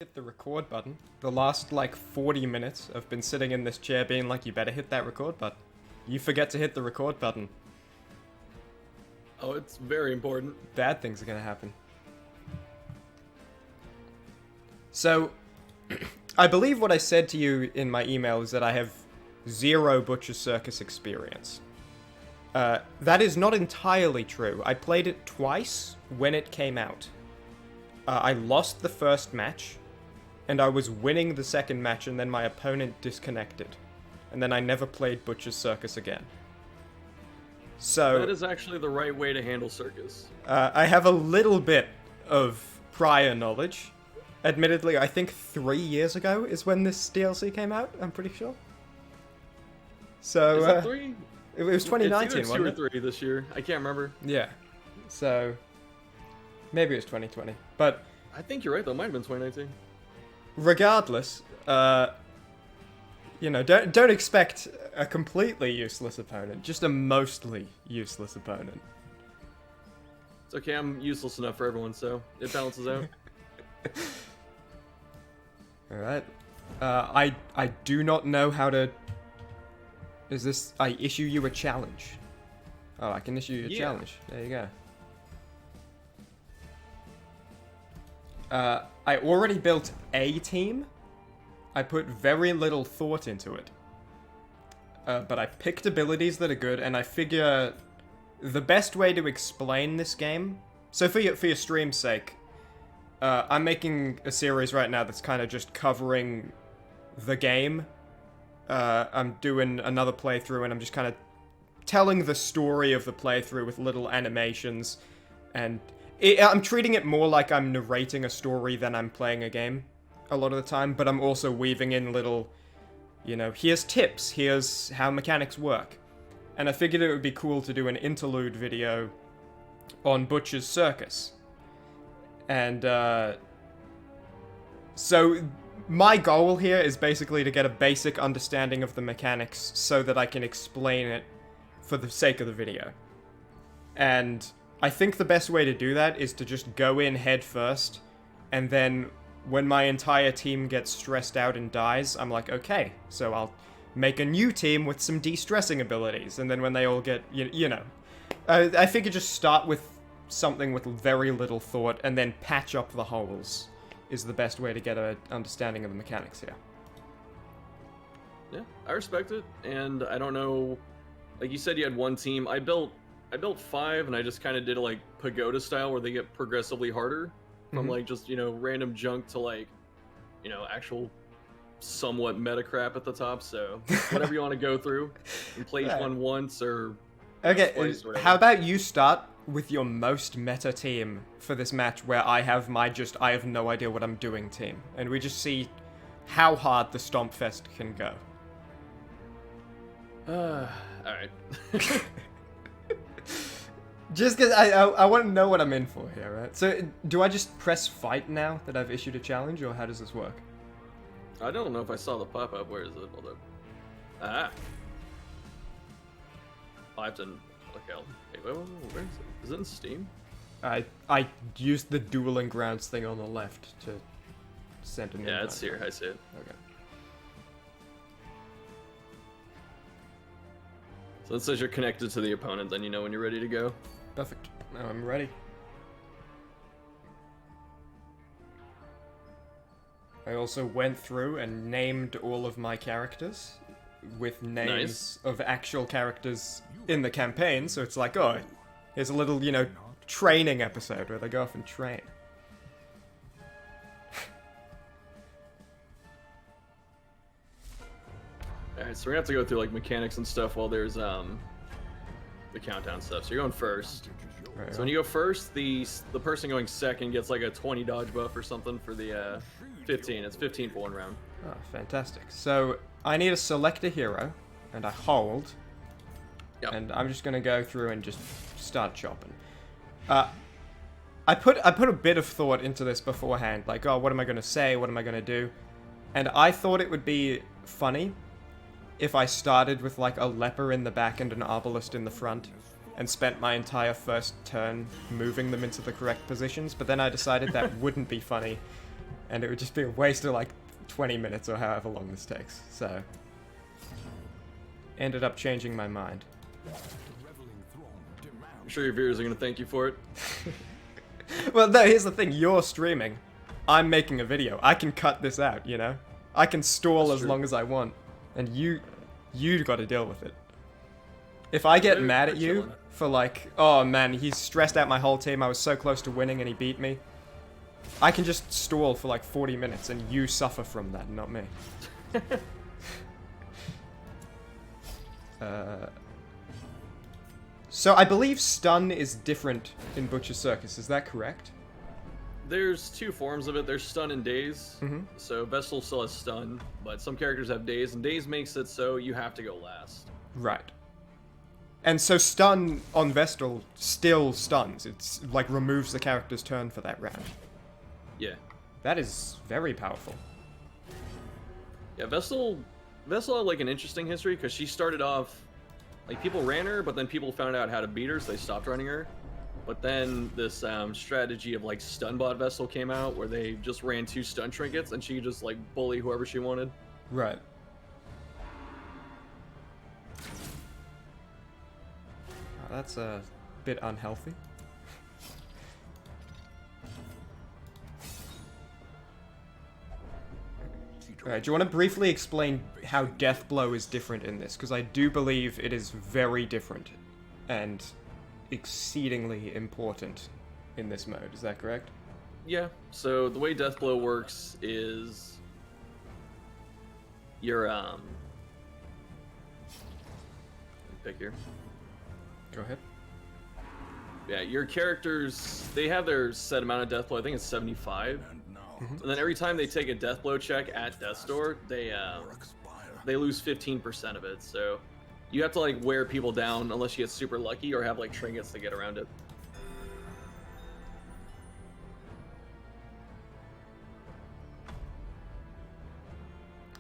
Hit the record button. The last, 40 minutes, I've been sitting in this chair being like, you better hit that record button. You forget to hit the record button. Oh, it's very important. Bad things are gonna happen. So, I believe what I said to you in my email is that I have 0 Butcher's Circus experience. That is not entirely true. I played it twice when it came out. I lost the first match, and I was winning the second match, and then my opponent disconnected. And then I never played Butcher's Circus again. So... That is actually the right way to handle Circus. I have a little bit of prior knowledge. Admittedly, I think 3 years ago is when this DLC came out, I'm pretty sure. So, is that 3? It was 2019, it's either 2 or 3 this year. I can't remember. Yeah. So, maybe it was 2020. But... I think you're right, though. It might have been 2019. Regardless, don't expect a completely useless opponent, just a mostly useless opponent. It's okay, I'm useless enough for everyone, so it balances out. Alright. I do not know how to... Is this... I issue you a challenge. Oh, I can issue you a challenge. There you go. I already built a team. I put very little thought into it. But I picked abilities that are good, and I figure the best way to explain this game... So for your stream's sake, I'm making a series right now that's kind of just covering the game. I'm doing another playthrough, and I'm just kind of telling the story of the playthrough with little animations, and... I'm treating it more like I'm narrating a story than I'm playing a game a lot of the time, but I'm also weaving in little, here's tips, here's how mechanics work. And I figured it would be cool to do an interlude video on Butcher's Circus. And, so my goal here is basically to get a basic understanding of the mechanics so that I can explain it for the sake of the video. And... I think the best way to do that is to just go in head first, and then when my entire team gets stressed out and dies, I'm like, okay, so I'll make a new team with some de-stressing abilities, and then when they all get, I figure just start with something with very little thought, and then patch up the holes is the best way to get an understanding of the mechanics here. Yeah, I respect it, and I don't know, like you said you had one team, I built 5, and I just kind of did it pagoda style, where they get progressively harder from just random junk to actual somewhat meta crap at the top. So whatever you want to go through, and play each one once or okay. Twice or how about you start with your most meta team for this match, where I have I have no idea what I'm doing team, and we just see how hard the Stomp Fest can go. All right. Just because I want to know what I'm in for here, right? So, do I just press fight now that I've issued a challenge, or how does this work? I don't know if I saw the pop-up. Where is it? Hold up. Ah. I have to... Okay, wait, where is it? Is it in Steam? I used the Dueling Grounds thing on the left to send an invite. Yeah, it's here. I see it. Okay. So it says you're connected to the opponent, then you know when you're ready to go. Perfect. Now I'm ready. I also went through and named all of my characters with names of actual characters in the campaign, so it's like, oh, here's a little, training episode where they go off and train. Alright, so we're gonna have to go through mechanics and stuff while there's the countdown stuff. So you're going first. Right, so when you go first, the person going second gets a 20 dodge buff or something for the 15. It's 15 for 1 round. Oh, fantastic. So I need to select a hero, and I hold. Yep. And I'm just gonna go through and just start chopping. I put a bit of thought into this beforehand, oh, what am I gonna say? What am I gonna do? And I thought it would be funny if I started with a leper in the back and an arbalist in the front, and spent my entire first turn moving them into the correct positions, but then I decided that wouldn't be funny, and it would just be a waste of like 20 minutes or however long this takes. So, ended up changing my mind. I'm sure your viewers are gonna thank you for it. Well, no, here's the thing. You're streaming. I'm making a video. I can cut this out, you know? I can stall That's as true. long as I want. And you got to deal with it. If I get They're- mad at they're you chilling. for like, oh man, he's stressed out my whole team. I was so close to winning and he beat me. I can just stall for like 40 minutes and you suffer from that, not me. So I believe stun is different in Butcher Circus. Is that correct? There's two forms of it. There's stun and daze. Mhm. So Vestal still has stun, but some characters have daze, and daze makes it so you have to go last. Right. And so stun on Vestal still stuns. It's like removes the character's turn for that round. Yeah. That is very powerful. Yeah, Vestal had like an interesting history because she started off like people ran her, but then people found out how to beat her, so they stopped running her. But then this strategy of like stun bot Vestal came out where they just ran 2 stun trinkets and she could just like bully whoever she wanted. Right. Oh, that's a bit unhealthy. Alright, do you want to briefly explain how Death Blow is different in this? Because I do believe it is very different and exceedingly important in this mode. Is that correct? Yeah. So the way Deathblow works is you're pick here. Go ahead. Yeah, your characters, they have their set amount of death blow. I think it's 75. And then every time they take a death blow check at Death's Door, they lose 15% of it. So you have to like wear people down unless you get super lucky or have like trinkets to get around it.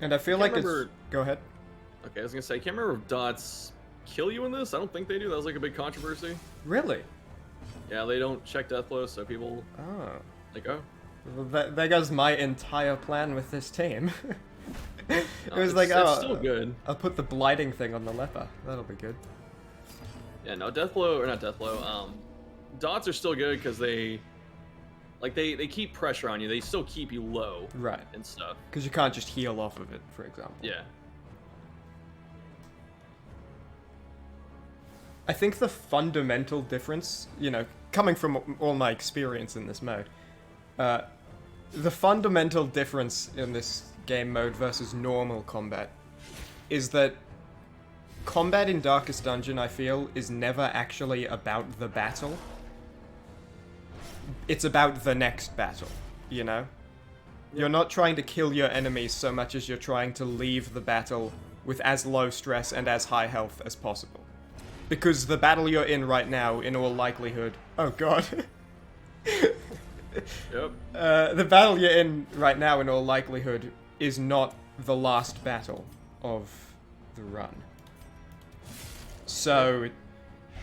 And I feel Can't like it's... remember- Go ahead. Okay, I was gonna say, I can't remember if dots kill you in this. I don't think they do. That was like a big controversy. Really? Yeah, they don't check death blow, so people Oh. like, oh. Well, there goes my entire plan with this team. It No, was it's- like, it's oh, still good. I'll put the blighting thing on the leper. That'll be good. Yeah, no, death blow or not death blow. Dots are still good because they keep pressure on you. They still keep you low Right. and stuff. Because you can't just heal off of it, for example. Yeah. I think the fundamental difference, you know, coming from all my experience in this mode, the fundamental difference in this game mode versus normal combat is that combat in Darkest Dungeon, I feel, is never actually about the battle. It's about the next battle, you know? You're not trying to kill your enemies so much as you're trying to leave the battle with as low stress and as high health as possible. Because the battle you're in right now, in all likelihood... Oh god. Yep. The battle you're in right now, in all likelihood, is not the last battle of the run. So,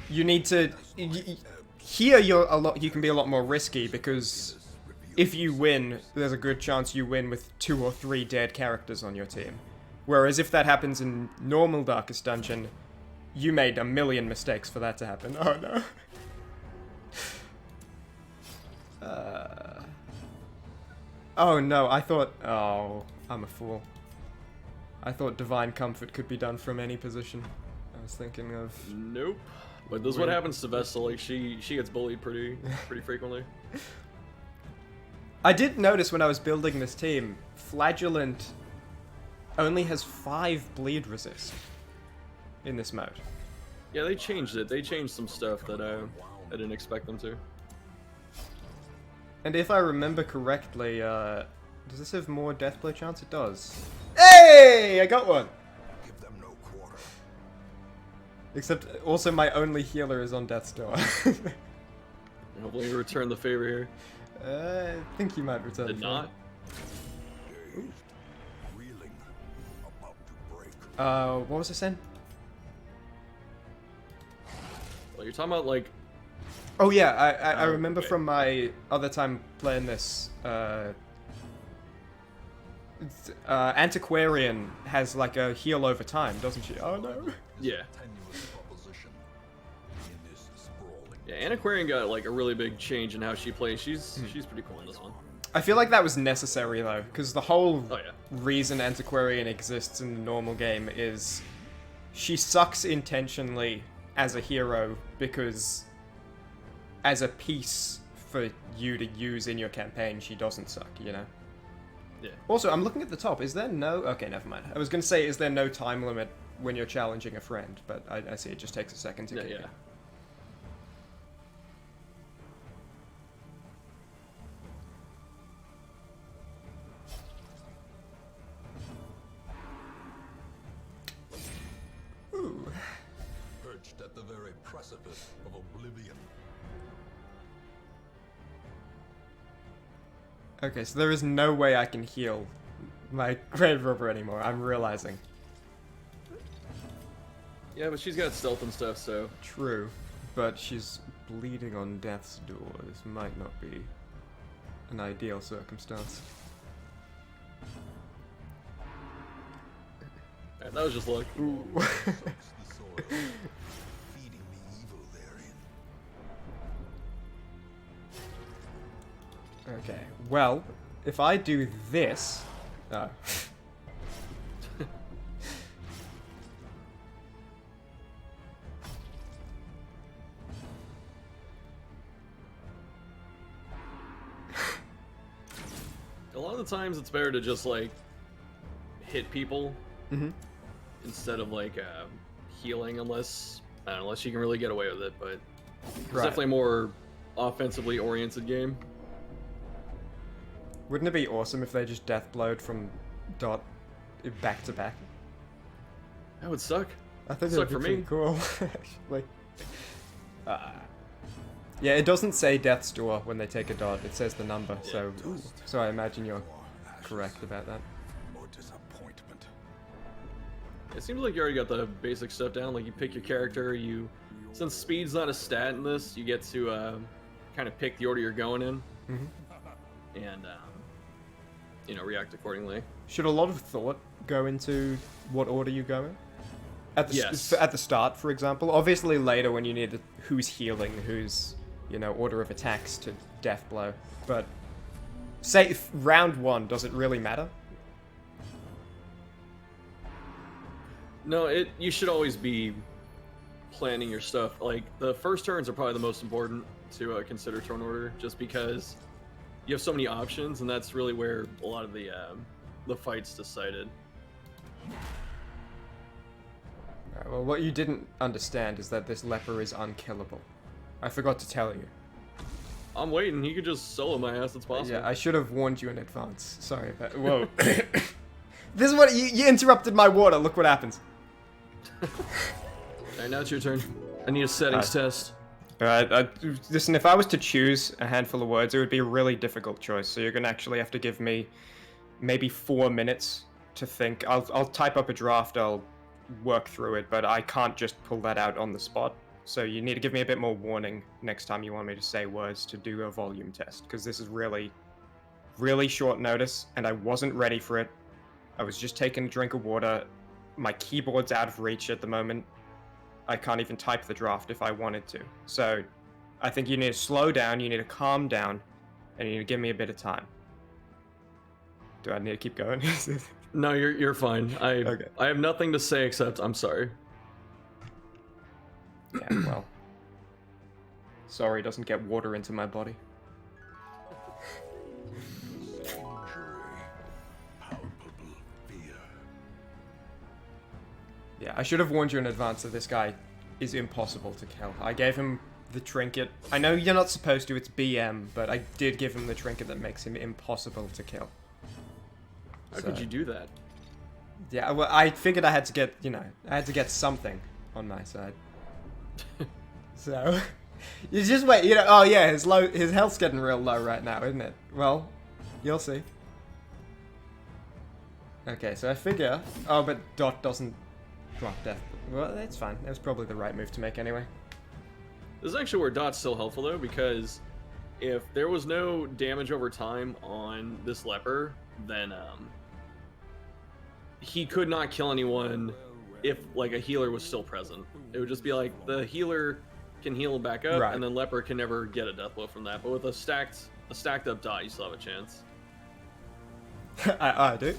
you need to... Here, you can be a lot more risky, because if you win, there's a good chance you win with 2 or 3 dead characters on your team. Whereas if that happens in normal Darkest Dungeon, you made a million mistakes for that to happen. Oh no. Oh no, I thought... Oh, I'm a fool. I thought Divine Comfort could be done from any position. I was thinking of... Nope. But this is what happens to Vestal. Like she gets bullied pretty frequently. I did notice when I was building this team, Flagellant only has 5 bleed resist in this mode. Yeah, they changed it. They changed some stuff that I didn't expect them to. And if I remember correctly, does this have more deathblow chance? It does. Hey! I got one! Give them no quarter. Except, also my only healer is on Death's Door. Hopefully you return the favor here. I think you might return Did the not. Dazed, reeling, about to break. favor. What was I saying? Well, you're talking about like Oh yeah, I Oh, remember okay. from my other time playing this, Antiquarian has like a heal over time, doesn't she? Oh no. Yeah. Tenuous proposition in this sprawling. Yeah, Antiquarian got like a really big change in how she plays. She's pretty cool in this one. I feel like that was necessary though, because the whole Oh yeah. reason Antiquarian exists in the normal game is she sucks intentionally as a hero because as a piece for you to use in your campaign, she doesn't suck, you know? Yeah. Also, I'm looking at the top. Is there no... Okay, never mind. I was going to say, is there no time limit when you're challenging a friend? But I see it just takes a second to Yeah, kick yeah. in. Ooh. Perched at the very precipice of oblivion. Okay, so there is no way I can heal my grave robber anymore. I'm realizing. Yeah, but she's got stealth and stuff, so True, but she's bleeding on death's door. This might not be an ideal circumstance. that was just luck. Ooh. Sucks the soil, feeding the evil therein. Okay, well, if I do this... Oh. A lot of the times it's better to just like hit people Mhm. instead of like healing, unless unless you can really get away with it. But it's Right. definitely a more offensively oriented game. Wouldn't it be awesome if they just death blowed from dot back to back? That would suck. I think Suck that'd be for me. pretty cool, actually. Yeah, it doesn't say death's door when they take a dot. It says the number, so I imagine you're More ashes, correct about that. more disappointment. It seems like you already got the basic stuff down. Like you pick your character. Since speed's not a stat in this, you get to kind of pick the order you're going in, Mhm. and react accordingly. Should a lot of thought go into what order you go in? At the Yes. at the start, for example. Obviously, later when you need who's healing, who's order of attacks to death blow. But say if round one, does it really matter? No, you should always be planning your stuff. Like the first turns are probably the most important to consider turn order, just because you have so many options, and that's really where a lot of the fights decided. Alright, well, what you didn't understand is that this leper is unkillable. I forgot to tell you. I'm waiting. He could just solo my ass. It's possible. Yeah, I should have warned you in advance. Sorry about. Whoa. This is what you interrupted my water. Look what happens. Alright, now it's your turn. I need a settings test. Listen, if I was to choose a handful of words, it would be a really difficult choice. So you're gonna actually have to give me maybe 4 minutes to think. I'll type up a draft. I'll work through it, but I can't just pull that out on the spot. So you need to give me a bit more warning next time you want me to say words to do a volume test, because this is really, really short notice, and I wasn't ready for it. I was just taking a drink of water. My keyboard's out of reach at the moment. I can't even type the draft if I wanted to. So I think you need to slow down, you need to calm down, and you need to give me a bit of time. Do I need to keep going? No, you're fine. Okay. I have nothing to say except I'm sorry. Yeah, well. Sorry, doesn't get water into my body. Injury, palpable fear. Yeah, I should have warned you in advance that this guy is impossible to kill. I gave him the trinket. I know you're not supposed to, it's BM, but I did give him the trinket that makes him impossible to kill. How could you do that? Yeah, well, I figured I had to get, I had to get something on my side. So, you just wait, oh yeah, his health's getting real low right now, isn't it? Well, you'll see. Okay, so I figure, oh, but Dot doesn't drop death. Well, that's fine. That was probably the right move to make anyway. This is actually where Dot's still helpful though, because if there was no damage over time on this leper, then he could not kill anyone if like a healer was still present. It would just be like the healer can heal him back up, Right. and then leper can never get a death blow from that. But with a stacked up die, you still have a chance. I do.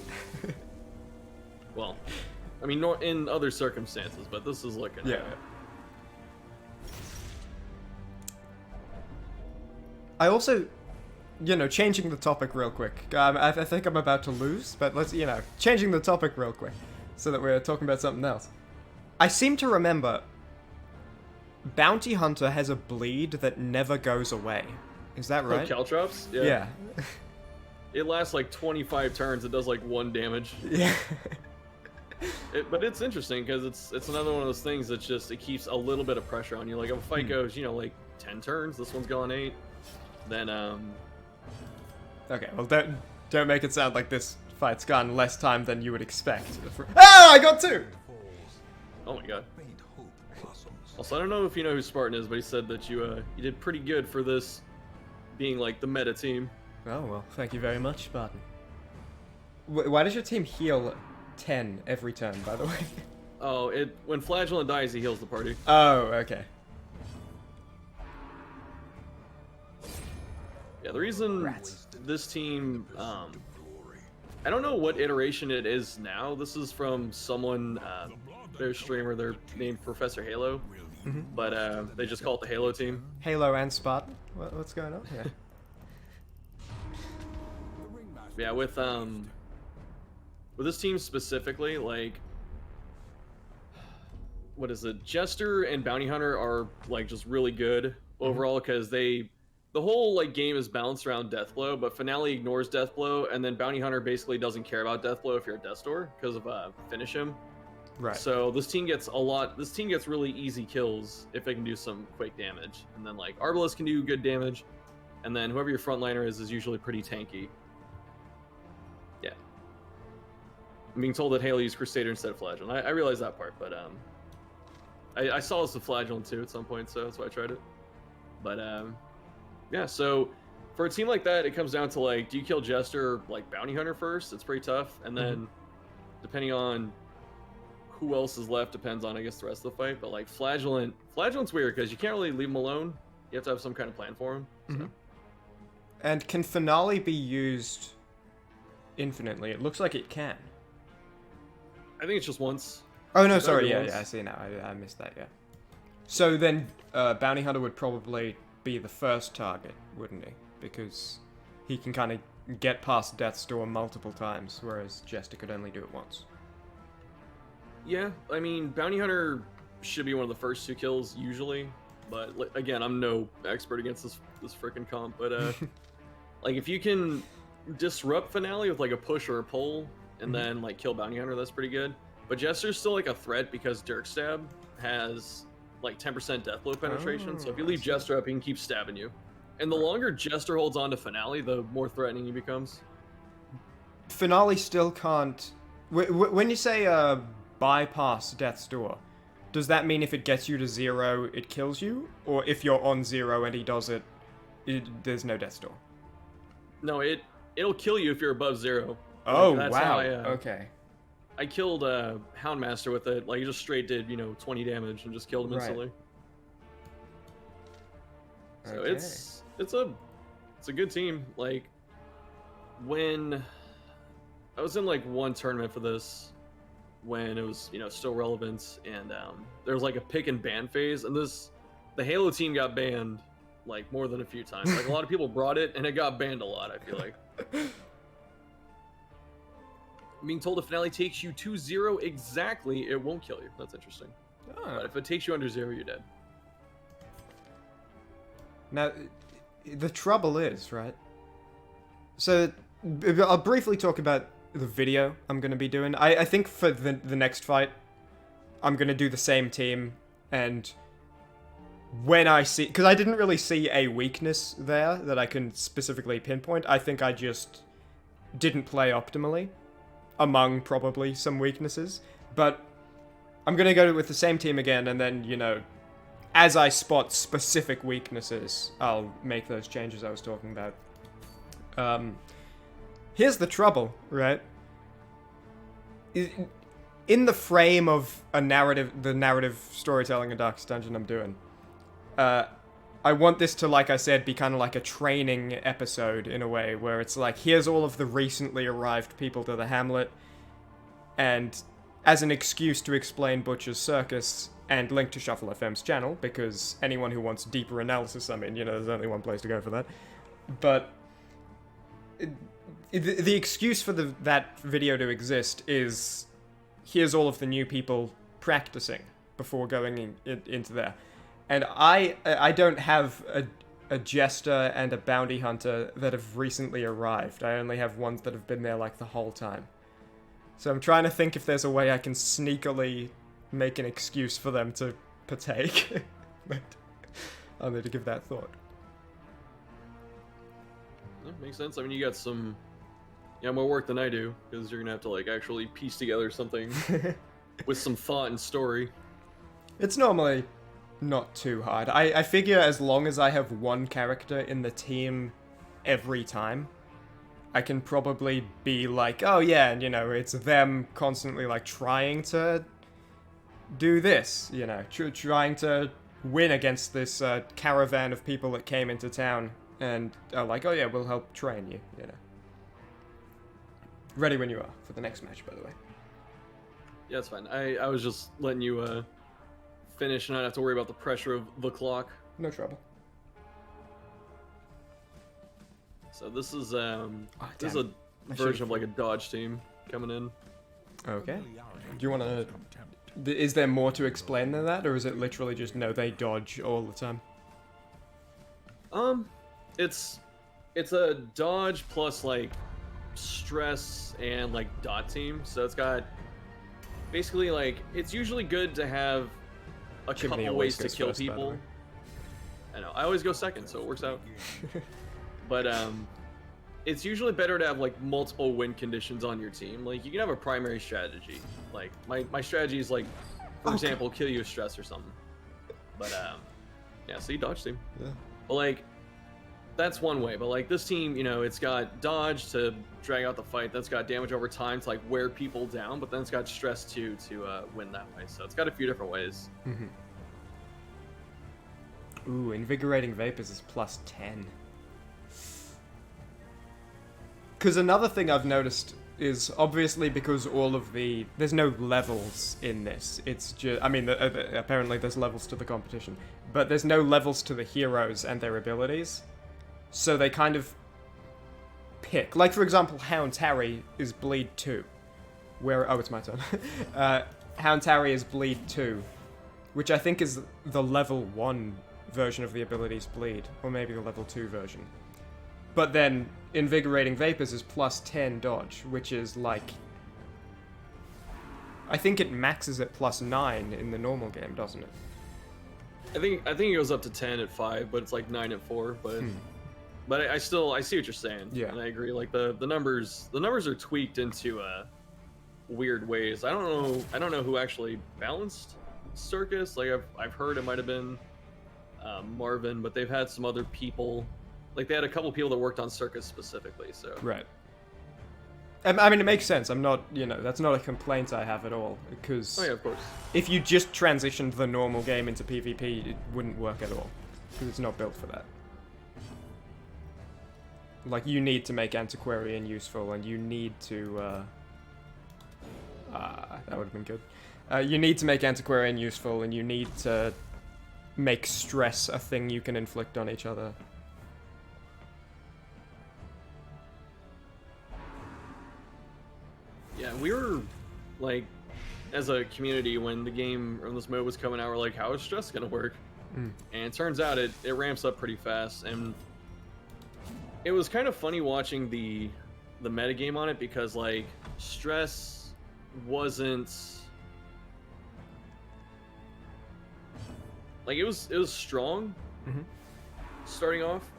Well, I mean, in other circumstances, but this is looking. Yeah. I also, changing the topic real quick. I think I'm about to lose, but let's, changing the topic real quick so that we're talking about something else. I seem to remember Bounty Hunter has a bleed that never goes away. Is that right? Caltrops? Yeah. It lasts like 25 turns. It does like 1 damage. Yeah. But it's interesting because it's another one of those things that just it keeps a little bit of pressure on you. Like if a fight goes, like 10 turns, this one's gone 8. Then Okay, well don't make it sound like this fight's gone less time than you would expect. I got 2! oh my god. Faint hope blossoms. Also, I don't know if you know who Spartan is, but he said that you did pretty good for this being like the meta team. Oh, well, thank you very much, Spartan. Why does your team heal 10 every turn, by the way? Oh, when Flagellant dies, he heals the party. Oh, okay. Yeah, the reason Rats. this team, I don't know what iteration it is now. This is from someone, their streamer, they're named Professor Halo, but they just call it the Halo team. Halo and Spartan? What's going on? Yeah. Yeah, with this team specifically, like, what is it? Jester and Bounty Hunter are like just really good overall because the whole like game is balanced around Deathblow, but Finale ignores Deathblow, and then Bounty Hunter basically doesn't care about Deathblow if you're a Death Store because of Finish Him. Right. So this team gets really easy kills if they can do some quick damage, and then like Arbalest can do good damage, and then whoever your frontliner is usually pretty tanky. Yeah. I'm being told that Halo used Crusader instead of Flagellant. I realize that part, but I saw this with Flagellant too at some point, so that's why I tried it. But yeah, so for a team like that, it comes down to like, do you kill Jester or like Bounty Hunter first? It's pretty tough, and then depending on who else is left, depends on I guess the rest of the fight. But like Flagellant's weird because you can't really leave him alone. You have to have some kind of plan for him. So. And can Finale be used infinitely? It looks like it can. I think it's just once. Oh no, It's sorry. only Yeah, once. I see now. I missed that. Yeah. So then, Bounty Hunter would probably be the first target, wouldn't he? Because he can kind of get past Death's Door multiple times, whereas Jester could only do it once. Yeah, I mean, Bounty Hunter should be one of the first 2 kills usually, but again, I'm no expert against this freaking comp. But like if you can disrupt Finale with like a push or a pull, and then like kill Bounty Hunter, that's pretty good. But Jester's still like a threat because Dirk Stab has like 10% death blow penetration. So if you leave Jester up, he can keep stabbing you. And the longer Jester holds on to Finale, the more threatening he becomes. Finale still can't. When you say bypass Death's Door, does that mean if it gets you to 0, it kills you, or if you're on 0 and he does it, there's no Death's Door? No, it'll kill you if you're above 0. Oh, That's wow. how Okay. I killed Houndmaster with it. Like, he just straight did, 20 damage and just killed him Right. instantly. So Okay. it's a good team. Like, when I was in like one tournament for this, when it was still relevant, and there was like a pick and ban phase, and the Halo team got banned like more than a few times. Like a lot of people brought it, and it got banned a lot. I feel like. Being told if Finale takes you to 0 exactly, it won't kill you. That's interesting. But if it takes you under 0, you're dead. Now, the trouble is, right? So, I'll briefly talk about the video I'm going to be doing. I think for the next fight, I'm going to do the same team, and when I see... Because I didn't really see a weakness there that I can specifically pinpoint. I think I just didn't play optimally, among probably some weaknesses. But I'm going to go with the same team again, and then, as I spot specific weaknesses, I'll make those changes I was talking about. Here's the trouble, right? in the frame of the narrative storytelling in Darkest Dungeon I'm doing, I want this to, like I said, be kind of like a training episode in a way, where it's like, here's all of the recently arrived people to the hamlet, and as an excuse to explain Butcher's Circus, and link to ShuffleFM's channel, because anyone who wants deeper analysis, I mean, there's only one place to go for that. But the excuse for that video to exist is, here's all of the new people practicing before going into there. And I don't have a jester and a bounty hunter that have recently arrived. I only have ones that have been there like the whole time. So I'm trying to think if there's a way I can sneakily make an excuse for them to partake. But I'll need to give that thought. Yeah, makes sense. I mean, you got some more work than I do, because you're gonna have to like actually piece together something with some thought and story. It's normally not too hard. I figure as long as I have one character in the team every time, I can probably be like, oh yeah, and it's them constantly like trying to do this, trying to win against this caravan of people that came into town, and are like, oh yeah, we'll help train you, Ready when you are for the next match, by the way. Yeah, it's fine. I was just letting you finish and not have to worry about the pressure of the clock. No trouble. So this is a version of like a dodge team coming in. Okay. Do you want to... Is there more to explain than that, or is it literally just, no, they dodge all the time? It's a dodge plus like stress and like dot team. So it's got basically like, it's usually good to have a couple ways to kill people. I know, I always go second, so it works out. But it's usually better to have like multiple win conditions on your team. Like you can have a primary strategy. Like my strategy is like, for example, kill you with stress or something. But yeah, see, dodge team. Yeah. But like, that's one way. But like this team, it's got dodge to drag out the fight. That's got damage over time to like wear people down. But then it's got stress too to win that way. So it's got a few different ways. Mm-hmm. Ooh, invigorating vapors is plus 10. Because another thing I've noticed is, obviously, because there's no levels in this. It's just, apparently there's levels to the competition, but there's no levels to the heroes and their abilities. So they kind of pick. Like, for example, Hound Harry is Bleed 2. It's my turn. Hound Harry is Bleed 2, which I think is the level 1 version of the abilities Bleed, or maybe the level 2 version. But then Invigorating Vapors is plus 10 dodge, which is like... I think it maxes at plus 9 in the normal game, doesn't it? I think it goes up to 10 at 5, but it's like 9 at 4. But I see what you're saying. Yeah. And I agree. Like the numbers are tweaked into weird ways. I don't know who actually balanced Circus. Like I've heard it might have been Marvin, but they've had some other people. Like they had a couple people that worked on Circus specifically. So right. I mean, it makes sense. I'm not, that's not a complaint I have at all, because oh yeah, of course. If you just transitioned the normal game into PvP, it wouldn't work at all, because it's not built for that. Like, you need to make Antiquarian useful, and you need to, that would have been good. You need to make Antiquarian useful, and you need to make stress a thing you can inflict on each other. Yeah, we were, like, as a community, when this mode was coming out, we're like, how is stress gonna work? And it turns out it ramps up pretty fast, and it was kind of funny watching the metagame on it, because, like, stress wasn't... Like, it was strong, starting off,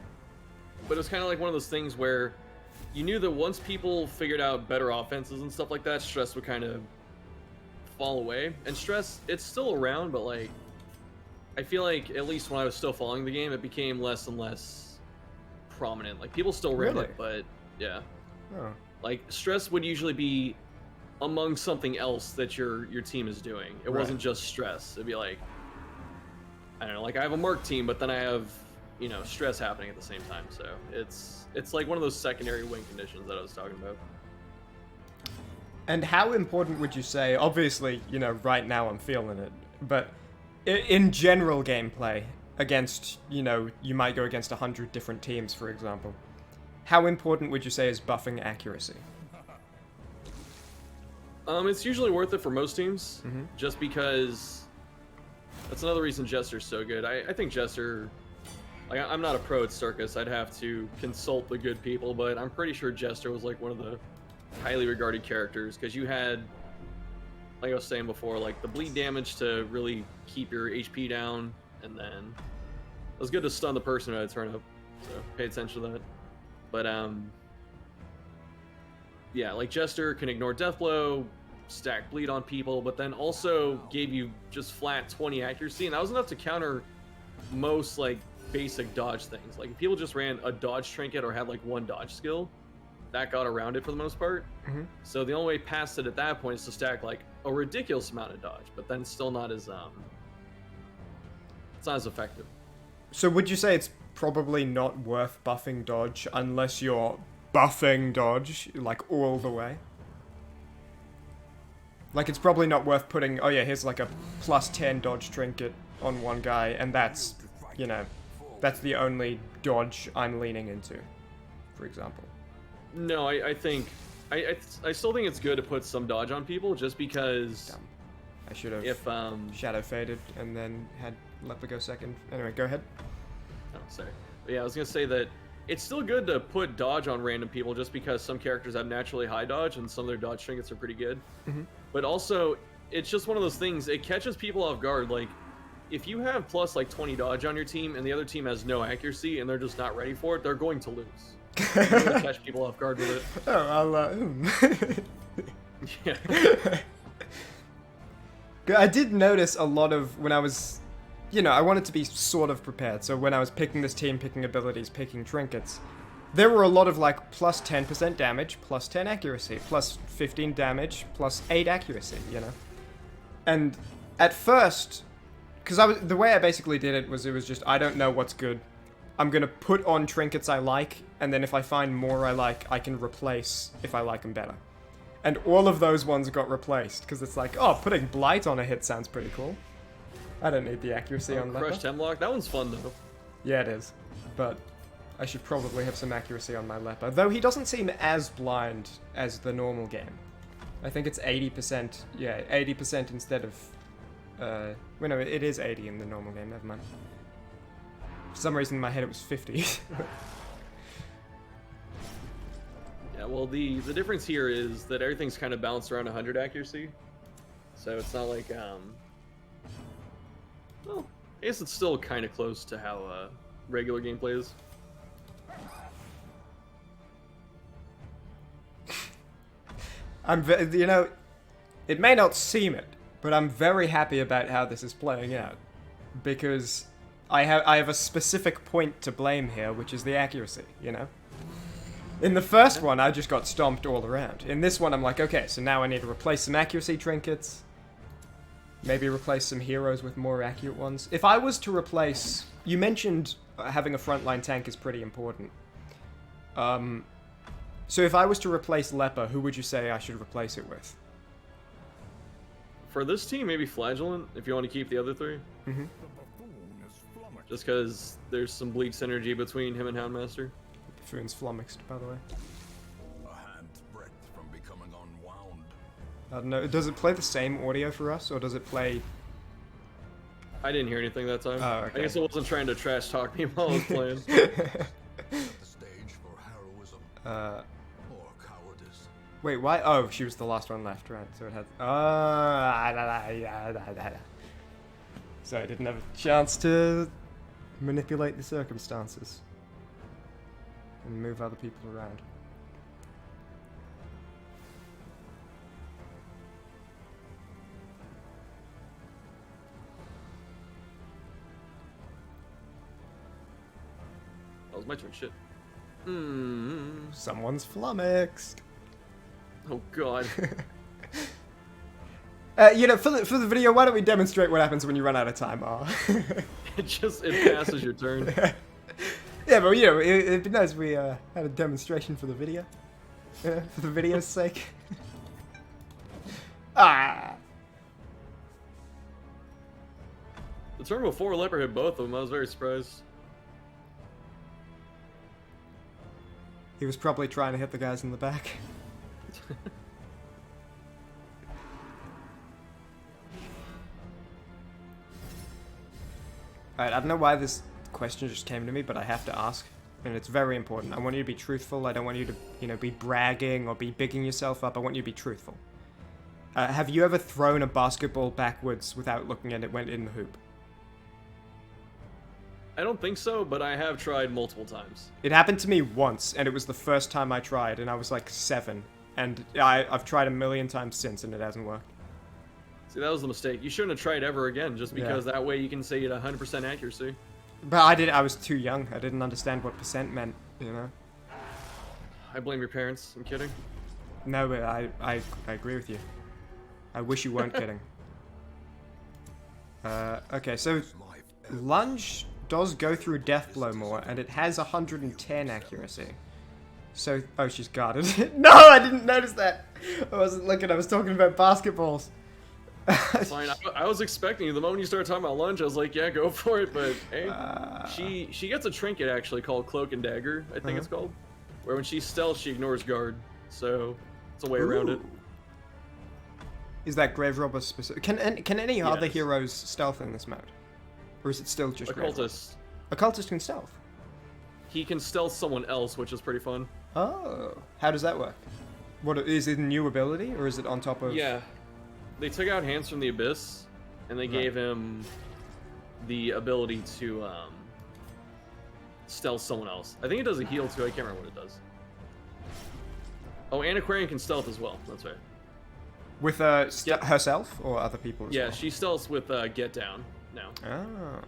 but it was kind of like one of those things where you knew that once people figured out better offenses and stuff like that, stress would kind of fall away. And stress, it's still around, but like, I feel like, at least when I was still following the game, it became less and less prominent. Like, people still ran it, but yeah. Oh. Like, stress would usually be among something else that your team is doing. It wasn't just stress. It'd be like, I don't know, like I have a Merc team, but then I have, you know, stress happening at the same time. So it's like one of those secondary win conditions that I was talking about. And how important would you say, obviously, you know, right now I'm feeling it, but in general gameplay against, you know, you might go against 100 different teams, for example. How important would you say is buffing accuracy? It's usually worth it for most teams, just because that's another reason Jester's so good. I think Jester, like, I'm not a pro at Circus. I'd have to consult the good people, but I'm pretty sure Jester was like one of the highly regarded characters, because you had, like I was saying before, like the bleed damage to really keep your HP down, and then it was good to stun the person who had turn up, so pay attention to that. But yeah, like Jester can ignore death blow, stack bleed on people, but then also gave you just flat 20 accuracy, and that was enough to counter most like basic dodge things. Like if people just ran a dodge trinket or had like one dodge skill, that got around it for the most part. So the only way past it at that point is to stack like a ridiculous amount of dodge, but then still not as it's not as effective. So would you say it's probably not worth buffing dodge unless you're buffing dodge like all the way? Like it's probably not worth putting, oh yeah, here's like a plus 10 dodge trinket on one guy, and that's, you know, that's the only dodge I'm leaning into, for example. No, I think I still think it's good to put some dodge on people, just because. Dumb. I should have shadow faded and then had Leper go second. Anyway, go ahead. Oh, sorry. But yeah, I was gonna say that it's still good to put dodge on random people, just because some characters have naturally high dodge and some of their dodge trinkets are pretty good. But also, it's just one of those things. It catches people off guard. Like, if you have plus like 20 dodge on your team and the other team has no accuracy and they're just not ready for it, they're going to lose. You're going to catch people off guard with it. Oh, Yeah. I did notice a lot of, when I was, you know, I wanted to be sort of prepared. So when I was picking this team, picking abilities, picking trinkets, there were a lot of like plus 10% damage, plus 10 accuracy, plus 15 damage, plus 8 accuracy, you know? And at first, because the way I basically did it was just, I don't know what's good. I'm going to put on trinkets I like, and then if I find more I like, I can replace if I like them better. And all of those ones got replaced, because it's like, oh, putting Blight on a hit sounds pretty cool. I don't need the accuracy on Leper. Crushed Hemlock, that one's fun though. Yeah, it is. But I should probably have some accuracy on my Leper. Though he doesn't seem as blind as the normal game. I think it's 80%, yeah, 80% instead of... well, no, it is 80 in the normal game, never mind. For some reason in my head it was 50. Yeah, well, the difference here is that everything's kind of balanced around 100 accuracy. So it's not like, well, I guess it's still kind of close to how regular gameplay is. You know, it may not seem it, but I'm very happy about how this is playing out. Because I have a specific point to blame here, which is the accuracy, you know? In the first one, I just got stomped all around. In this one, I'm like, okay, so now I need to replace some accuracy trinkets. Maybe replace some heroes with more accurate ones. If I was to replace... You mentioned having a frontline tank is pretty important. So if I was to replace Leper, who would you say I should replace it with? For this team, maybe Flagellant, if you want to keep the other three. Just because there's some bleed synergy between him and Houndmaster. Buffoon's flummoxed, by the way. A hand's breadth from becoming unwound. I don't know, does it play the same audio for us, or does it play... I didn't hear anything that time. Oh, okay. I guess it wasn't trying to trash talk me while I was playing. Set the stage for heroism or cowardice. Wait, why? Oh, she was the last one left, right? So it had... So I didn't have a chance to manipulate the circumstances and move other people around. That was my turn, shit. Someone's flummoxed. Oh god. You know, for the video, why don't we demonstrate what happens when you run out of time? It passes your turn. Yeah, but you know, it'd be nice if we had a demonstration for the video. For the video's sake. Ah! The turn before Leper hit both of them. I was very surprised. He was probably trying to hit the guys in the back. Alright, I don't know why this question just came to me, but I have to ask. And it's very important. I want you to be truthful. I don't want you to, you know, be bragging or be bigging yourself up. I want you to be truthful. Have you ever thrown a basketball backwards without looking and it went in the hoop? I don't think so, but I have tried multiple times. It happened to me once, and it was the first time I tried, and I was like 7. And I've tried a million times since, and it hasn't worked. See, that was the mistake. You shouldn't have tried ever again, just because that way you can say you had 100% accuracy. But I was too young. I didn't understand what percent meant, you know? I blame your parents. I'm kidding. No, but I agree with you. I wish you weren't kidding. Okay, so lunge does go through death blow more, and it has 110 accuracy. So, oh, she's guarded. No, I didn't notice that. I wasn't looking. I was talking about basketballs. Fine. I was expecting you. The moment you started talking about lunge, I was like, yeah, go for it. But hey, she gets a trinket actually called Cloak and Dagger. I think it's called, where when she stealths, she ignores guard. So it's a way around it. Is that Grave Robber specific? Can any other heroes stealth in this mode? Or is it still just Occultist? Occultist can stealth. He can stealth someone else, which is pretty fun. Oh, how does that work? What is it a new ability, or is it on top of? Yeah, they took out Hands from the Abyss, and they gave him the ability to stealth someone else. I think it does a heal too. I can't remember what it does. Oh, Antiquarian can stealth as well. That's right. With herself or other people? As well? She stealths with Get Down now. Oh.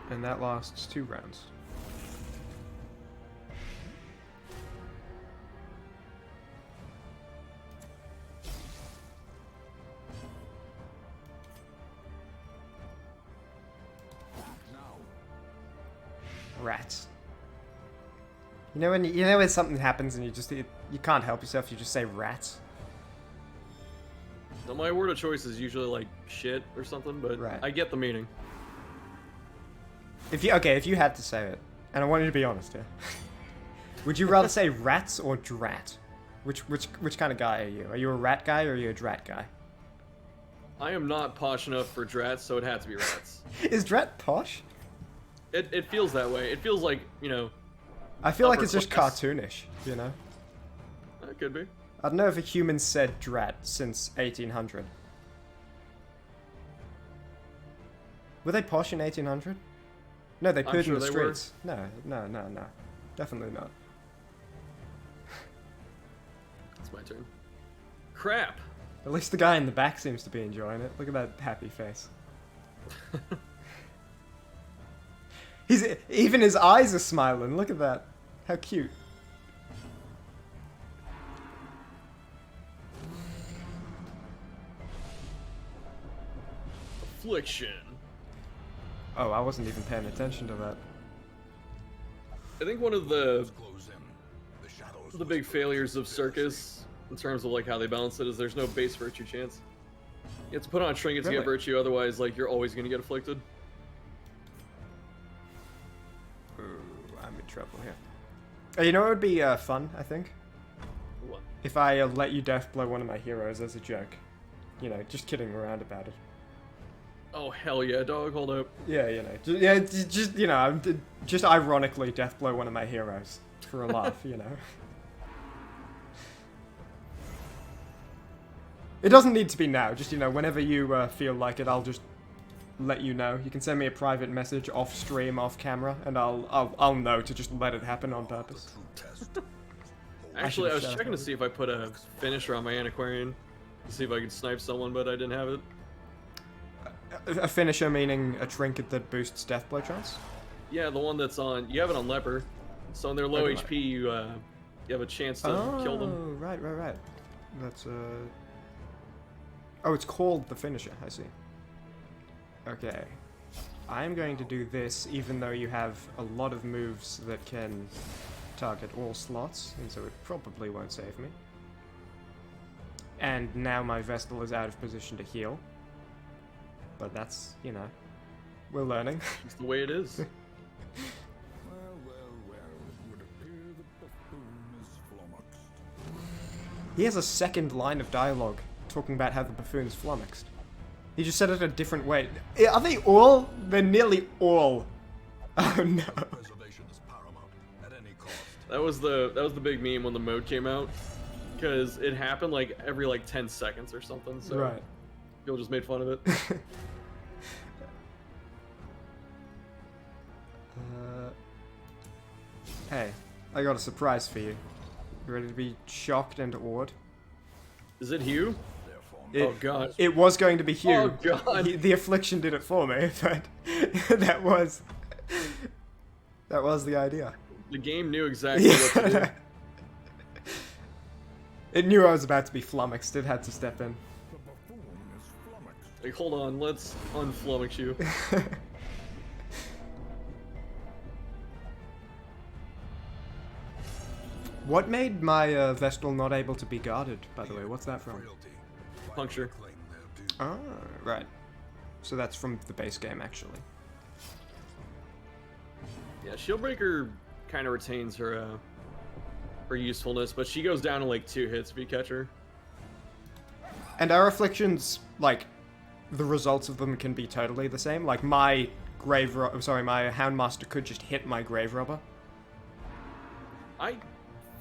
And that lasts 2 rounds. Rats. You know when something happens and you can't help yourself, you just say rats. So my word of choice is usually like shit or something, but I get the meaning. If you had to say it, and I want you to be honest here, would you rather say rats or drat? Which kind of guy are you? Are you a rat guy or are you a drat guy? I am not posh enough for drats, so it had to be rats. Is drat posh? It feels that way. It feels like, you know... I feel like it's just cartoonish, you know? It could be. I don't know if a human said drat since 1800. Were they posh in 1800? No, they pooed in the streets. No. Definitely not. It's my turn. Crap! At least the guy in the back seems to be enjoying it. Look at that happy face. Even his eyes are smiling. Look at that. How cute. Affliction. Oh, I wasn't even paying attention to that. I think one of the big failures of Circus, in terms of like how they balance it, is there's no base virtue chance. You have to put on a trinket to get virtue, otherwise like you're always going to get afflicted. Ooh, I'm in trouble here. You know what would be fun, I think? What? If I let you death blow one of my heroes as a joke. You know, just kidding around about it. Oh hell yeah, dog! Hold up. Yeah, you know, just you know, just ironically death blow one of my heroes for a laugh, you know. It doesn't need to be now. Just, you know, whenever you feel like it, I'll just let you know. You can send me a private message off stream, off camera, and I'll know to just let it happen on purpose. Actually, I was checking to see if I put a finisher on my Antiquarian to see if I could snipe someone, but I didn't have it. A finisher meaning a trinket that boosts death blow chance? Yeah, the one that's on. You have it on Leper, so when they're low HP, you have a chance to kill them. Oh, right. That's Oh, it's called the finisher, I see. Okay. I'm going to do this, even though you have a lot of moves that can target all slots, and so it probably won't save me. And now my Vestal is out of position to heal. But that's, you know, we're learning. It's the way it is. Well, it would appear the buffoon is flummoxed. He has a second line of dialogue talking about how the buffoon's flummoxed. He just said it a different way. Are they all? They're nearly all. Oh no. Preservation is paramount at any cost. That was the big meme when the mode came out, because it happened like every like 10 seconds or something. So Right. people just made fun of it. Hey, I got a surprise for you. You ready to be shocked and awed? Is it Hugh? Therefore, Oh god. It was going to be Hugh. Oh god. The affliction did it for me, but that was the idea. The game knew exactly what to do. It knew I was about to be flummoxed. It had to step in. the buffoon is flummoxed. Like, hold on, let's unflummox you. What made my Vestal not able to be guarded, by the way? What's that from? Frailty. Puncture. Claim their due. Ah, right. So that's from the base game, actually. Yeah, Shieldbreaker kind of retains her usefulness, but she goes down in like 2 hits if you catch her. And our afflictions, like, the results of them can be totally the same. Like, my my Houndmaster could just hit my Grave Robber. I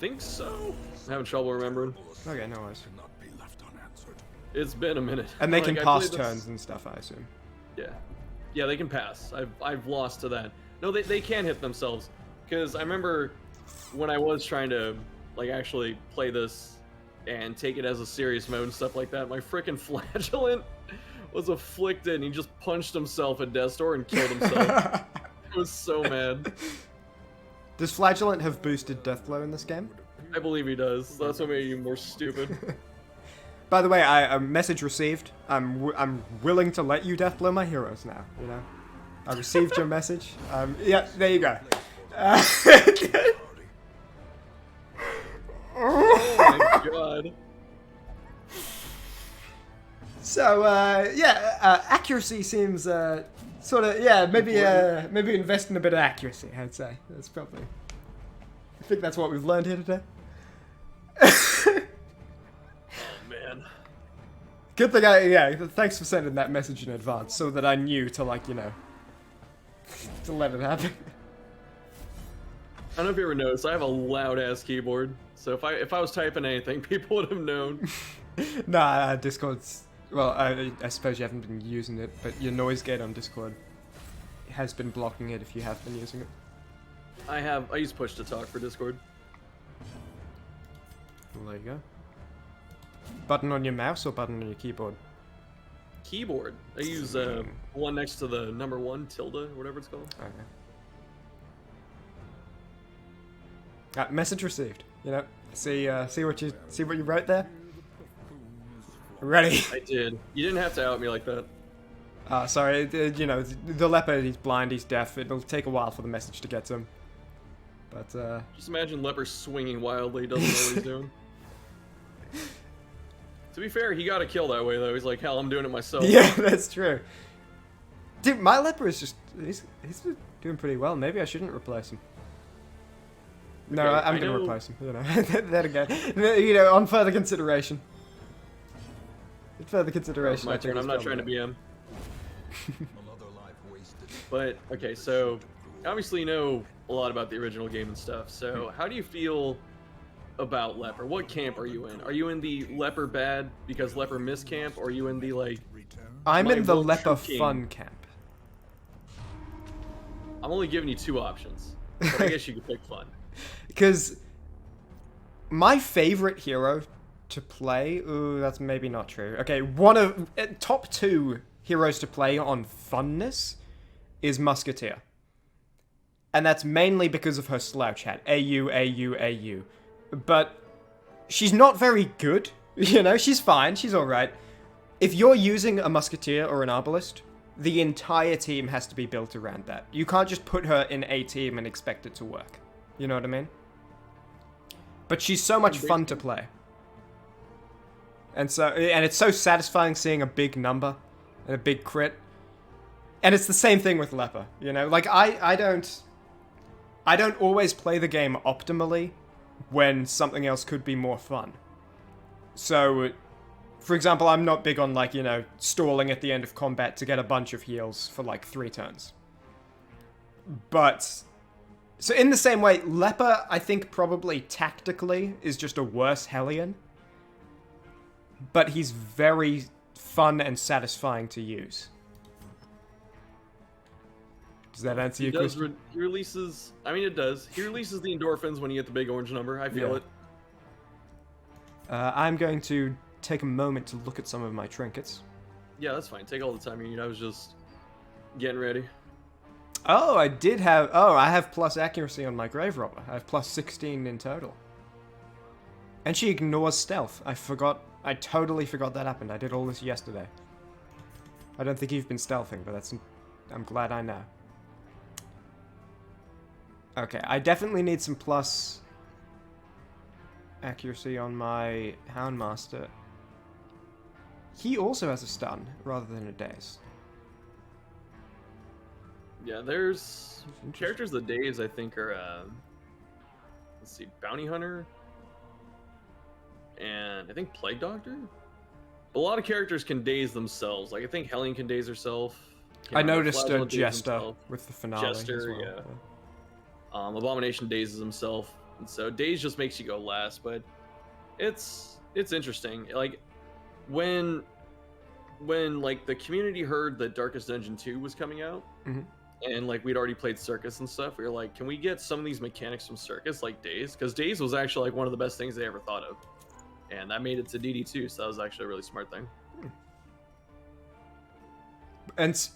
think so. I'm having trouble remembering. Okay, no worries. Cannot be left unanswered. It's been a minute. And they Like, can I pass played this- turns and stuff, I assume. Yeah. Yeah, they can pass. I've lost to that. No, they can hit themselves. Because I remember when I was trying to, like, actually play this and take it as a serious mode and stuff like that, my frickin' Flagellant was afflicted and he just punched himself at death's door and killed himself. I was so mad. Does Flagellant have boosted Deathblow in this game? I believe he does. That's what made you more stupid. By the way, a message received. I'm willing to let you Deathblow my heroes now, you know? I received your message. Yeah, there you go. Oh my god. So, accuracy seems, sort of, yeah, maybe invest in a bit of accuracy, I'd say. That's probably... I think that's what we've learned here today. Oh man. Good thing thanks for sending that message in advance, so that I knew to, like, you know, to let it happen. I don't know if you ever noticed, I have a loud ass keyboard. So if I was typing anything, people would have known. Nah, Discord's... Well, I suppose you haven't been using it, but your noise gate on Discord has been blocking it if you have been using it. I use push to talk for Discord. Well, there you go. Button on your mouse or button on your keyboard? Keyboard. I use one next to the number 1 tilde or whatever it's called. Okay. Message received. You know, see what you wrote there. Ready? I did. You didn't have to out me like that. Sorry. You know, the leopard. He's blind. He's deaf. It'll take a while for the message to get to him. But Just imagine Leper swinging wildly. Doesn't know what he's doing. To be fair, he got a kill that way though. He's like, hell, I'm doing it myself. yeah, that's true. Dude, my leper is just—he's been doing pretty well. Maybe I shouldn't replace him. No, Okay, I'm I gonna know- replace him. You know, there again. You know, on further consideration. Further consideration. My I think turn. it's I'm not trying to probably- be him. Another life wasted. But okay, so obviously you know a lot about the original game and stuff. Hmm. So how do you feel about Leper? What camp are you in? Are you in the Leper bad because Leper missed camp, or are you in the like? Return. I'm My in the one leper true king. fun camp. I'm only giving you 2 options, but I guess you could pick fun. Because my favorite hero to play... Ooh, that's maybe not true. Okay, one of... top 2 heroes to play on funness is Musketeer. And that's mainly because of her slouch hat. AU, AU, AU. But she's not very good. You know, she's fine. She's alright. if you're using a musketeer or an arbalist, the entire team has to be built around that. You can't just put her in a team and expect it to work. You know what I mean? But she's so much fun to play. And it's so satisfying seeing a big number and a big crit. And it's the same thing with Leper, you know? Like, I don't always play the game optimally when something else could be more fun. So, for example, I'm not big on, like, you know, stalling at the end of combat to get a bunch of heals for, like, 3 turns. But, so in the same way, Leper, I think probably tactically is just a worse Hellion. But he's very fun and satisfying to use. Does that answer your question? He releases... I mean, it does. He releases the endorphins when you get the big orange number. I feel it. I'm going to take a moment to look at some of my trinkets. Yeah, that's fine. Take all the time you need. I was just getting ready. Oh, I did have... Oh, I have plus accuracy on my Grave Robber. I have plus 16 in total. And she ignores stealth. I totally forgot that happened. I did all this yesterday. I don't think you've been stealthing, but I'm glad I know. Okay, I definitely need some plus accuracy on my Houndmaster. He also has a stun, rather than a daze. Yeah, there's characters that daze, I think, are, let's see, Bounty Hunter, and I think Plague Doctor? A lot of characters can daze themselves. Like, I think Hellion can daze herself. I noticed a Jester with the finale Jester, as well. yeah. Abomination dazes himself, and so daze just makes you go last, but it's interesting. Like, when like the community heard that Darkest Dungeon 2 was coming out, and like we'd already played Circus and stuff, we were like, can we get some of these mechanics from Circus, like Daze? Because Daze was actually like one of the best things they ever thought of, and that made it to DD2, so that was actually a really smart thing. And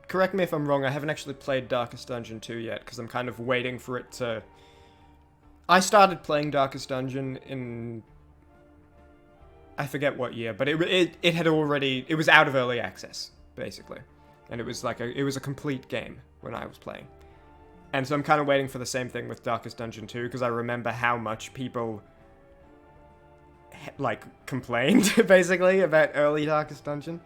correct me if I'm wrong, I haven't actually played Darkest Dungeon 2 yet, because I'm kind of waiting for it to... I started playing Darkest Dungeon in... I forget what year, but it had already... It was out of early access, basically. And it was like it was a complete game when I was playing. And so I'm kind of waiting for the same thing with Darkest Dungeon 2, because I remember how much people... like, complained, basically, about early Darkest Dungeon.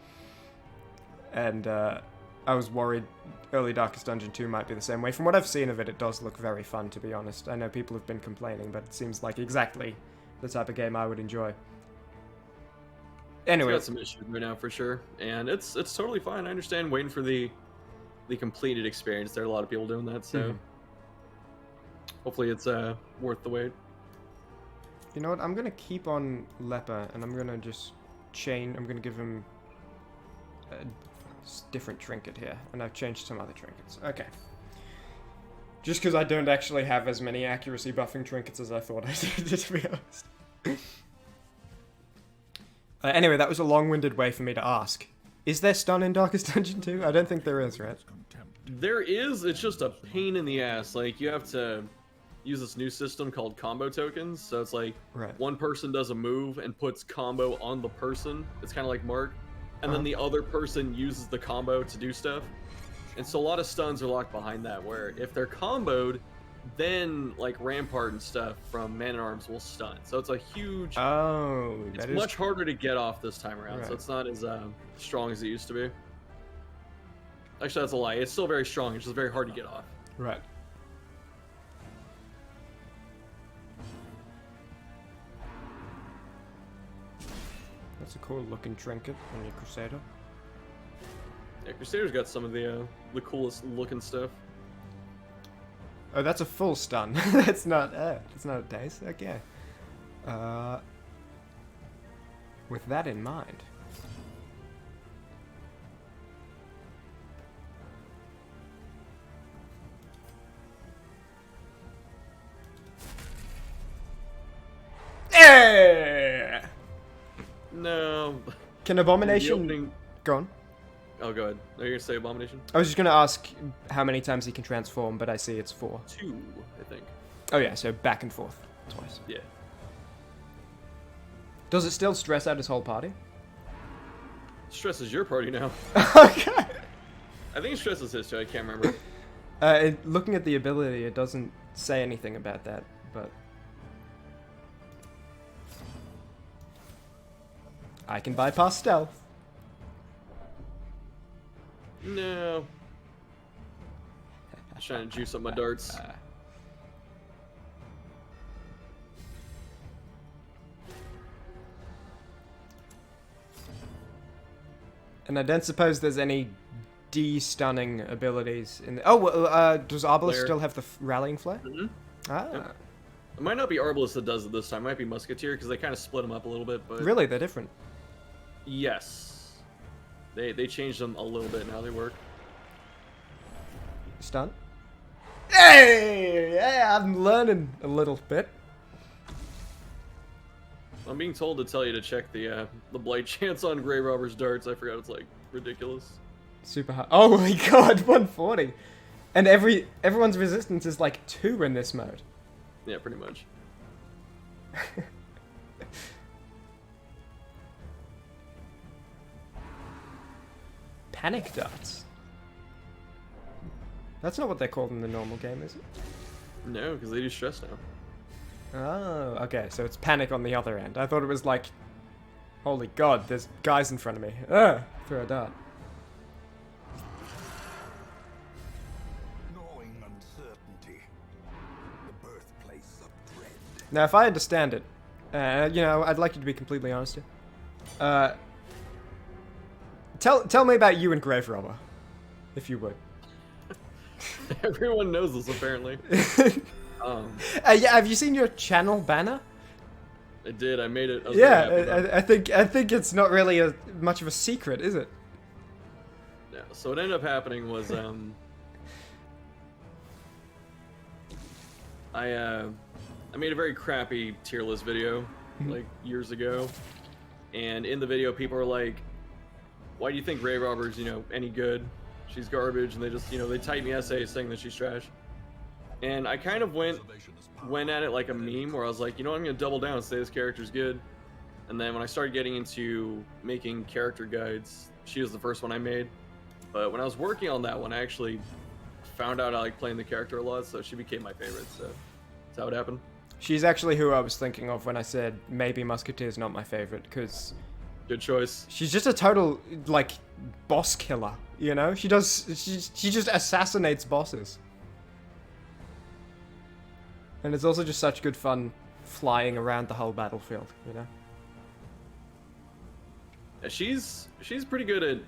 And I was worried early Darkest Dungeon 2 might be the same way. From what I've seen of it, it does look very fun, to be honest. I know people have been complaining, but it seems like exactly the type of game I would enjoy. Anyway. It's got some issues right now, for sure. And it's totally fine. I understand waiting for the completed experience. There are a lot of people doing that, so... Hopefully it's worth the wait. You know what? I'm going to keep on Leper, and I'm going to just I'm going to give him a different trinket here, and I've changed some other trinkets. Okay. Just because I don't actually have as many accuracy buffing trinkets as I thought I did, to be honest. Anyway, that was a long-winded way for me to ask. Is there stun in Darkest Dungeon 2? I don't think there is, right? There is, it's just a pain in the ass. Like, you have to use this new system called combo tokens, so it's like one person does a move and puts combo on the person. It's kind of like Mark. And then the other person uses the combo to do stuff. And so a lot of stuns are locked behind that, where if they're comboed, then like Rampart and stuff from Man-at-Arms will stun. So it's a huge... Oh, it's much harder to get off this time around, so it's not as strong as it used to be. Actually, that's a lie. It's still very strong, it's just very hard to get off. Right. That's a cool looking trinket on your Crusader. Yeah, Crusader's got some of the coolest looking stuff. Oh, that's a full stun. It's not a daze. Okay. With that in mind. Yeah! No. Can Abomination... Go on. Oh, go ahead. Are you going to say Abomination? I was just going to ask how many times he can transform, but I see it's 4. 2, I think. Oh yeah, so back and forth. Twice. Yeah. Does it still stress out his whole party? Stress is your party now. Okay. I think Stress is his too. I can't remember. Looking at the ability, it doesn't say anything about that, but I can bypass stealth. No. Just trying to juice up my darts. And I don't suppose there's any de-stunning abilities in the... Oh, well, does Arbalest Flare. still have the rallying flare? Mm-hmm. Ah. Yep. It might not be Arbalest that does it this time. It might be Musketeer because they kind of split them up a little bit. But Really? They're different? yes, they changed them a little bit now. They work. Stun? Hey! Yeah, I'm learning a little bit. I'm being told to tell you to check the blight chance on Grey Robber's darts. I forgot it's like ridiculous. Super hard. Oh my god, 140! And everyone's resistance is like 2 in this mode. Yeah, pretty much. Panic darts. That's not what they're called in the normal game, is it? No, because they do stress now. Oh, okay, so it's panic on the other end. I thought it was like, holy god, there's guys in front of me. Throw a dart. Gnawing uncertainty. The birthplace of dread. Now, if I understand it, you know, I'd like you to be completely honest here. Tell me about you and Grave Robber, if you would. Everyone knows this apparently. Yeah, have you seen your channel banner? I did. I made it. I was very happy about it. I think it's not really much of a secret, is it? Yeah. So what ended up happening was I made a very crappy tier list video like years ago, and in the video people were like, "Why do you think Grey Robber's any good? She's garbage," and they just they type me essays saying that she's trash. And I kind of went at it like a meme where I was like, I'm gonna double down and say this character's good. And then when I started getting into making character guides, she was the first one I made. But when I was working on that one, I actually found out I like playing the character a lot, so she became my favorite. So that's how it happened. She's actually who I was thinking of when I said maybe Musketeer's not my favorite, because Good choice. she's just a total like boss killer. She just assassinates bosses. And it's also just such good fun flying around the whole battlefield, Yeah, she's pretty good at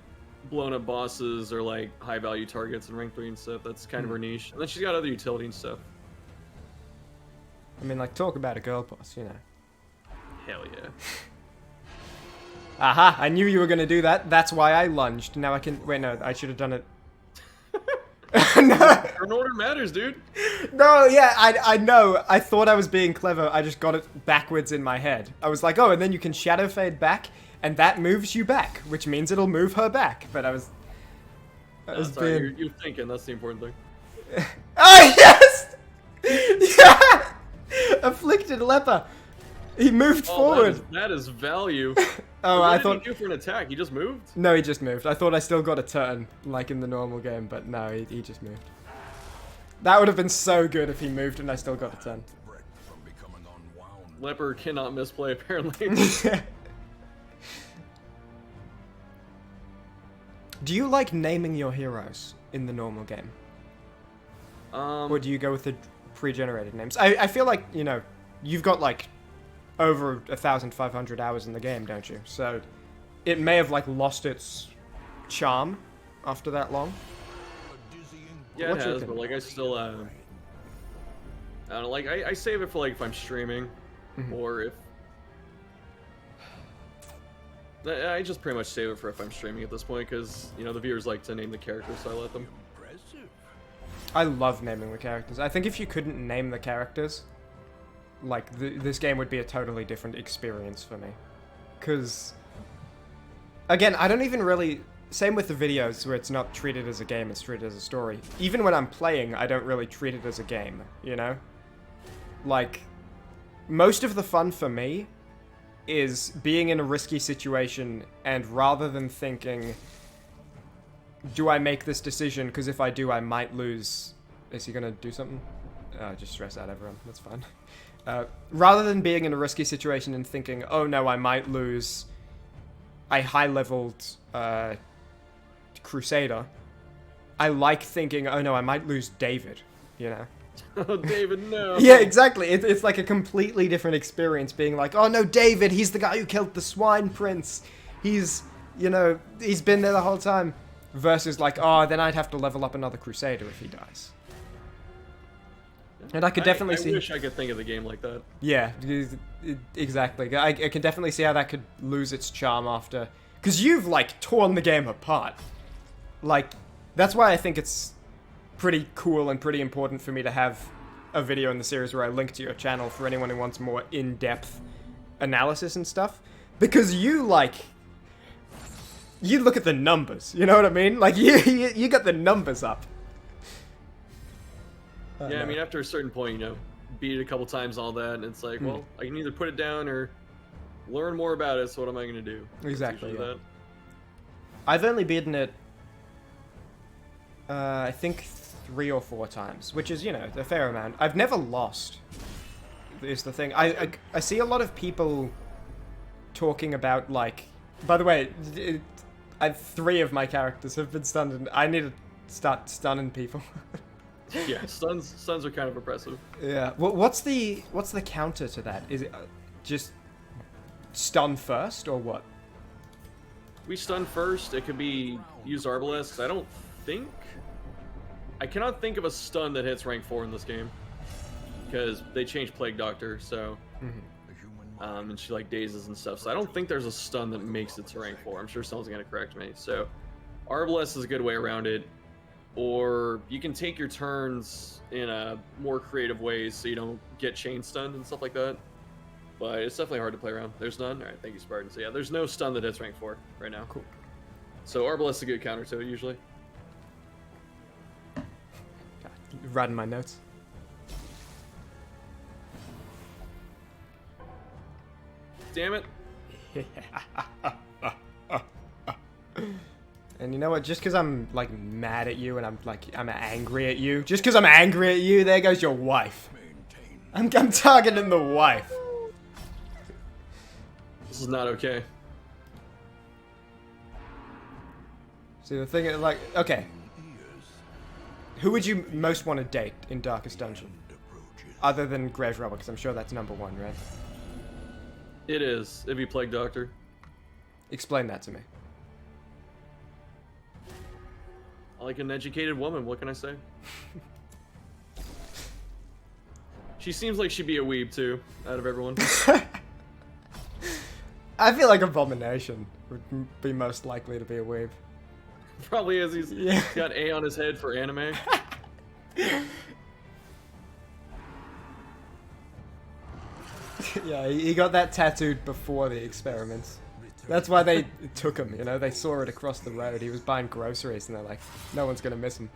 blowing up bosses or like high value targets in rank 3 and stuff. That's kind of her niche. And then she's got other utility and stuff. I mean, like, talk about a girl boss, Hell yeah. Aha, I knew you were gonna do that. That's why I lunged. Now I can... Wait, no, I should have done it... No! Turn order matters, dude. No, yeah, I know. I thought I was being clever. I just got it backwards in my head. I was like, oh, and then you can shadow fade back, and that moves you back, which means it'll move her back. But I was Sorry, you're thinking. That's the important thing. Oh, yes! Yeah! Afflicted leper. He moved forward. That is value. Oh, What I did thought... he do for an attack? He just moved? No, he just moved. I thought I still got a turn, like in the normal game, but no, he just moved. That would have been so good if he moved and I still got a turn. Break from becoming unwound. Leper cannot misplay, apparently. Do you like naming your heroes in the normal game? Or do you go with the pre-generated names? I feel like, you've got like over 1,500 hours in the game, don't you? So it may have like lost its charm after that long. A dizzying Yeah, What's it your has, but opinion? like I still, I don't know, like I save it for like if I'm streaming, or if I just pretty much save it for if I'm streaming at this point, because the viewers like to name the characters, so I let them. impressive. I love naming the characters. I think if you couldn't name the characters, like, this game would be a totally different experience for me. Because, again, I don't even really... Same with the videos, where it's not treated as a game, it's treated as a story. Even when I'm playing, I don't really treat it as a game, Like, most of the fun for me is being in a risky situation, and rather than thinking, do I make this decision? Because if I do, I might lose. Is he gonna do something? Just stress out everyone. That's fine. Rather than being in a risky situation and thinking, oh no, I might lose a high-leveled Crusader, I like thinking, oh no, I might lose David, you know? Oh, David, no. Yeah, exactly. It's like a completely different experience being like, oh no, David, he's the guy who killed the Swine Prince. He's, you know, he's been there the whole time. Versus like, oh, then I'd have to level up another Crusader if he dies. And I could definitely see... I wish I could think of the game like that. Yeah, exactly. I can definitely see how that could lose its charm after... Because you've, like, torn the game apart. Like, that's why I think it's pretty cool and pretty important for me to have a video in the series where I link to your channel for anyone who wants more in-depth analysis and stuff. Because you, like... You look at the numbers, you know what I mean? Like, you got the numbers up. Yeah, I mean, after a certain point, you know, beat it a couple times, all that, and it's like, well, I can either put it down or learn more about it, so what am I going to do? Exactly, yeah. That. I've only beaten it, I think 3 or 4 times, which is, you know, a fair amount. I've never lost, is the thing. I see a lot of people talking about, like... By the way, 3 of my characters have been stunned, and I need to start stunning people. Yeah, stuns are kind of oppressive. Yeah. What's the counter to that? Is it just stun first or what? We stun first. It could be use Arbalest. I cannot think of a stun that hits rank 4 in this game because they changed Plague Doctor, so and she like dazes and stuff. So I don't think there's a stun that makes it to rank 4. I'm sure someone's gonna correct me. So Arbalest is a good way around it. Or you can take your turns in a more creative ways so you don't get chain stunned and stuff like that. But it's definitely hard to play around. There's none? Alright, thank you, Spartan. So yeah, there's no stun that hits rank 4 right now. Cool. So Arbalest is a good counter to it, usually. Writing my notes. Damn it. And you know what? Just because I'm, like, mad at you and I'm angry at you. Just because I'm angry at you, there goes your wife. I'm targeting the wife. This is not okay. See, the thing is, like, okay. Who would you most want to date in Darkest Dungeon? Other than Grave Robber, because I'm sure that's number 1, right? It is, if you Plague Doctor. Explain that to me. I like an educated woman, what can I say? She seems like she'd be a weeb, too, out of everyone. I feel like Abomination would be most likely to be a weeb. Probably is. He's got A on his head for anime. Yeah, he got that tattooed before the experiments. That's why they took him, you know? They saw it across the road. He was buying groceries, and they're like, no one's gonna miss him.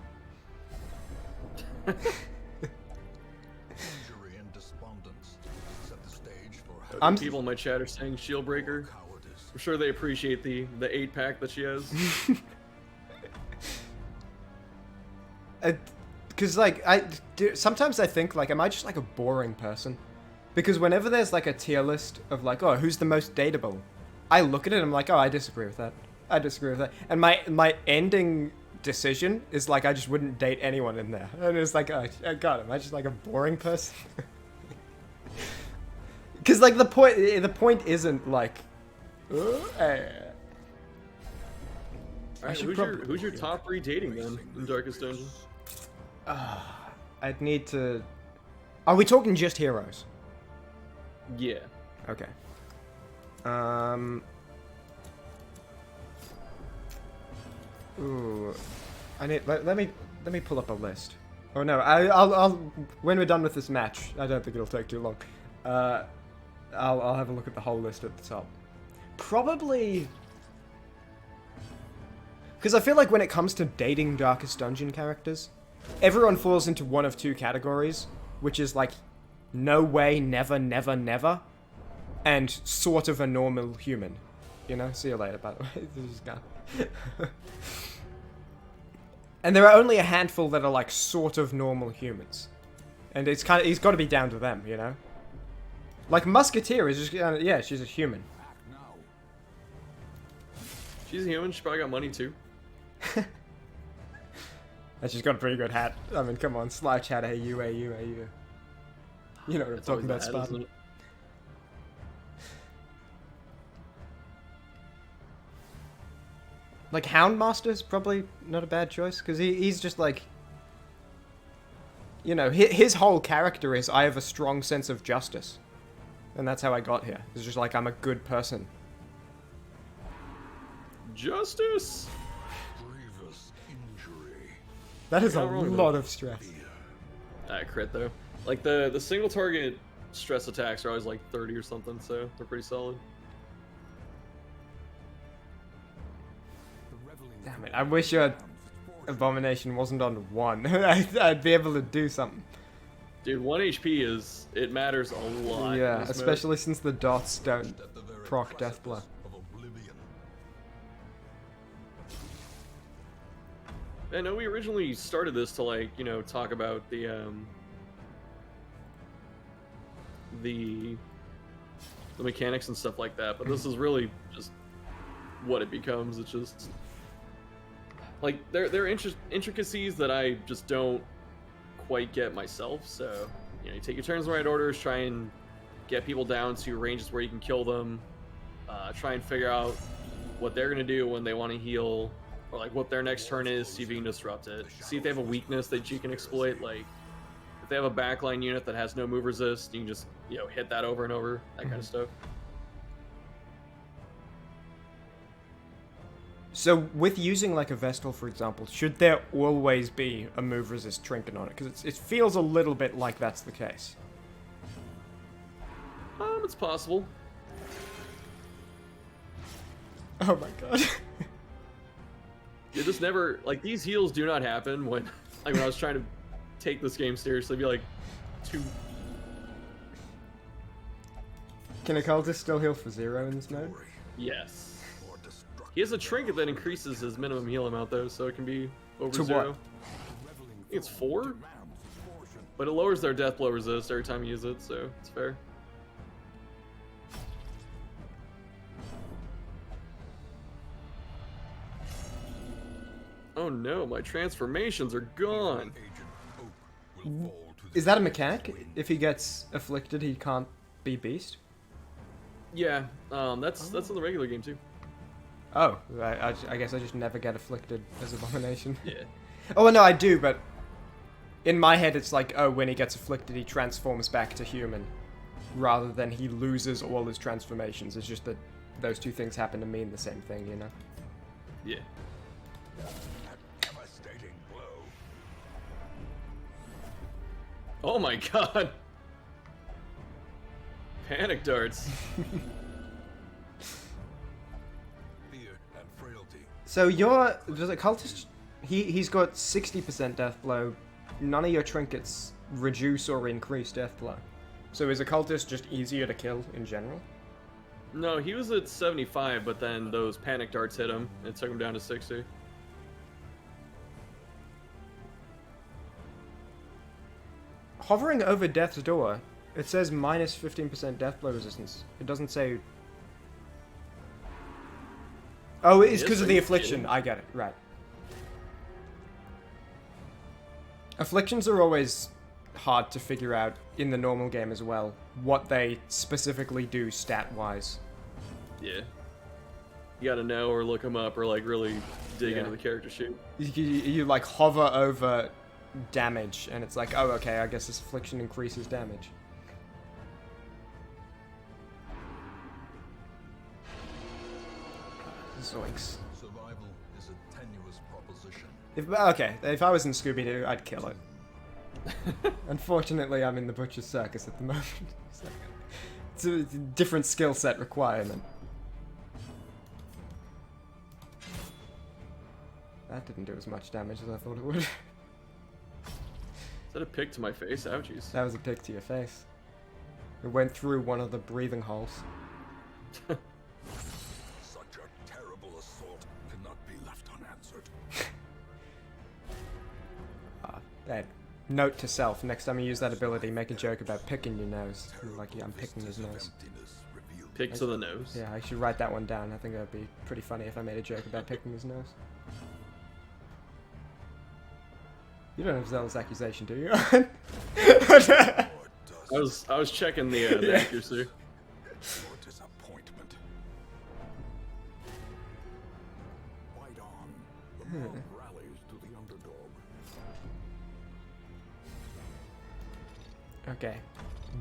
People in my chat are saying Shieldbreaker. I'm sure they appreciate the 8-pack that she has. Because, like, sometimes I think, like, am I just, like, a boring person? Because whenever there's, like, a tier list of, like, oh, who's the most dateable? I look at it and I'm like, oh, I disagree with that. I disagree with that. And my ending decision is, like, I just wouldn't date anyone in there. And it's like, oh, God, am I just, like, a boring person? Because, like, the point isn't, like... Alright, who's your top 3 dating, then, in Darkest Dungeon? I'd need to... Are we talking just heroes? Yeah. Okay. Ooh. I need... Let me pull up a list. Oh, no. I'll... When we're done with this match, I don't think it'll take too long. I'll have a look at the whole list at the top. Probably... Because I feel like when it comes to dating Darkest Dungeon characters, everyone falls into one of 2 categories, which is like, no way, never, never, never, and sort of a normal human. You know? See you later, by the way. This is gone. And there are only a handful that are like sort of normal humans. And it's kind of, he's got to be down to them, you know? Like Musketeer is just, yeah, she's a human. She's a human. She probably got money too. And she's got a pretty good hat. I mean, come on, slouch hat, hey you. You know what I'm That's talking always about, bad, Spartan. isn't it? Like Houndmaster's probably not a bad choice, because he's just like, you know, his whole character is I have a strong sense of justice. And that's how I got here. It's just like I'm a good person. Justice. Grievous injury. That is a Not wrong with lot that. of stress. Crit though. Like the single target stress attacks are always like 30 or something, so they're pretty solid. Damn it, I wish your Abomination wasn't on 1. I'd be able to do something. Dude, 1 HP is, it matters a lot. in Yeah, this mode. especially since the dots don't proc Death Blow. Of oblivion. I know we originally started this to like, you know, talk about the mechanics and stuff like that, but this is really just what it becomes. It's just like there are intricacies that I just don't quite get myself. So, you know, you take your turns in the right orders, try and get people down to ranges where you can kill them, try and figure out what they're gonna do when they want to heal, or like what their next turn is, see if you can disrupt it, see if they have a weakness that you can exploit. Like if they have a backline unit that has no move resist, you can just, you know, hit that over and over, that kind of stuff. So, with using like a Vestal, for example, should there always be a move resist trinket on it? Because it feels a little bit like that's the case. It's possible. Oh my god. You just never, like, these heals do not happen when, like, when I was trying to take this game seriously, be like, Can a cultist still heal for 0 in this mode? yes. Or destruction. He has a trinket that increases his minimum heal amount, though, so it can be over To 0. what? I think it's 4, but it lowers their death blow resist every time you use it, so it's fair. Oh no, my transformations are gone. Agent Oak will fall to Is that a mechanic? If he gets afflicted, he can't be beast? Yeah, that's in the regular game too. Oh, I guess I just never get afflicted as Abomination. Yeah. Oh, well, no, I do, but in my head it's like, oh, when he gets afflicted, he transforms back to human, rather than he loses all his transformations. It's just that those two things happen to mean the same thing, you know? Yeah. devastating blow. Oh my god. Panic darts. Fear and frailty. So does a cultist, he's got 60% death blow, none of your trinkets reduce or increase death blow. So is a cultist just easier to kill in general? No, he was at 75, but then those panic darts hit him and took him down to 60. Hovering over death's door, it says minus 15% death blow resistance. It doesn't say... Oh, it's Yes, because of are the you affliction. kidding? I get it, right. Afflictions are always hard to figure out in the normal game as well, what they specifically do stat-wise. Yeah. You gotta know or look him up or like really dig Yeah. into the character sheet. You like hover over damage, and it's like, oh, okay, I guess this affliction increases damage. Zoinks. Survival is a tenuous proposition. If I was in Scooby-Doo, I'd kill it. Unfortunately, I'm in the Butcher's Circus at the moment. So, it's a different skill set requirement. That didn't do as much damage as I thought it would. Is that a pick to my face? Ouchies. That was a pick to your face. It went through one of the breathing holes. Such a terrible assault cannot be left unanswered. Hey, note to self, next time you use that ability, make a joke about picking your nose. Like, yeah, I'm picking his nose. Pick to the nose. Yeah, I should write that one down. I think that would be pretty funny if I made a joke about picking his nose. You don't have Zealous accusation, do you? I was checking the accuracy. Your disappointment. Fight on. The mob rallies to the underdog. Okay.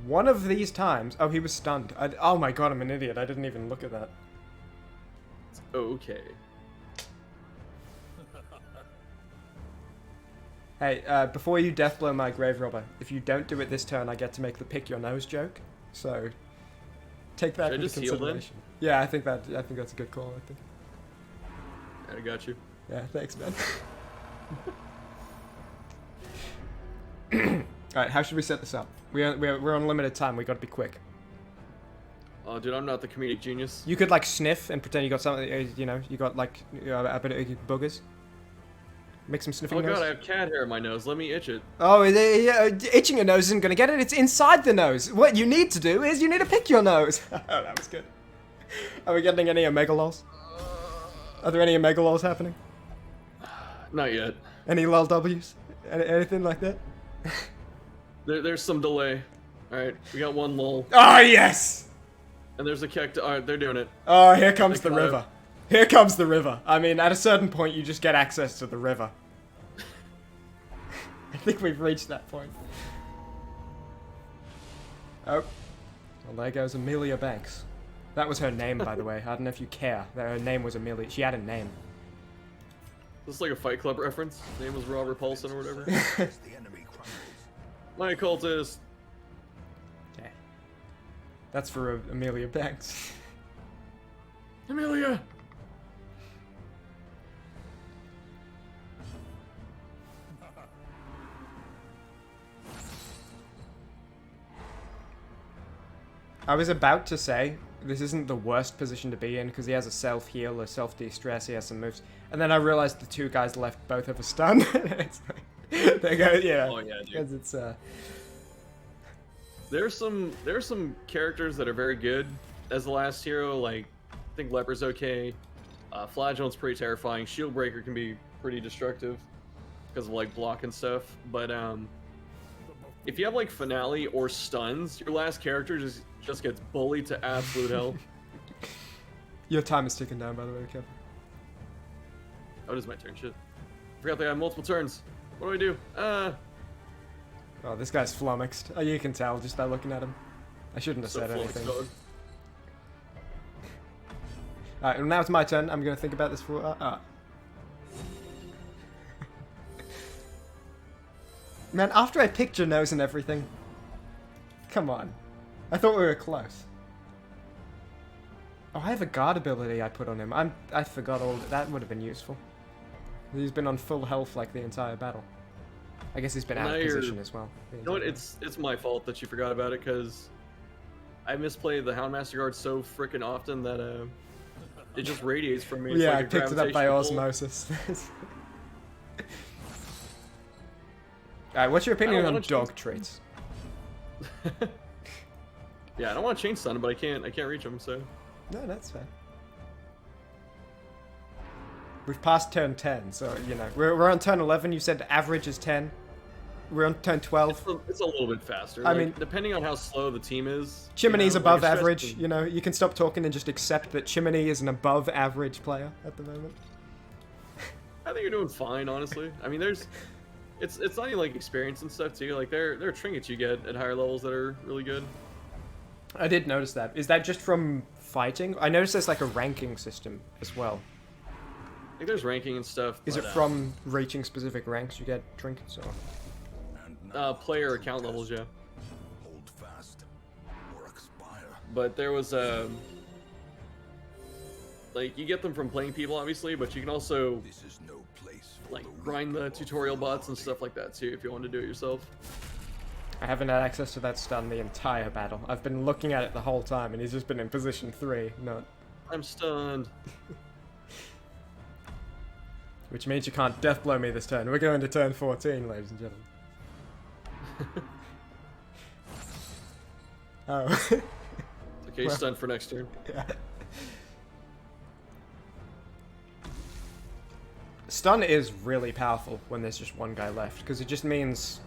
One of these times... Oh, he was stunned. Oh my god, I'm an idiot. I didn't even look at that. Okay. Hey, before you deathblow my grave robber, if you don't do it this turn, I get to make the pick your nose joke. So, take that Should I into just heal then? consideration. Yeah, I think that's a good call. I think. I got you. Yeah, thanks, man. All right, how should we set this up? We're on limited time. We got to be quick. Oh, dude, I'm not the comedic genius. You could like sniff and pretend you got something. You know, you got like a bit of boogers. Make some sniffing. Oh noise. god, I have cat hair in my nose. Let me itch it. Oh, itching your nose isn't gonna get it. It's inside the nose. What you need to do is you need to pick your nose. Oh, that was good. Are we getting any omegalols? Are there any omegalols happening? Not yet. Any lol W's? Anything like that? There's some delay. Alright, we got one lull. Oh yes! And there's a cactus. Alright, they're doing it. Oh, here comes They the got it. river. Here comes the river. I mean, at a certain point, you just get access to the river. I think we've reached that point. Oh. Well, there goes Amelia Banks. That was her name, by the way. I don't know if you care. That her name was Amelia. She had a name. This is like a Fight Club reference. His name was Robert Paulson or whatever. As the enemy crumbles. My cultist. Okay. That's for Amelia Banks. Amelia! I was about to say, this isn't the worst position to be in, because he has a self-heal, a self-de-stress, he has some moves. And then I realized the two guys left both have a stun. It's like, they go, yeah. Oh yeah, dude. Because it's, There's some characters that are very good as the last hero. Like, I think Leper's okay. Flagellant's pretty terrifying. Shieldbreaker can be pretty destructive because of like block and stuff. But if you have like Finale or stuns, your last character just gets bullied to absolute hell. Your time is ticking down, by the way, Kevin. Oh, it is my turn. Shit. Forgot that I have multiple turns. What do I do? Oh, this guy's flummoxed. Oh, you can tell just by looking at him. I shouldn't have So said full anything. dog. Alright, well, now it's my turn. I'm going to think about this for... Man, after I picked your nose and everything... Come on. I thought we were close. Oh, I have a guard ability I put on him. I forgot all... That would have been useful. He's been on full health like the entire battle. I guess he's been Well, out of now position as well. You know what? It's my fault that you forgot about it because I misplayed the Houndmaster Guard so freaking often that it just radiates from me. It's Yeah, like I a picked it up by gravitational pull. osmosis. Alright, what's your opinion on wanna change- dog traits? Yeah, I don't want to change Sun, but I can't reach him. So No, that's fair. We've passed turn 10, so, you know, we're on turn 11. You said average is 10. We're on turn 12. it's a little bit faster. I Like, mean- depending on how slow the team is. Chimney's like, above a stress average, team- you know, you can stop talking and just accept that Chimney is an above average player at the moment. I think you're doing fine, honestly. I mean, it's not even like experience and stuff too. Like there are trinkets you get at higher levels that are really good. I did notice that. Is that just from fighting? I noticed there's like a ranking system as well. I think there's ranking and stuff. Is but, it from reaching specific ranks you get trinkets or? And now player account levels? Yeah. hold fast or expire. But there was like you get them from playing people, obviously, but you can also This is no place for like the weak grind the or tutorial bots and foolhardy. stuff like that too if you want to do it yourself. I haven't had access to that stun the entire battle. I've been looking at it the whole time, and he's just been in position 3, not... I'm stunned. Which means you can't death blow me this turn. We're going to turn 14, ladies and gentlemen. Oh. Okay, Well, stunned for next turn. Yeah. Stun is really powerful when there's just one guy left, because it just means,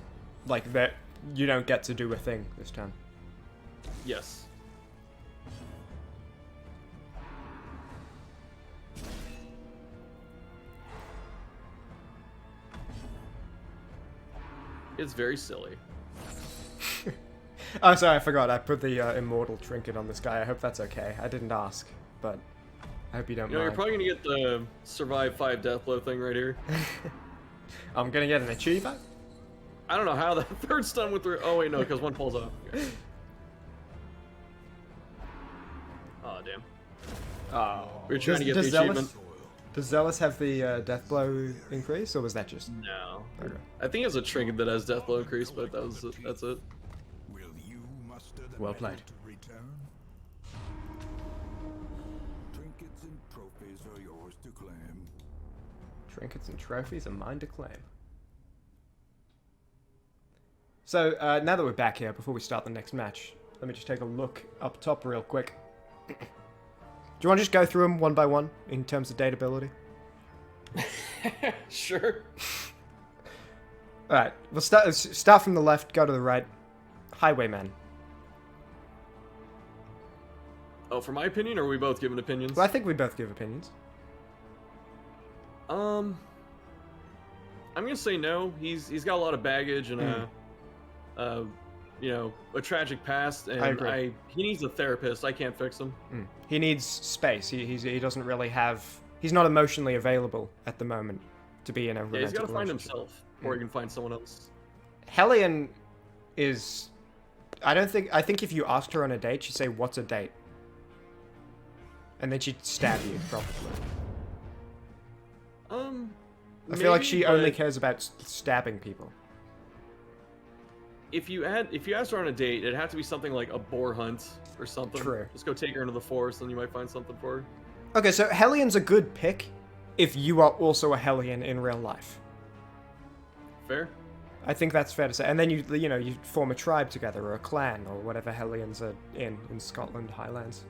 like, that you don't get to do a thing this turn. Yes. It's very silly. Oh, sorry, I forgot. I put the immortal trinket on this guy. I hope that's okay. I didn't ask, but I hope you don't You know, mind. you're probably gonna get the survive 5 death blow thing right here. I'm gonna get an achiever. I don't know how that third stun went through. Oh wait, no, because one falls off. Okay. Oh damn. Oh. We were trying to get the achievement. Does Zealous have the death blow increase, or was that just... No. Okay. I think it's a trinket that has death blow increase, but that's it. Will you muster the Well metal played. to return? Trinkets and trophies are yours to claim. Trinkets and trophies are mine to claim. So, now that we're back here, before we start the next match, let me just take a look up top real quick. Do you want to just go through them one by one, in terms of dateability? Sure. Alright, we'll start from the left, go to the right. Highwayman. Oh, for my opinion, or are we both giving opinions? Well, I think we both give opinions. I'm gonna say no. He's got a lot of baggage and you know, a tragic past, and I agree. he needs a therapist. I can't fix him. He needs space. He doesn't really have... He's not emotionally available at the moment to be in a romantic Yeah, he's got to find relationship. himself, or he can find someone else. Hellion is... I think if you asked her on a date, she'd say, "What's a date?" And then she'd stab you, probably. I feel like maybe, she only but cares about stabbing people. If you asked her on a date, it'd have to be something like a boar hunt or something. True. Just go take her into the forest, and you might find something for her. Okay, so Hellion's a good pick if you are also a Hellion in real life. Fair. I think that's fair to say. And then you form a tribe together, or a clan, or whatever Hellions are in Scotland Highlands.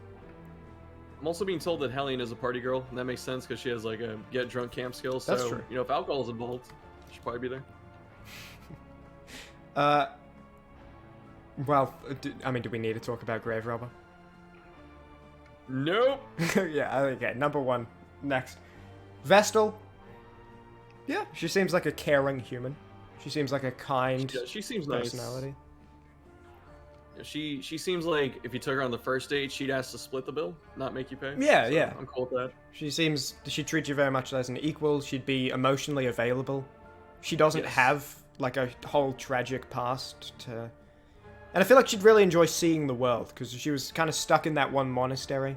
I'm also being told that Hellion is a party girl, and that makes sense because she has like a get drunk camp skill. So That's true. you know, if alcohol is involved, she'll probably be there. Well, do we need to talk about Grave Robber? Nope. Yeah, okay, number one. Next. Vestal. Yeah, she seems like a caring human. She seems like a kind Yeah, she seems nice. personality. She seems like if you took her on the first date, she'd ask to split the bill, not make you pay. Yeah, So yeah. I'm cool with that. She treats you very much as an equal. She'd be emotionally available. She doesn't Yes. have like a whole tragic past to... And I feel like she'd really enjoy seeing the world, because she was kind of stuck in that one monastery.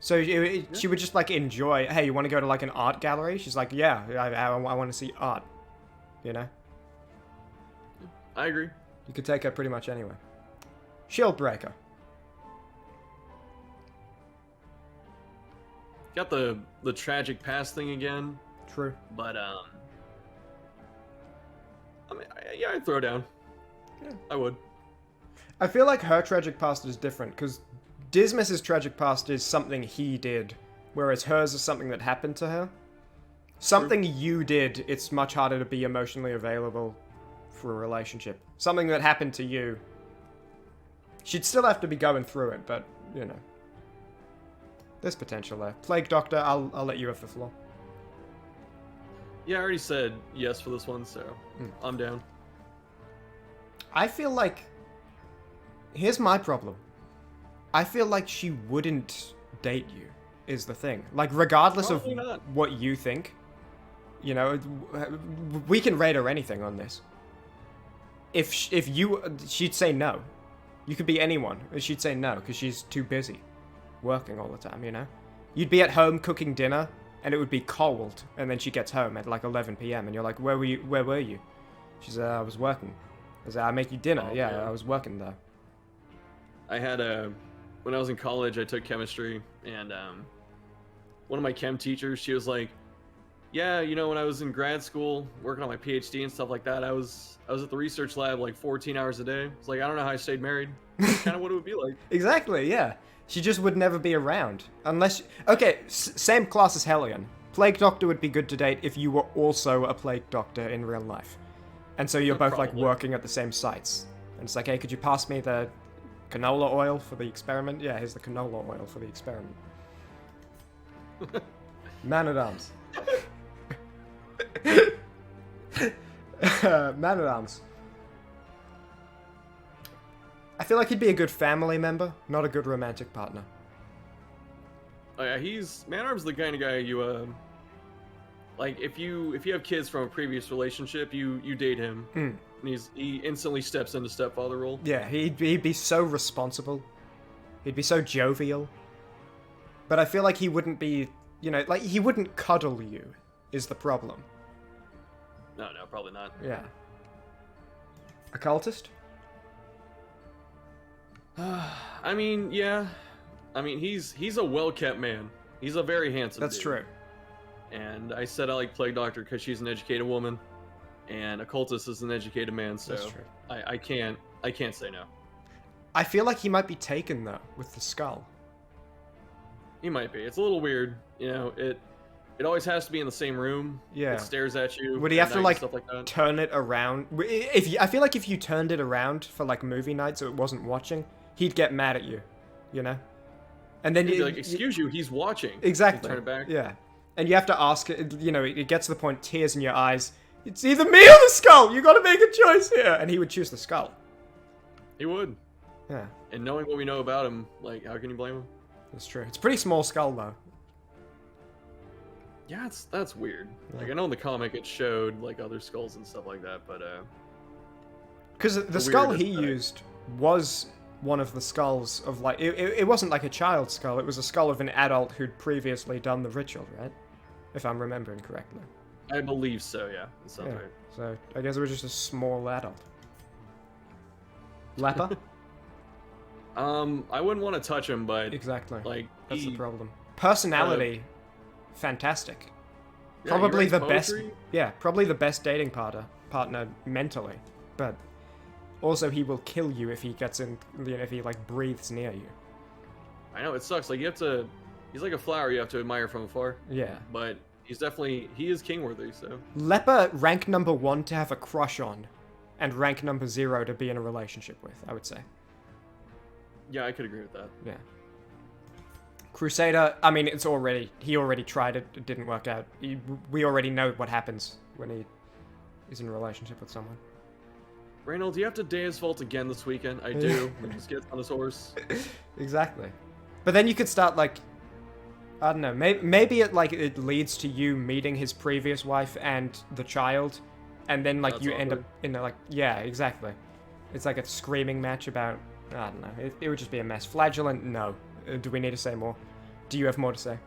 So she would just like enjoy, hey, you want to go to like an art gallery? She's like, yeah, I want to see art. You know? I agree. You could take her pretty much anywhere. Shieldbreaker. Got the tragic past thing again, True. but I mean, yeah, I'd throw down. Yeah. I would. I feel like her tragic past is different, because Dismas's tragic past is something he did, whereas hers is something that happened to her. Something you did, it's much harder to be emotionally available for a relationship. Something that happened to you, she'd still have to be going through it, but, you know. There's potential there. Plague Doctor, I'll let you have the floor. Yeah, I already said yes for this one, so I'm down. I feel like... Here's my problem. I feel like she wouldn't date you, is the thing. Like, regardless Probably of not. what you think, you know, we can rate her anything on this. She'd say no. You could be anyone, and she'd say no, because she's too busy working all the time, you know? You'd be at home cooking dinner, and it would be cold, and then she gets home at like 11 p.m., and you're like, where were you? She said, I was working. I make you dinner. Oh, yeah, man. I was working there. I had when I was in college, I took chemistry, and one of my chem teachers, she was like, "Yeah, you know, when I was in grad school working on my PhD and stuff like that, I was at the research lab like 14 hours a day. It's like I don't know how I stayed married. That's kind of what it would be like." Exactly, yeah. She just would never be around. Unless... Okay, same class as Hellion. Plague Doctor would be good to date if you were also a Plague Doctor in real life. And so you're both, like, Probably. working at the same sites. And it's like, hey, could you pass me the canola oil for the experiment? Yeah, here's the canola oil for the experiment. Man-at-Arms. Man-at-Arms. I feel like he'd be a good family member, not a good romantic partner. Oh yeah, Man-at-Arms the kind of guy you like if you have kids from a previous relationship, you date him, and he instantly steps into stepfather role. Yeah, he'd be so responsible. He'd be so jovial. But I feel like he wouldn't be, you know, like he wouldn't cuddle you, is the problem. No, probably not. Yeah. Occultist? I mean, yeah. I mean, he's a well-kept man. He's a very handsome That's dude. true. And I said I like Plague Doctor because she's an educated woman, and Occultist is an educated man, so That's true. I can't say no. I feel like he might be taken, though, with the skull. He might be. It's a little weird, you know. It always has to be in the same room. Yeah. It stares at you. Would he at have to, night and like, stuff like that. turn it around? I feel like if you turned it around for, like, movie night so it wasn't watching, he'd get mad at you, you know? And then He'd be you... like, "Excuse you, he's watching." Exactly. You turn it back. Yeah. And you have to ask, you know, it gets to the point, tears in your eyes. It's either me or the skull. You gotta make a choice here. And he would choose the skull. He would. Yeah, And knowing what we know about him, like, how can you blame him? that's true. It's a pretty small skull, though. Yeah, that's weird. Yeah. Like, I know in the comic it showed like other skulls and stuff like that, but Because the weird skull he aesthetic. used was one of the skulls of, like, it wasn't like a child skull. It was a skull of an adult who'd previously done the ritual, right? If I'm remembering correctly. I believe so. Yeah, that sounds Yeah. right. So I guess it was just a small adult. Leper? I wouldn't want to touch him, but Exactly. like That's he, the problem. Personality, fantastic. yeah, Probably he the writes best. poetry. Yeah, probably the best dating partner mentally, but also he will kill you if he gets in. You know, if he like breathes near you. I know it sucks. Like you have to. He's like a flower you have to admire from afar. Yeah. But he is king worthy. So Leper rank number 1 to have a crush on, and rank number 0 to be in a relationship with. I would say. yeah, I could agree with that. Yeah. Crusader, I mean, he already tried it, it didn't work out. We already know what happens when he is in a relationship with someone. Reynold, do you have to Deus Vault again this weekend? I do. He just gets on his horse. Exactly. But then you could start, like, I don't know, maybe it leads to you meeting his previous wife and the child, and then, like, That's you end up awkward. in a, like, yeah, exactly. It's like a screaming match about, I don't know, it would just be a mess. Flagellant, no. Do we need to say more? Do you have more to say?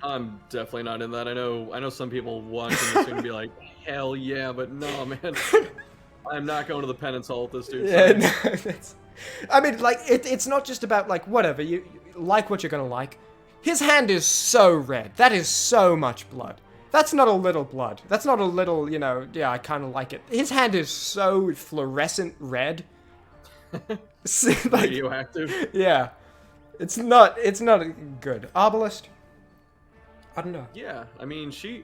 I'm definitely not in that. I know some people watching this are gonna be like, hell yeah, but no, man. I'm not going to the penance hall with this dude. Yeah, Sorry. no, that's... I mean, like, it's not just about, like, whatever, you like what you're gonna like. His hand is so red. That is so much blood. That's not a little blood. That's not a little, you know, yeah, I kind of like it. His hand is so fluorescent red. Like, Radioactive. yeah. It's not good. Arbalist? I don't know. Yeah, I mean, she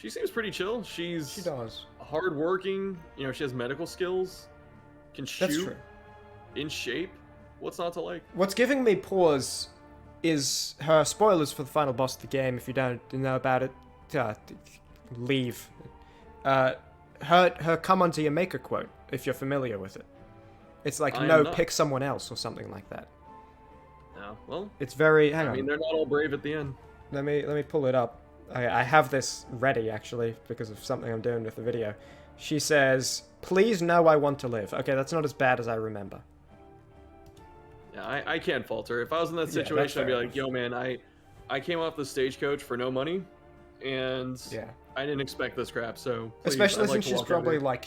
seems pretty chill. She does. Hardworking. You know, she has medical skills. Can shoot. That's true. In shape. What's not to like? What's giving me pause is her spoilers for the final boss of the game. If you don't know about it, leave. Her come onto your maker quote, if you're familiar with it. It's like, I am no, not. pick someone else or something like that. No. Well, It's very, hang I on, mean, they're not all brave at the end. let me pull it up. I have this ready, actually, because of something I'm doing with the video. She says, please know I want to live. Okay, that's not as bad as I remember. Yeah, I can't fault her. If I was in that that's situation, I'd be fair like, yo, man, I came off the stagecoach for no money, and Yeah. I didn't expect this crap, so please, Especially I'd like since to she's walk out probably here. like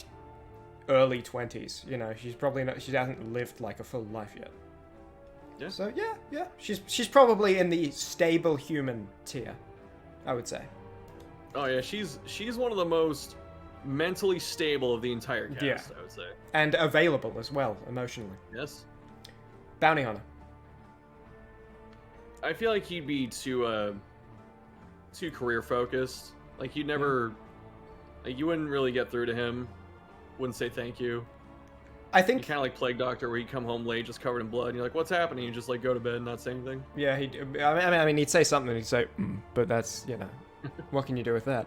early 20s. You know, she hasn't lived like a full life yet. Yeah. So yeah, she's probably in the stable human tier, I would say. Oh yeah, she's one of the most mentally stable of the entire cast, Yeah. I would say. And available as well, emotionally. Yes. Bounty Hunter. I feel like he'd be too career focused. Like he'd never, like you wouldn't really get through to him. Wouldn't say thank you. I think Kind of like Plague Doctor, where he'd come home late, just covered in blood, and you're like, "What's happening?" You just like go to bed and not say anything. yeah, I mean, he'd say something and he'd say, but that's, you know, what can you do with that?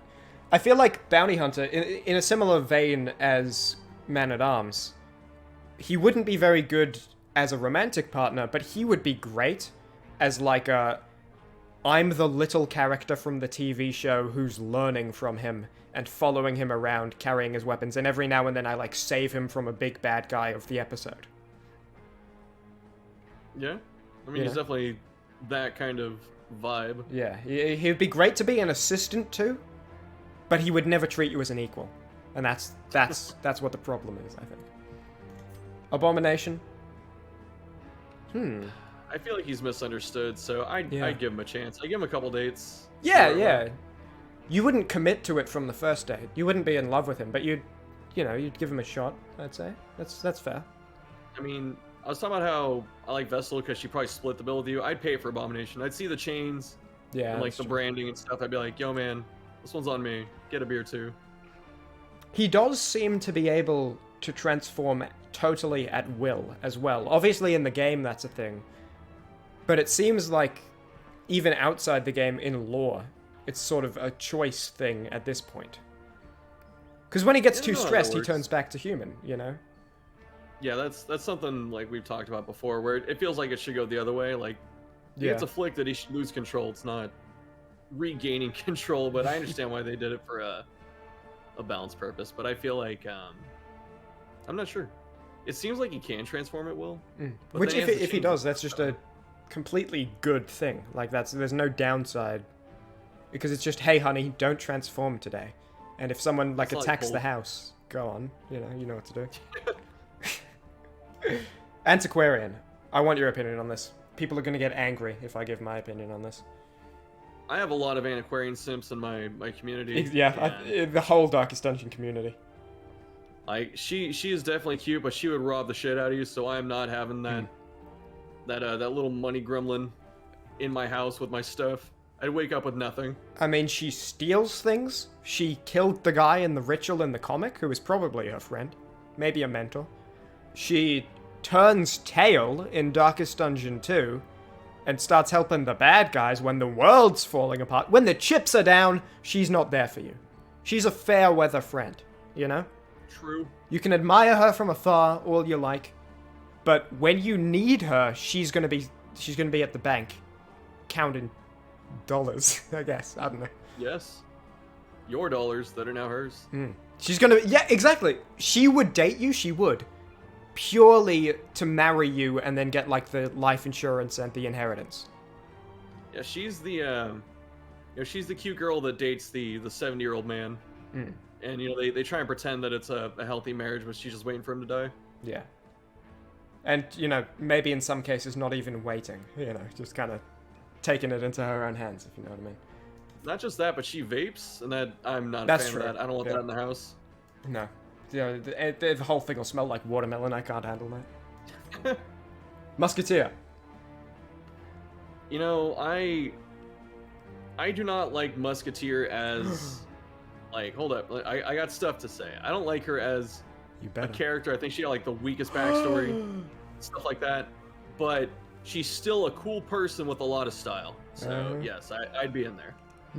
I feel like Bounty Hunter, in a similar vein as Man-at-Arms, he wouldn't be very good as a romantic partner, but he would be great as like I'm the little character from the TV show who's learning from him and following him around, carrying his weapons, and every now and then I like save him from a big bad guy of the episode. Yeah, I mean, Yeah. he's definitely that kind of vibe. Yeah, he'd be great to be an assistant to, but he would never treat you as an equal, and that's what the problem is, I think. Abomination. I feel like he's misunderstood, so I'd give him a chance. I give him a couple dates. Yeah, So, yeah. You wouldn't commit to it from the first date. You wouldn't be in love with him, but you'd give him a shot. I'd say that's fair. I mean, I was talking about how I like Vestal because she probably split the bill with you. I'd pay for Abomination. I'd see the chains Yeah, and like that's the true. branding and stuff. I'd be like, "Yo, man, this one's on me. Get a beer too." He does seem to be able to transform totally at will as well. Obviously, in the game, that's a thing. But it seems like, even outside the game, in lore, it's sort of a choice thing at this point. Because when he gets Yeah, too no, that stressed, he works. turns back to human, you know? Yeah, that's something like we've talked about before, where it feels like it should go the other way. Like, he gets afflicted, he should lose control. It's not regaining control, but I understand why they did it for a balance purpose. But I feel like I'm not sure. It seems like he can transform at will. But Which, then has the if he chains. does, that's just a completely good thing. Like, there's no downside. Because it's just, hey, honey, don't transform today. And if someone, like, It's not attacks cool. the house, go on. You know what to do. Antiquarian. I want your opinion on this. People are going to get angry if I give my opinion on this. I have a lot of antiquarian simps in my community. Yeah, and, the whole Darkest Dungeon community. like she is definitely cute, but she would rob the shit out of you. So I am not having that that little money gremlin in my house with my stuff. I'd wake up with nothing. I mean, she steals things. She killed the guy in the ritual in the comic, who was probably her friend. Maybe a mentor. She turns tail in Darkest Dungeon 2 and starts helping the bad guys when the world's falling apart. When the chips are down, she's not there for you. She's a fair weather friend, you know? True. You can admire her from afar all you like, but when you need her, she's gonna be at the bank counting dollars, I guess. I don't know. Yes. Your dollars that are now hers. She's gonna... Yeah, exactly. She would date you, she would. Purely to marry you and then get, like, the life insurance and the inheritance. Yeah, she's the she's the cute girl that dates the 70-year-old man. And they try and pretend that it's a healthy marriage, but she's just waiting for him to die. Yeah. And, maybe in some cases not even waiting. Just kind of taking it into her own hands, if you know what I mean. Not just that, but she vapes, and that I'm not a That's fan true. of that. I don't want that in the house. No. The whole thing will smell like watermelon. I can't handle that. Musketeer. I do not like Musketeer as like, hold up, like, I got stuff to say. I don't like her as You a better. character. I think she got like the weakest backstory, stuff like that. But she's still a cool person with a lot of style. So yes, I'd be in there. I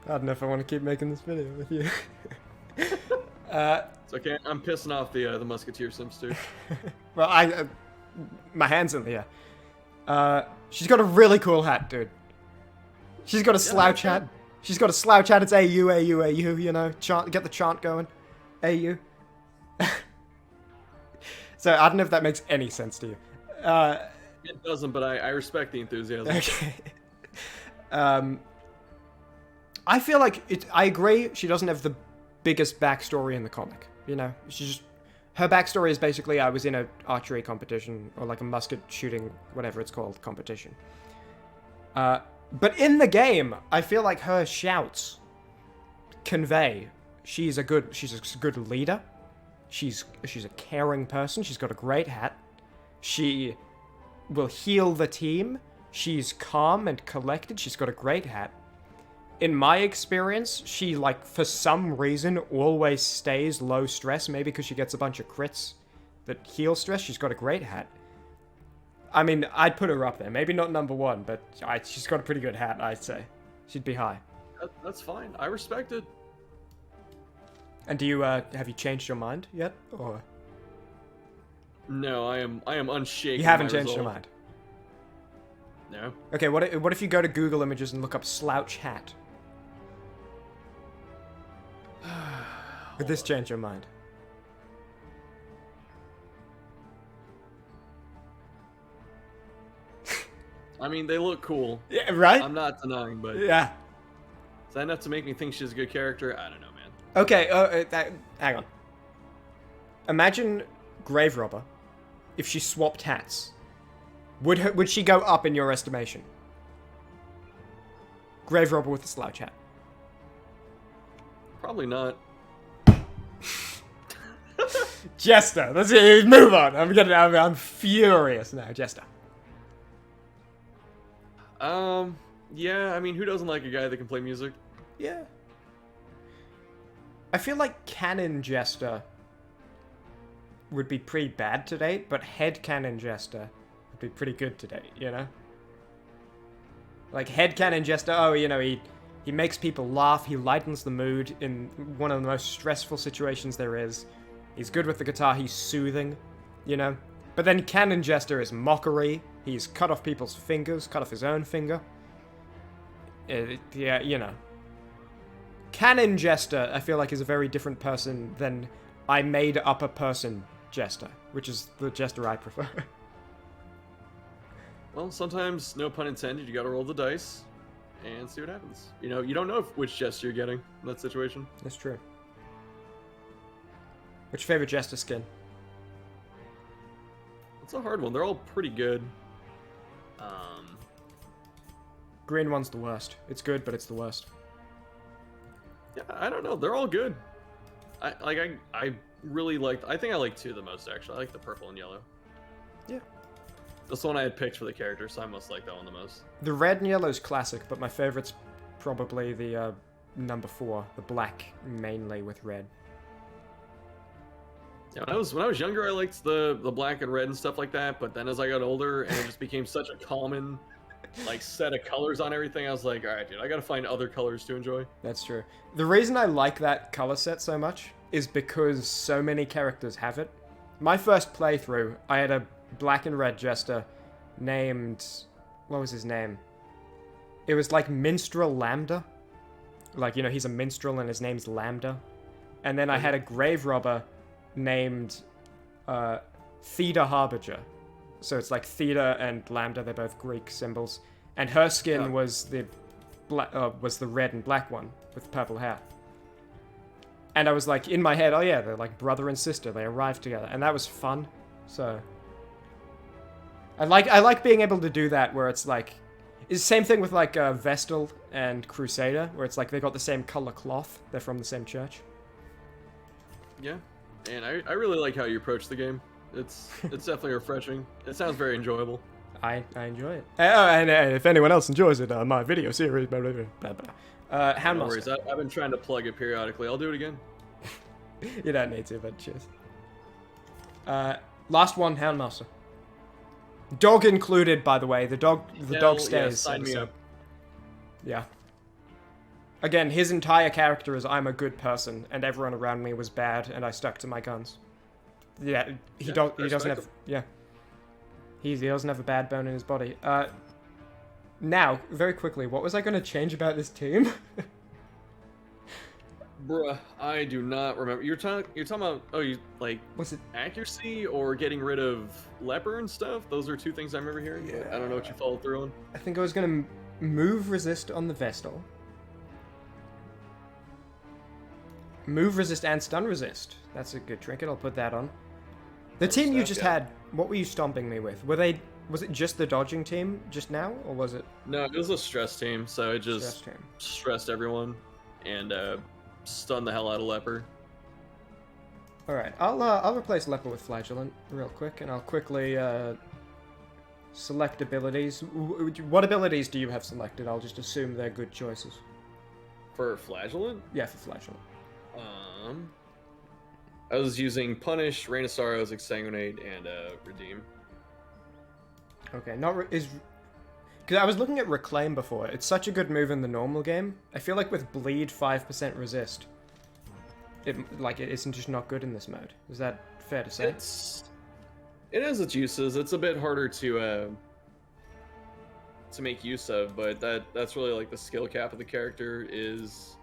don't know if I want to keep making this video with you. It's okay. I'm pissing off the Musketeer Sims too. Well, my hand's in the air. She's got a really cool hat, dude. She's got a slouch okay. hat. She's got a slouch hat. It's AU, AU, AU, chant, get the chant going. AU. So, I don't know if that makes any sense to you. It doesn't, but I respect the enthusiasm. Okay. I feel like I agree she doesn't have the biggest backstory in the comic. You know, she just... Her backstory is basically I was in a archery competition, or like a musket shooting, whatever it's called, competition. But in the game, I feel like her shouts convey she's a good leader. She's a caring person. She's got a great hat. She will heal the team. She's calm and collected. She's got a great hat. In my experience, she, like, for some reason, always stays low stress. Maybe because she gets a bunch of crits that heal stress. She's got a great hat. I mean, I'd put her up there. Maybe not number one, but she's got a pretty good hat, I'd say. She'd be high. That's fine. I respect it. And do you, have you changed your mind yet? Or... No, I am unshaken. You haven't by changed your resolve. mind? No. Okay, what if you go to Google Images and look up slouch hat? Would this change your mind? I mean, they look cool. Yeah, right? I'm not denying, but Yeah. is that enough to make me think she's a good character? I don't know, man. Okay, hang on. Imagine Grave Robber if she swapped hats. Would she go up in your estimation? Grave Robber with a slouch hat. Probably not. Jester, let's move on. I'm furious now, Jester. Yeah, I mean, who doesn't like a guy that can play music? Yeah. I feel like Canon Jester would be pretty bad to date, but Head Canon Jester would be pretty good to date, you know? Like, Head Canon Jester, oh, you know, he makes people laugh, he lightens the mood in one of the most stressful situations there is. He's good with the guitar, he's soothing, you know? But then Canon Jester is mockery, he's cut off people's fingers, cut off his own finger. Yeah, you know. Canon Jester, I feel like, is a very different person than I made up a person Jester, which is the Jester I prefer. Well, sometimes, no pun intended, you gotta roll the dice and see what happens. You know, you don't know which Jester you're getting in that situation. That's true. What's your favorite Jester skin? It's a hard one. They're all pretty good. Green one's the worst. It's good, but it's the worst. Yeah, I don't know. They're all good. I really liked. I think I like two the most, actually. I like the purple and yellow. Yeah. That's the one I had picked for the character, so I must like that one the most. The red and yellow's classic, but my favorite's probably the number 4, the black mainly with red. Yeah, when I was younger, I liked the black and red and stuff like that. But then as I got older, and it just became such a common like set of colors on everything, I was like, all right, dude, I gotta find other colors to enjoy. That's true. The reason I like that color set so much is because so many characters have it. My first playthrough, I had a black and red Jester named... What was his name? It was like Minstrel Lambda. Like, you know, he's a minstrel and his name's Lambda. And then I had a Grave Robber named Theda Harbinger. So it's like Theta and Lambda, they're both Greek symbols. And her skin was the red and black one with purple hair. And I was like, in my head, oh yeah, they're like brother and sister, they arrived together. And that was fun. So I like being able to do that where it's like, it's the same thing with like Vestal and Crusader, where it's like they got the same color cloth, they're from the same church. Yeah, and I really like how you approach the game. It's definitely refreshing. It sounds very enjoyable. I enjoy it. And if anyone else enjoys it, my video series, blah, blah, blah, blah. Houndmaster. No worries, I've been trying to plug it periodically. I'll do it again. You don't need to, but cheers. Last one, Houndmaster. Dog included, by the way. The dog stays. Yeah, sign me up. Yeah. Again, his entire character is I'm a good person, and everyone around me was bad, and I stuck to my guns. Yeah, he doesn't have... Yeah. He doesn't have a bad bone in his body. Now, very quickly, what was I going to change about this team? Bruh, I do not remember. You're talking about, Was it... accuracy or getting rid of leper and stuff? Those are two things I remember hearing. Yeah. I don't know what you followed through on. I think I was going to move resist on the Vestal. Move resist and stun resist. That's a good trinket. I'll put that on. The team you just had, what were you stomping me with? Was it just the dodging team just now, or was it? No, it was a stress team, so it just Stress team. stressed everyone and stunned the hell out of Leper. All right, I'll replace Leper with Flagellant real quick, and I'll quickly select abilities. What abilities do you have selected? I'll just assume they're good choices. For Flagellant? Yeah, for Flagellant. I was using Punish, Rain of Sorrows, Exsanguinate, and Redeem. Okay, because I was looking at Reclaim before. It's such a good move in the normal game. I feel like with Bleed 5% resist, it isn't just not good in this mode. Is that fair to say? It has its uses. It's a bit harder to make use of, but that's really like the skill cap of the character is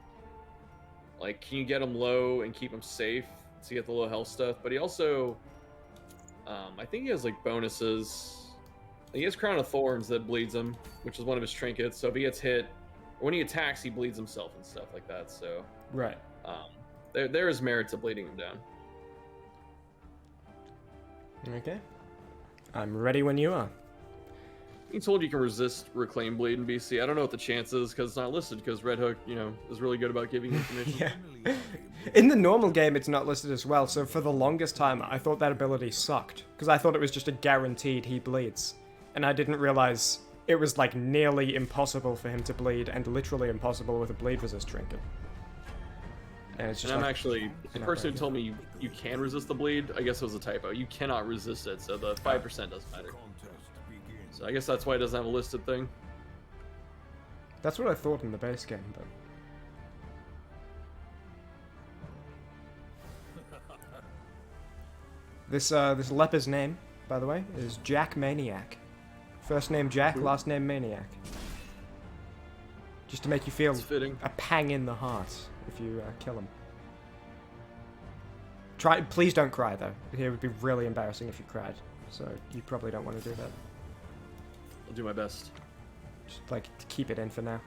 like, can you get him low and keep him safe to get the low health stuff? But he also, I think he has like bonuses. He has Crown of Thorns that bleeds him, which is one of his trinkets. So if he gets hit, or when he attacks, he bleeds himself and stuff like that. So right. There is merit to bleeding him down. Okay. I'm ready when you are. Being told you can resist Reclaim Bleed in BC. I don't know what the chance is because it's not listed, because Red Hook, is really good about giving information. Yeah. In the normal game, it's not listed as well, so for the longest time, I thought that ability sucked. Because I thought it was just a guaranteed he bleeds. And I didn't realize it was like nearly impossible for him to bleed, and literally impossible with a bleed resist trinket. And it's just I'm like, actually, the person who told me you can resist the bleed, I guess it was a typo. You cannot resist it, so the 5% doesn't matter. So I guess that's why it doesn't have a listed thing. That's what I thought in the base game, but... This leper's name, by the way, is Jack Maniac. First name Jack, last name Maniac. Just to make you feel a pang in the heart if you kill him. Please don't cry though. It would be really embarrassing if you cried. So you probably don't want to do that. I'll do my best. Just like to keep it in for now.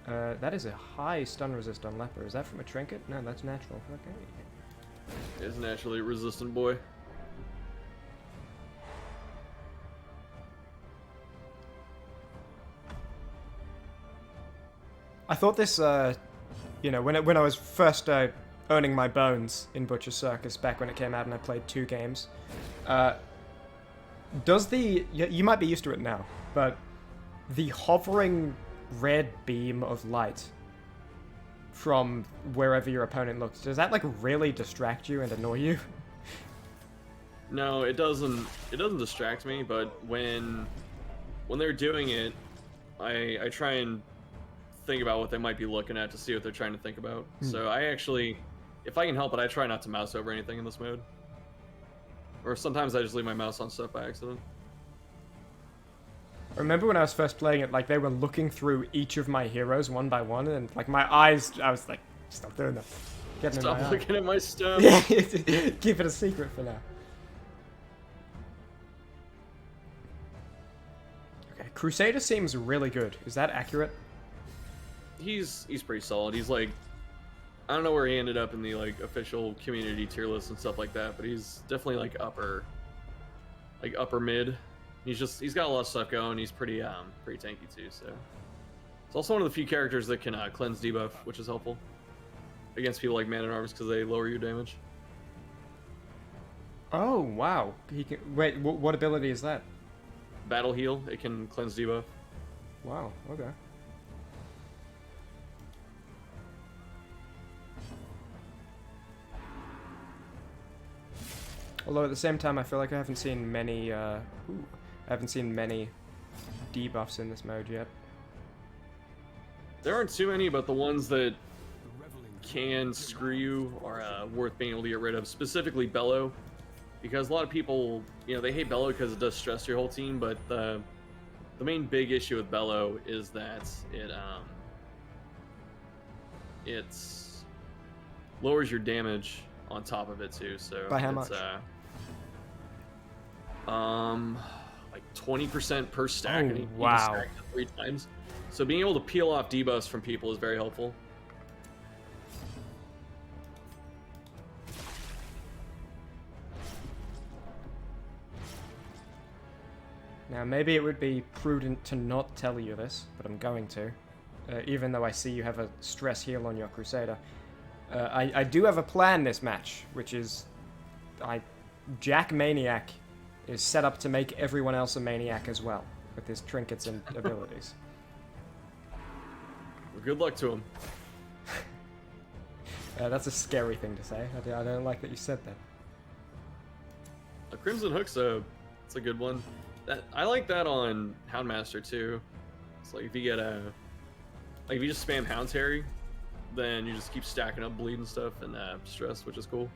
That is a high stun resist on Leper. Is that from a trinket? No, that's natural. Okay. It's naturally a resistant boy. I thought this, when I was first earning my bones in Butcher's Circus back when it came out and I played 2 games, you might be used to it now, but the hovering red beam of light from wherever your opponent looks, does that like really distract you and annoy you? No, it doesn't distract me, but when they're doing it, I try and think about what they might be looking at to see what they're trying to think about. So I actually, if I can help it, I try not to mouse over anything in this mode. Or sometimes I just leave my mouse on stuff by accident. I remember when I was first playing it, like they were looking through each of my heroes one by one, and like my eyes, I was like, stop doing that. Stop looking at my stuff. Yeah, keep it a secret for now. Okay, Crusader seems really good. Is that accurate? He's pretty solid. He's like, I don't know where he ended up in the like official community tier list and stuff like that, but he's definitely like upper mid. He's got a lot of stuff going. He's pretty tanky too. So it's also one of the few characters that can cleanse debuff, which is helpful against people like Man at Arms because they lower your damage. Oh wow! He can wait. What ability is that? Battle heal. It can cleanse debuff. Wow. Okay. Although at the same time, I feel like I haven't seen many debuffs in this mode yet. There aren't too many, but the ones that can screw you are worth being able to get rid of. Specifically Bellow, because a lot of people, they hate Bellow because it does stress your whole team. But the main big issue with Bellow is that it lowers your damage on top of it too. So by how much? Like 20% per stack. Oh, and you wow. can stack it 3 times. So being able to peel off debuffs from people is very helpful. Now, maybe it would be prudent to not tell you this, but I'm going to. Even though I see you have a stress heal on your Crusader. I do have a plan this match, which is... Jack Maniac is set up to make everyone else a Maniac as well, with his trinkets and abilities. Well, good luck to him. That's a scary thing to say. I don't like that you said that. A Crimson Hook's it's a good one. I like that on Houndmaster too. It's like if you get if you just spam Hound Terry, then you just keep stacking up bleed and stuff and stress, which is cool.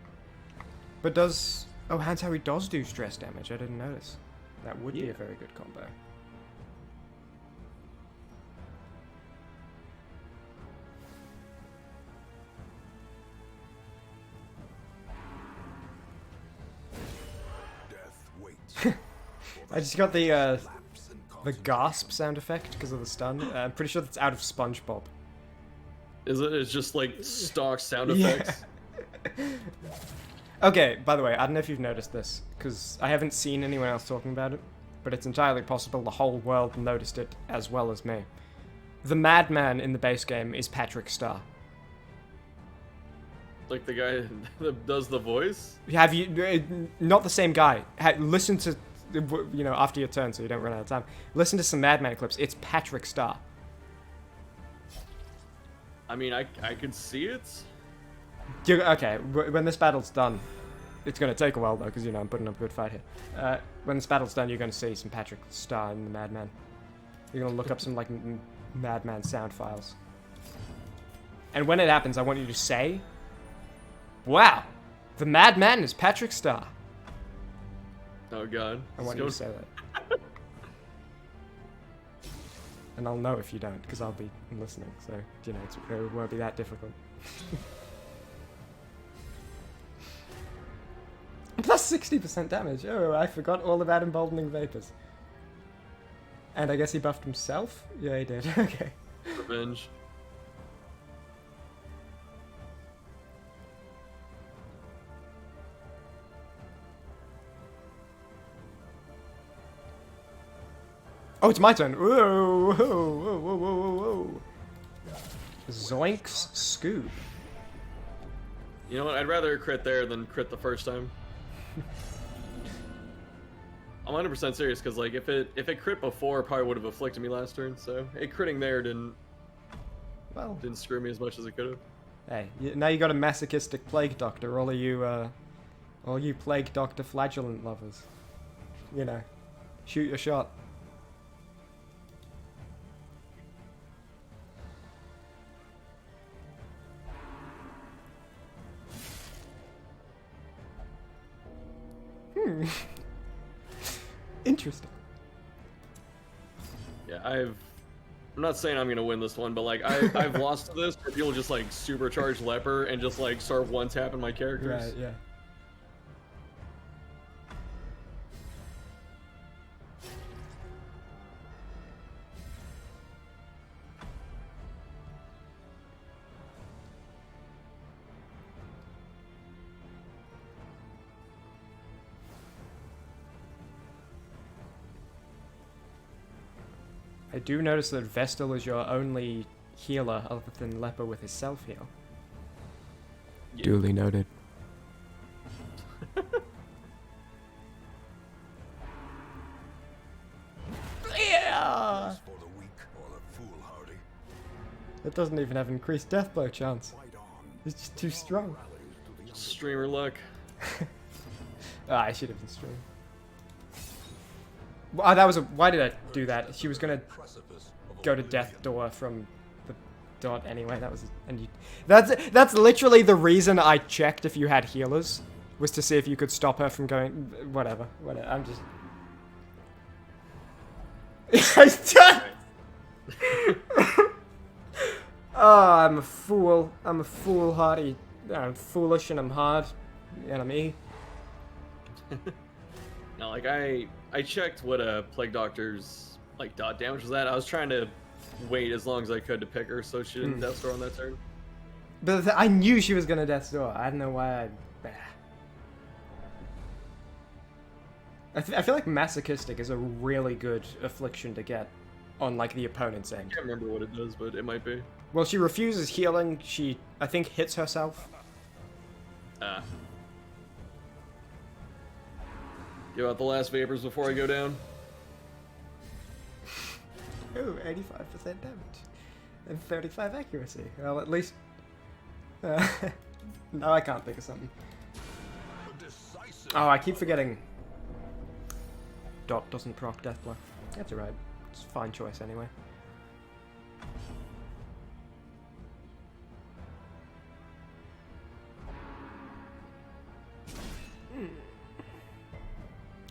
But does... Oh, Hound Terry does do stress damage. I didn't notice. That would be a very good combo. Death waits. I just got the gasp sound effect because of the stun. I'm pretty sure that's out of SpongeBob. Is it? It's just like stock sound effects. Okay, by the way, I don't know if you've noticed this, because I haven't seen anyone else talking about it, but it's entirely possible the whole world noticed it as well as me. The madman in the base game is Patrick Star. Like the guy that does the voice? Have you... not the same guy. Listen to... You know, after your turn so you don't run out of time. Listen to some Madman clips. It's Patrick Star. I mean, I could see it. Okay, when this battle's done, it's going to take a while though, because, you know, I'm putting up a good fight here. When this battle's done, you're going to see some Patrick Star in the Madman. You're going to look up some, like, Madman sound files. And when it happens, I want you to say, wow, the Madman is Patrick Star. Oh god. I want you to say that. And I'll know if you don't, because I'll be listening, so, you know, it won't be that difficult. Plus 60% damage. Oh, I forgot all about Emboldening Vapors. And I guess he buffed himself? Yeah, he did. Okay. Revenge. Oh, it's my turn. Whoa, whoa, whoa, whoa, whoa, whoa. Zoinks Scoob. You know what? I'd rather crit there than crit the first time. I'm 100% serious because, like, if it crit before, it probably would have afflicted me last turn. So it critting there didn't screw me as much as it could have. Hey, now you got a masochistic plague doctor. All you plague doctor flagellant lovers. You know, shoot your shot. Interesting. Yeah, I'm not saying I'm gonna win this one, but like I've lost to this where people just like supercharge leper and just like start one tapping my characters. Right, yeah. I do notice that Vestal is your only healer other than Leper with his self-heal. Yeah. Duly noted. Yeah! For the weak or the foolhardy. It doesn't even have increased death blow chance. Fight on. It's just too strong. Streamer luck. I should have been streaming. Well, why did I do that? She was gonna go to Death Door from the dot anyway. That's literally the reason I checked if you had healers, was to see if you could stop her from going. Whatever. I'm just. Oh, I'm a fool. I'm a foolhardy. I'm foolish and I'm hard. Enemy. No, like I checked what a plague doctor's like dot damage was at. I was trying to wait as long as I could to pick her so she didn't death store on that turn. But I knew she was gonna death store. I don't know why I. I feel like masochistic is a really good affliction to get on like the opponent's end. I can't remember what it does, but it might be. Well, she refuses healing. She, I think, hits herself. Ah. Give out the last vapors before I go down. Ooh, 85% damage. And 35 accuracy. Well, at least... no, I can't think of something. Oh, I keep forgetting. Dot doesn't proc death blow. That's alright. It's a fine choice anyway.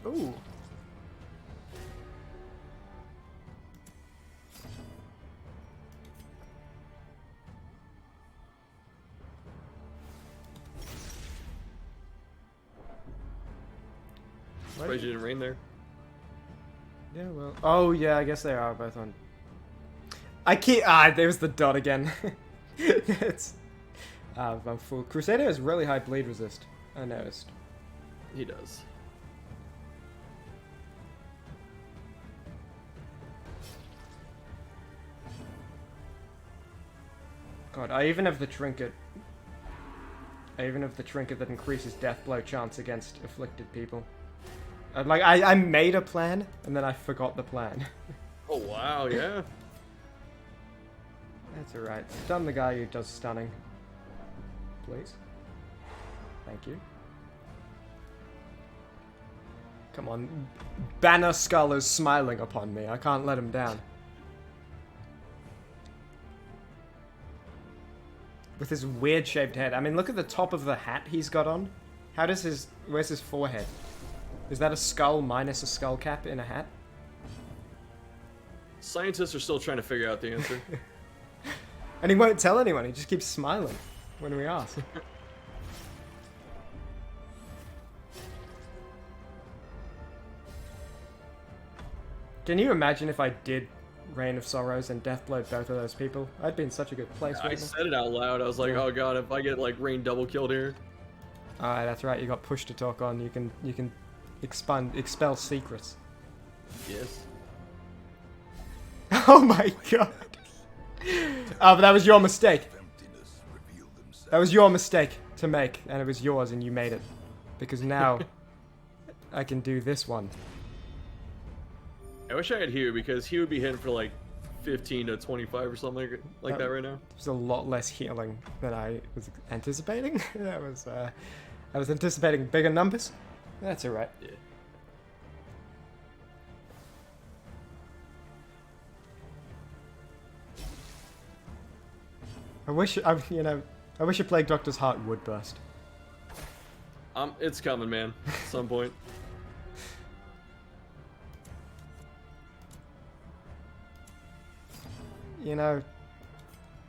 Ooh. Surprised you didn't rain there. Yeah, well. Oh, yeah, I guess they are both on. There's the dot again. It's. I'm full. Crusader has really high bleed resist. I noticed. He does. God, I even have the trinket. I even have the trinket that increases death blow chance against afflicted people. Like, I made a plan, and then I forgot the plan. Oh, wow, yeah. That's alright. Stun the guy who does stunning. Please. Thank you. Come on. Banner Skull is smiling upon me. I can't let him down. With his weird shaped head. I mean, look at the top of the hat he's got on. How does his... Where's his forehead? Is that a skull minus a skull cap in a hat? Scientists are still trying to figure out the answer. And he won't tell anyone. He just keeps smiling when we ask. Can you imagine if I did Reign of Sorrows and Deathblow both of those people? I'd be in such a good place I right now. said it out loud. I was like, oh god, if I get like rain double killed here. Alright, that's right. You got push to talk on. You can expel secrets. Yes. Oh my god. Oh, but that was your mistake. That was your mistake to make, and it was yours, and you made it. Because now I can do this one. I wish I had Hugh, because he would be hitting for like 15 to 25 or something like that right now. There's a lot less healing than I was anticipating. I was anticipating bigger numbers. That's alright. Yeah. I wish a Plague Doctor's heart would burst. It's coming, man. At some point. You know,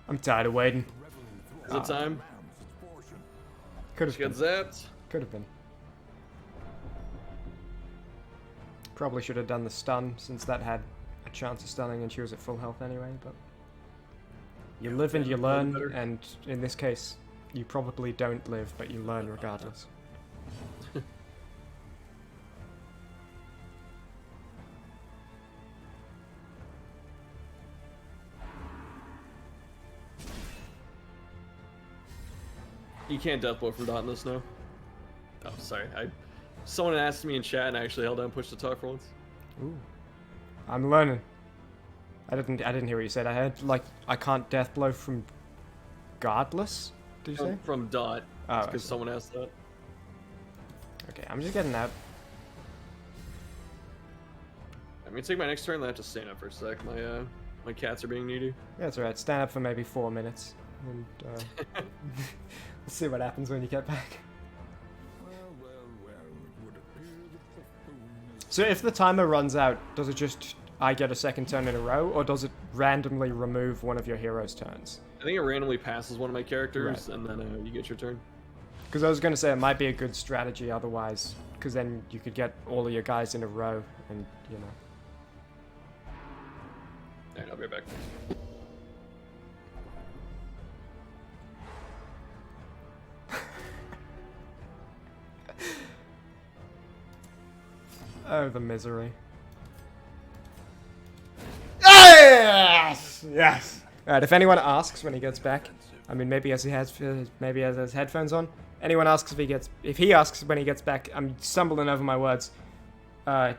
I'm tired of waiting. Is it time? Could She have got been. zapped. Could have been. Probably should have done the stun, since that had a chance of stunning and she was at full health anyway, but... You live and you learn, and in this case, you probably don't live, but you learn regardless. You can't deathblow from dot in this now. Oh, sorry. Someone asked me in chat, and I actually held down push to talk for once. Ooh. I'm learning. I didn't hear what you said. I heard, like, I can't deathblow from Godless? Did you say? From dot. Oh, Because someone asked that. Okay, I'm just getting out. I'm gonna take my next turn, and I have to stand up for a sec. My cats are being needy. Yeah, that's alright. Stand up for maybe 4 minutes. And, we'll see what happens when you get back. So if the timer runs out, does it just... I get a second turn in a row, or does it randomly remove one of your hero's turns? I think it randomly passes one of my characters, Right. and then you get your turn. Because I was going to say it might be a good strategy otherwise, because then you could get all of your guys in a row, and, you know. Alright, I'll be right back. Oh, the misery. Yes! Yes! Alright, if anyone asks when he gets back, I mean, maybe as he has his headphones on. Anyone asks if he asks when he gets back, I'm stumbling over my words. I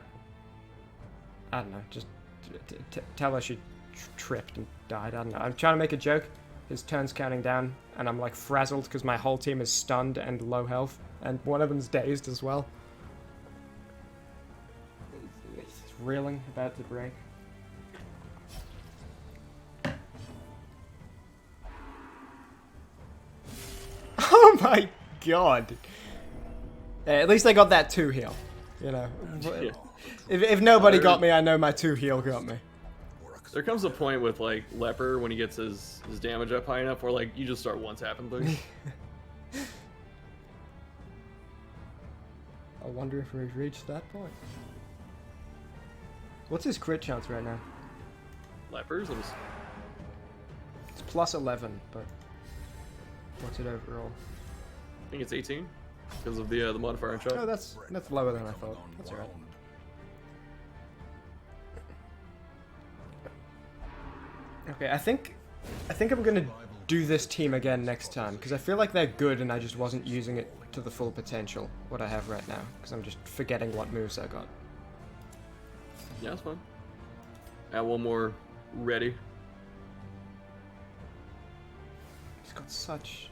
don't know, just tell her she tripped and died. I don't know. I'm trying to make a joke. His turn's counting down, and I'm like frazzled because my whole team is stunned and low health, and one of them's dazed as well. He's reeling, about to break. Oh my god! Yeah, at least I got that 2 heal. You know, Yeah. if nobody got me, I know my 2 heal got me. There comes a point with like Leper when he gets his damage up high enough where like you just start one-tapping things. I wonder if we've reached that point. What's his crit chance right now? Lepers? It's plus 11, but what's it overall? I think it's 18 because of the modifier on shot. Oh, that's lower than I thought. That's alright. Okay, I think I'm gonna do this team again next time because I feel like they're good and I just wasn't using it to the full potential what I have right now because I'm just forgetting what moves I got. Yeah, that's fine. Add one more ready. He's got such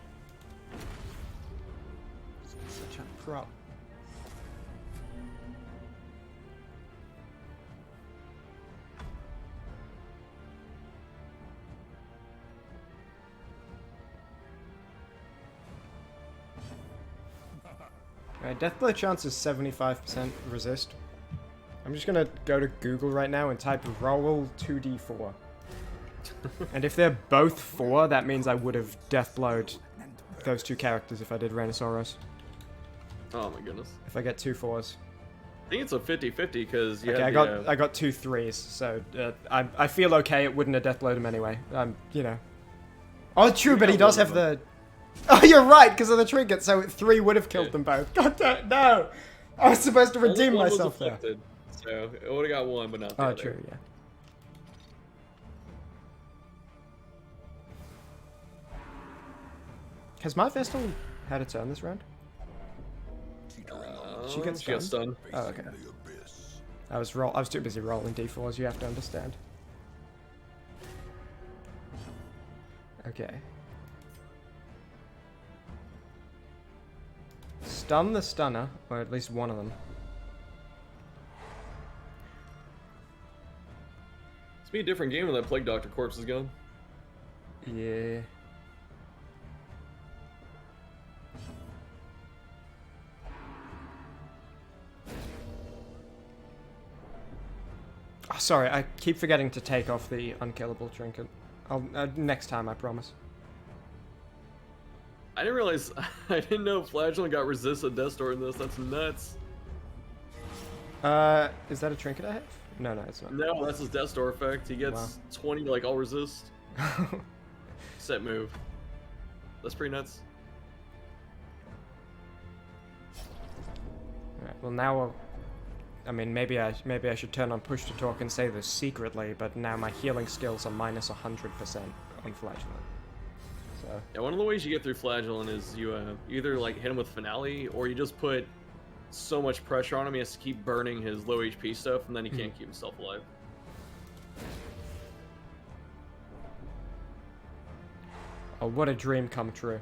a prop. Alright, Deathblow chance is 75% resist. I'm just gonna go to Google right now and type roll 2d4. And if they're both 4, that means I would have Deathblowed those 2 characters if I did Rhinoceros. Oh my goodness. If I get 2 4s. I think it's a 50-50 because you Okay, have I got 2 3s, so I feel okay. It wouldn't have Deathblowed him anyway. You know. Oh, true, but he does have the. Oh, you're right, because of the trinket. So 3 would have killed them both. God damn, no! I was supposed to redeem one was myself there. afflicted, so it would have got 1, but not the Oh, other. true, yeah. Has my Vestal had a turn this round? She gets She got stunned? stunned. Oh, okay. I was too busy rolling d4s, you have to understand. Okay. Stun the stunner, or at least one of them. It's be a different game when that Plague Doctor corpse is gone. Yeah. Oh, sorry, I keep forgetting to take off the unkillable trinket. I'll next time, I promise. I didn't realize, I didn't know Flagellant got resisted Death Store in this. That's nuts. Is that a trinket I have? No, it's not. No, that's his Death Store effect. He gets Wow. 20 like all resist. Set move. That's pretty nuts. Alright, well now I mean, maybe I should turn on push to talk and say this secretly, but now my healing skills are minus 100% on Flagellant. So Yeah, one of the ways you get through Flagellant is you either like hit him with Finale, or you just put so much pressure on him he has to keep burning his low HP stuff, and then he can't keep himself alive. oh, what a dream come true.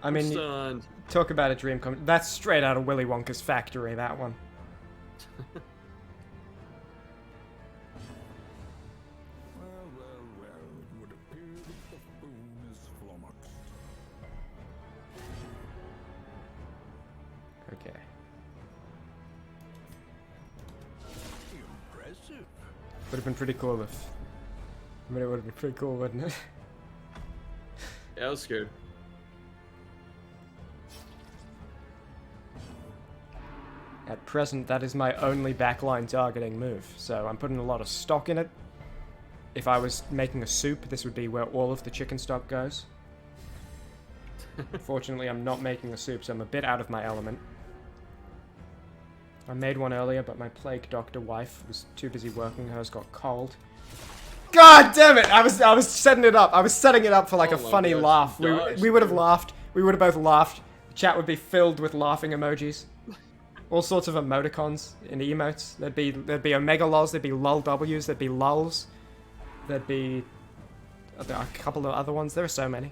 I mean, Stunned. talk about a dream come. That's straight out of Willy Wonka's factory, that one. Well, it would appear that the buffoon is flummoxed. Okay. Impressive. Would have been pretty cool if. I mean, it would have been pretty cool, wouldn't it? Yeah, I was scared. At present, that is my only backline targeting move, so I'm putting a lot of stock in it. If I was making a soup, this would be where all of the chicken stock goes. Fortunately, I'm not making a soup, so I'm a bit out of my element. I made one earlier, but my plague doctor wife was too busy working. Hers got cold. God damn it! I was setting it up. I was setting it up for like a funny laugh. We would have laughed. We would have both laughed. The chat would be filled with laughing emojis. All sorts of emoticons and emotes. There'd be omega lols. There'd be lol w's. There'd be lulls. There'd be a couple of other ones. There are so many.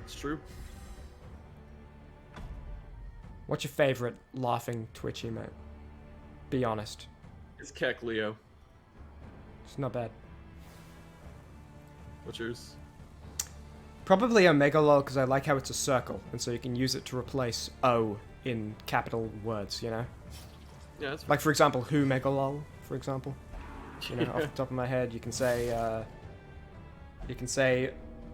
It's true. What's your favorite laughing Twitch emote? Be honest. It's Keck Leo. It's not bad. What's yours? Probably Omega lol because I like how it's a circle, and so you can use it to replace O in capital words, you know? Yeah, that's Like, for example, who mega lol, for example. You know, off the top of my head, you can say,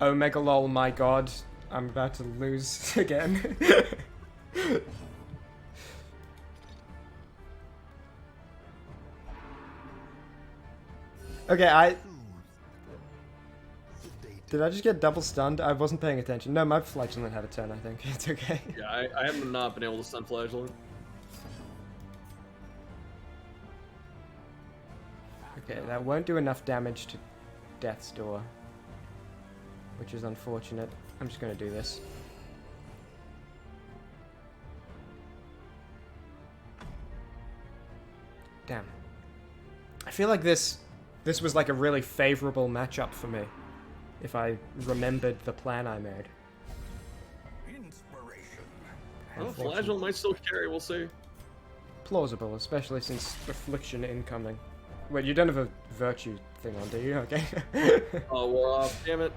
oh mega lol, my god, I'm about to lose again. Okay, Did I just get double stunned? I wasn't paying attention. No, my flagellant had a turn, I think. It's okay. Yeah, I have not been able to stun flagellant. Okay, that won't do enough damage to Death's Door, which is unfortunate. I'm just gonna do this. Damn. I feel like this was like a really favorable matchup for me, if I remembered the plan I made. Inspiration. Well, flagellant might still carry, we'll see. Plausible, especially since Affliction incoming. Wait, you don't have a Virtue thing on, do you? Okay. Oh, wore off, damn it.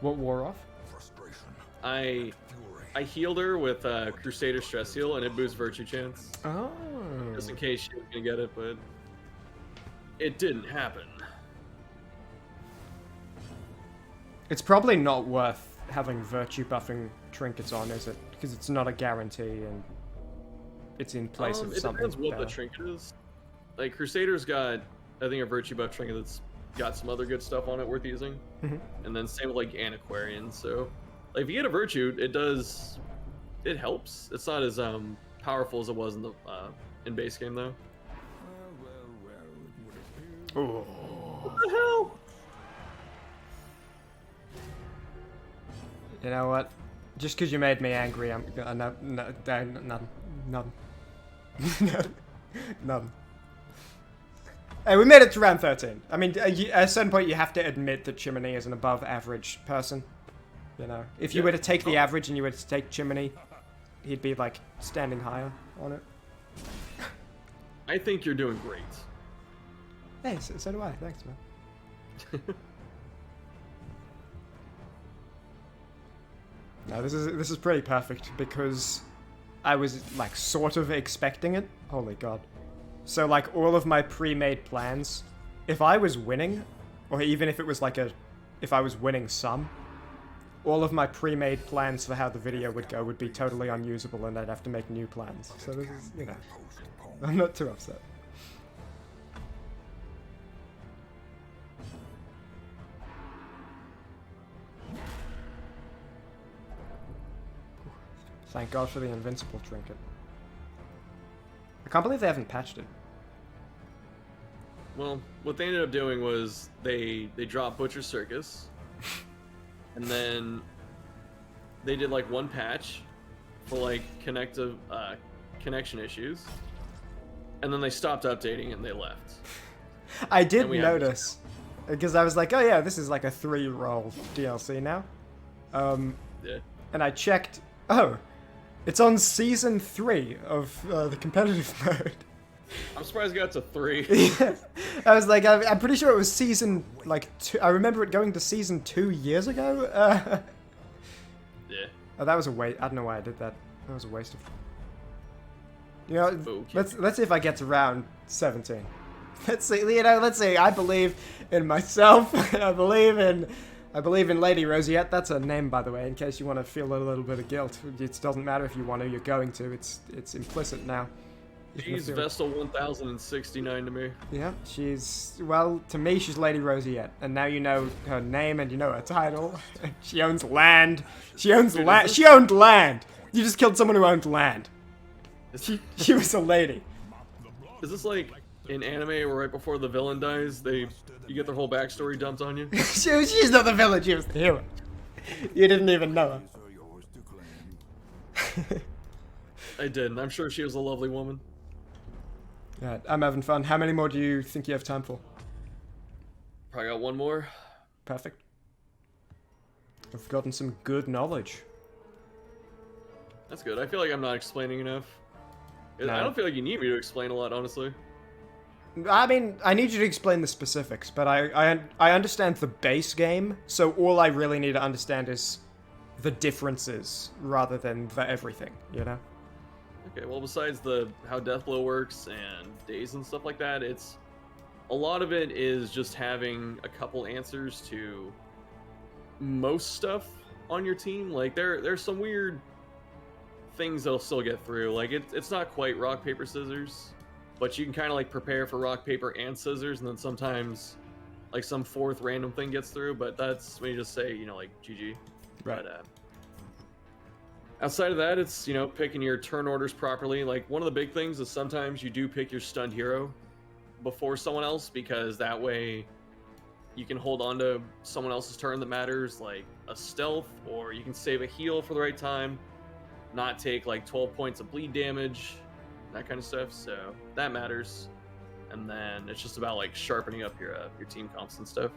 What wore off? Frustration. I Fury. healed her with Crusader Stress Heal, and it boosts Virtue Chance. Oh. Just in case she was gonna get it, but it didn't happen. It's probably not worth having Virtue buffing trinkets on, is it? Because it's not a guarantee and it's in place of It something depends what better. the trinket is. Like, Crusader's got, I think, a Virtue buff trinket that's got some other good stuff on it worth using. Mhm. And then same with, like, Antiquarian. So, like, if you get a Virtue, it helps. It's not as powerful as it was in base game, though. It would appear. What the hell? You know what? Just because you made me angry, I'm gonna none. None. Hey, we made it to round 13. I mean, at a certain point, you have to admit that Chimney is an above-average person. You know, if you were to take the average and you were to take Chimney, he'd be like standing higher on it. I think you're doing great. Hey, so do I. Thanks, man. No, this is pretty perfect because I was like sort of expecting it. Holy god. So like all of my pre-made plans, if I was winning, or even if it was like if I was winning some, all of my pre-made plans for how the video would go would be totally unusable and I'd have to make new plans. So this is, you know, I'm not too upset. Thank God for the invincible trinket. I can't believe they haven't patched it. Well, what they ended up doing was they dropped Butcher Circus, and then they did like one patch for like connection issues, and then they stopped updating and they left. I did And we notice, because I was like, oh yeah, this is like a 3-roll DLC now. Yeah. And I checked, oh, it's on season 3 of the competitive mode. I'm surprised it got to 3. Yeah. I was like, I'm pretty sure it was season, like, 2. I remember it going to season 2 years ago. Yeah. Oh, that was a waste. I don't know why I did that. That was a waste of... You know, Okay. let's see if I get to round 17. Let's see, you know, let's see. I believe in myself. I believe in Lady Rosette. That's her name, by the way, in case you want to feel a little bit of guilt. It doesn't matter if you want to, you're going to. It's implicit now. She's Vestal 1069 to me. Yeah, well, to me, she's Lady Rosette. And now you know her name and you know her title. She owns land. She owned land. You just killed someone who owned land. She was a lady. Is this like in anime where right before the villain dies, you get their whole backstory dumped on you? She's not the villain, she was the hero. You didn't even know her. Are yours to claim. I didn't. I'm sure she was a lovely woman. Alright, I'm having fun. How many more do you think you have time for? Probably got one more. Perfect. I've gotten some good knowledge. That's good. I feel like I'm not explaining enough. No. I don't feel like you need me to explain a lot, honestly. I mean, I need you to explain the specifics, but I understand the base game, so all I really need to understand is the differences rather than the everything, you know? Okay, well, besides how Deathblow works and days and stuff like that, a lot of it is just having a couple answers to most stuff on your team. Like there's some weird things that'll still get through. Like it's not quite rock paper scissors, but you can kind of like prepare for rock paper and scissors, and then sometimes like some fourth random thing gets through. But that's when you just say, like GG. Right. But, outside of that, it's picking your turn orders properly. Like one of the big things is sometimes you do pick your stunned hero before someone else, because that way you can hold on to someone else's turn that matters, like a stealth, or you can save a heal for the right time, not take like 12 points of bleed damage, that kind of stuff. So that matters. And then it's just about like sharpening up your team comps and stuff.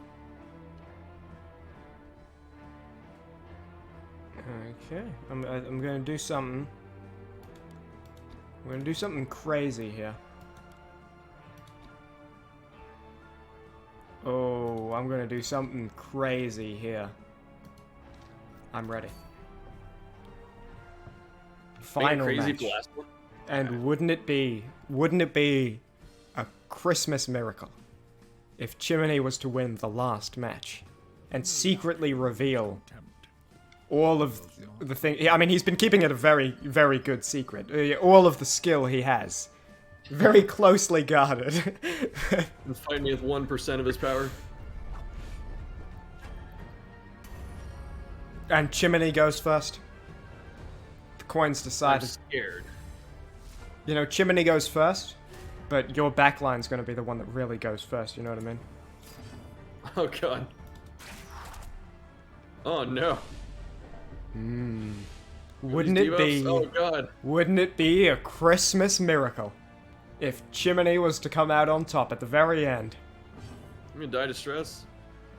Okay, I'm gonna do something. I'm gonna do something crazy here. Oh, I'm gonna do something crazy here. I'm ready. Final crazy match. last one. And wouldn't it be a Christmas miracle if Chimney was to win the last match and secretly reveal all of the thing. I mean, he's been keeping it a very, very good secret. All of the skill he has, very closely guarded. And fight me with 1% of his power. And Chimney goes first. The coins I'm decided. scared. Chimney goes first, but your backline's going to be the one that really goes first. You know what I mean? Oh god. Oh no. Wouldn't These it debuffs? be? Oh god. Wouldn't it be a Christmas miracle if Chimney was to come out on top at the very end? I'm gonna die to stress.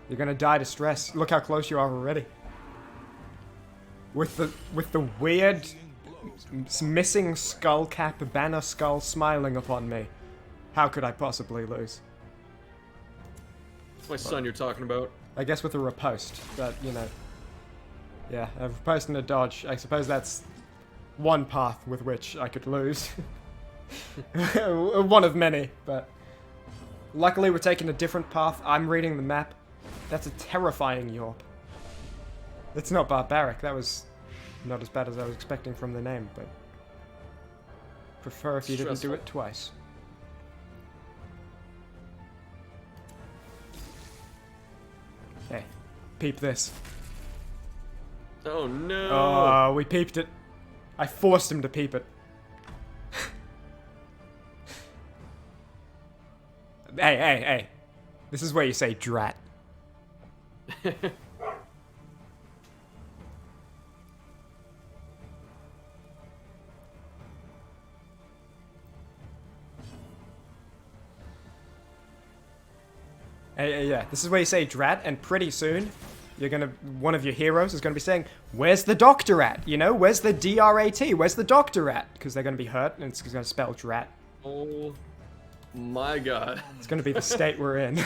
You're gonna die to stress. Look how close you are already. With the weird missing skull cap banner skull smiling upon me. How could I possibly lose? It's my son you're talking about. I guess with a riposte, but yeah, a riposte and a dodge. I suppose that's one path with which I could lose. One of many, but luckily we're taking a different path. I'm reading the map. That's a terrifying Yorp. It's not barbaric. That was not as bad as I was expecting from the name, but prefer if you didn't do it twice. Hey, peep this. Oh no. Oh, we peeped it. I forced him to peep it. Hey. This is where you say drat. Hey, yeah, this is where you say drat, and pretty soon, one of your heroes is gonna be saying, "Where's the doctor at? Where's the DRAT? Where's the doctor at?" Because they're gonna be hurt, and it's gonna spell drat. Oh my god. It's gonna be the state we're in.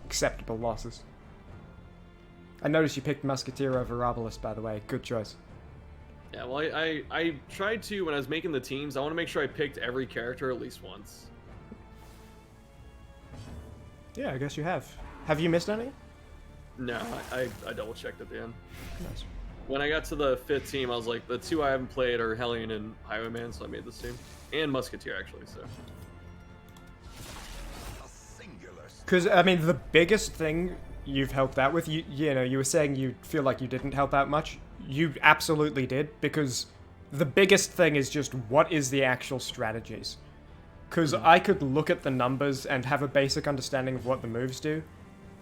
Acceptable losses. I noticed you picked Musketeer over Arbalist, by the way. Good choice. Yeah, well, I tried to, when I was making the teams, I want to make sure I picked every character at least once. Yeah, I guess you have. Have you missed any? No, I double checked at the end. Nice. when I got to the 5th team, I was like, the 2 I haven't played are Hellion and Highwayman, so I made this team. And Musketeer, actually, so. A singular Because, I mean, the biggest thing you've helped out with, you know, you were saying you feel like you didn't help out much. You absolutely did, because the biggest thing is just what is the actual strategies. Because I could look at the numbers and have a basic understanding of what the moves do.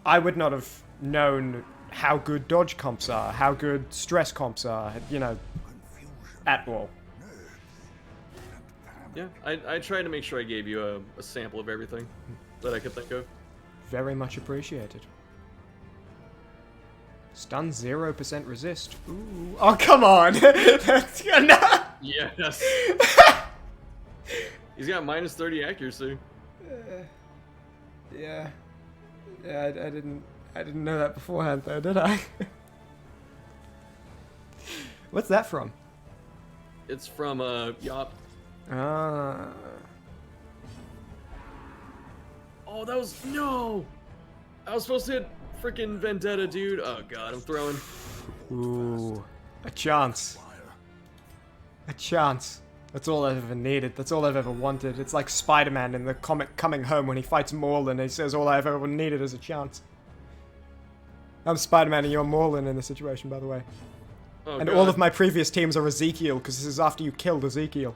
I would not have known how good dodge comps are, how good stress comps are, you know, confusion, at all. Yeah, I tried to make sure I gave you a sample of everything that I could think of. Very much appreciated. Stun 0% resist. Ooh. Oh, come on! That's enough! Yes. He's got minus 30 accuracy. Yeah. Yeah, I didn't know that beforehand though, did I? What's that from? It's from Yop. Ah. Oh, that was no. I was supposed to hit freaking Vendetta, dude. Oh god, I'm throwing. Ooh. A chance. A chance. That's all I've ever needed. That's all I've ever wanted. It's like Spider-Man in the comic Coming Home when he fights Morlun. He says, all I've ever needed is a chance. I'm Spider-Man and you're Morlun in this situation, by the way. Oh, And god. all of my previous teams are Ezekiel, because this is after you killed Ezekiel.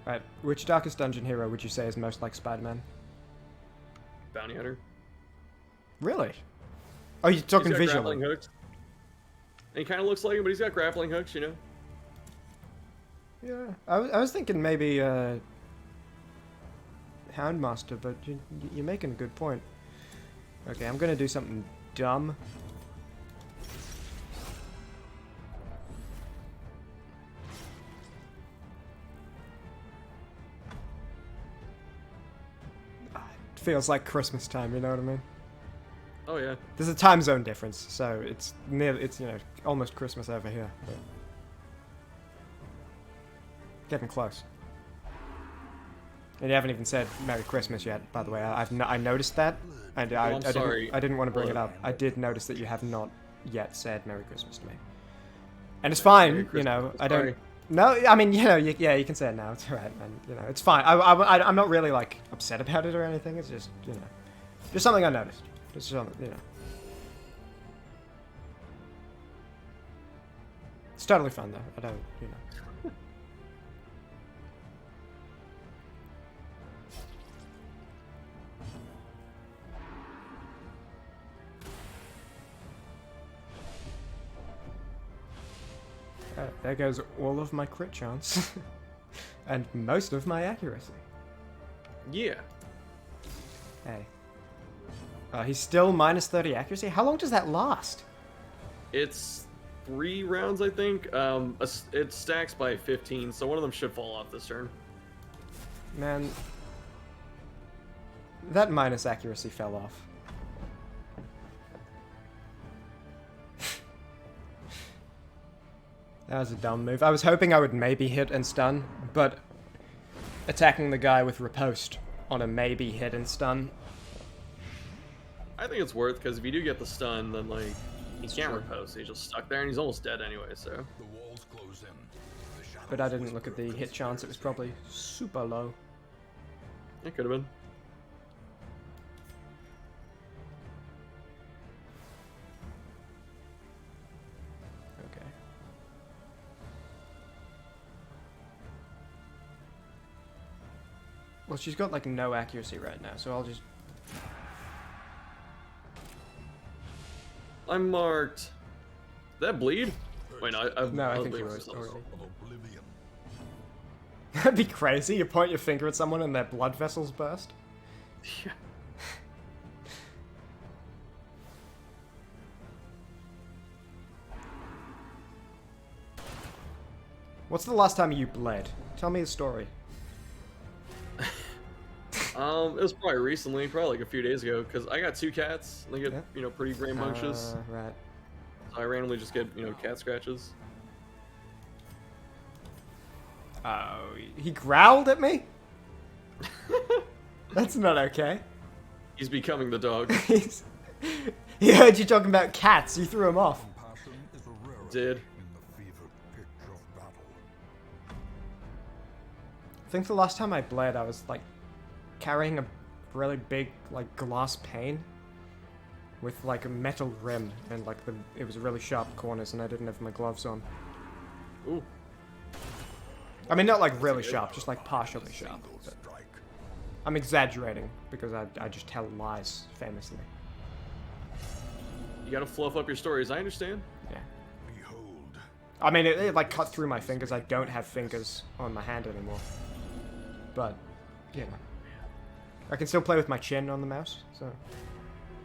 Right, which Darkest Dungeon hero would you say is most like Spider-Man? Bounty Hunter. Really? Oh, you're talking He's got visually. grappling hooks. And he kind of looks like him, but he's got grappling hooks, you know? Yeah, I was thinking maybe Houndmaster, but you're making a good point. Okay, I'm gonna do something dumb. It feels like Christmas time, you know what I mean? Oh, yeah. There's a time zone difference, so it's you know, almost Christmas over here. But getting close. And you haven't even said Merry Christmas yet, by the way. I noticed that, and I'm sorry. I didn't want to bring it Blood. up. I did notice that you have not yet said Merry Christmas to me. And it's Merry fine, you Christmas. know. I Sorry. don't. No, I mean, you know, yeah, you can say it now. It's alright, man. You know, it's fine. I'm not really like upset about it or anything. It's just, you know, just something I noticed. Just something, you know. It's totally fun though. I don't, you know. There goes all of my crit chance. And most of my accuracy. Yeah. Hey. He's still minus 30 accuracy? How long does that last? It's 3 rounds, I think. It stacks by 15, so one of them should fall off this turn. Man. That minus accuracy fell off. That was a dumb move. I was hoping I would maybe hit and stun, but attacking the guy with riposte on a maybe hit and stun. I think it's worth, because if you do get the stun, then, like, he can't true. riposte. He's just stuck there, and he's almost dead anyway, so. The walls close in. The shadows But I didn't look at the whisper hit chance. It was probably super low. It could have been. Okay. Well, she's got like no accuracy right now, so I'll just... I'm marked. Did that bleed? Wait, no, No, I I'll think bleed you were myself. already. of oblivion. That'd be crazy. You point your finger at someone and their blood vessels burst. Yeah. What's the last time you bled? Tell me the story. It was probably recently, probably like a few days ago, because I got 2 cats, and they get, Yeah. you know, pretty rambunctious. Right. So I randomly just get, you know, cat scratches. Oh, he growled at me? That's not okay. He's becoming the dog. He heard you talking about cats. You threw him off. Compassion is a rarity Did. in the fevered pitch of battle. I think the last time I bled, I was like carrying a really big like glass pane with like a metal rim, and like it was really sharp corners, and I didn't have my gloves on. Ooh. I mean, not like really sharp, just like partially sharp. Single But strike. I'm exaggerating because I just tell lies famously. You gotta fluff up your stories. I understand. Yeah. Behold, I mean, it like cut through my fingers. I don't have fingers on my hand anymore. But, you know. I can still play with my chin on the mouse, so.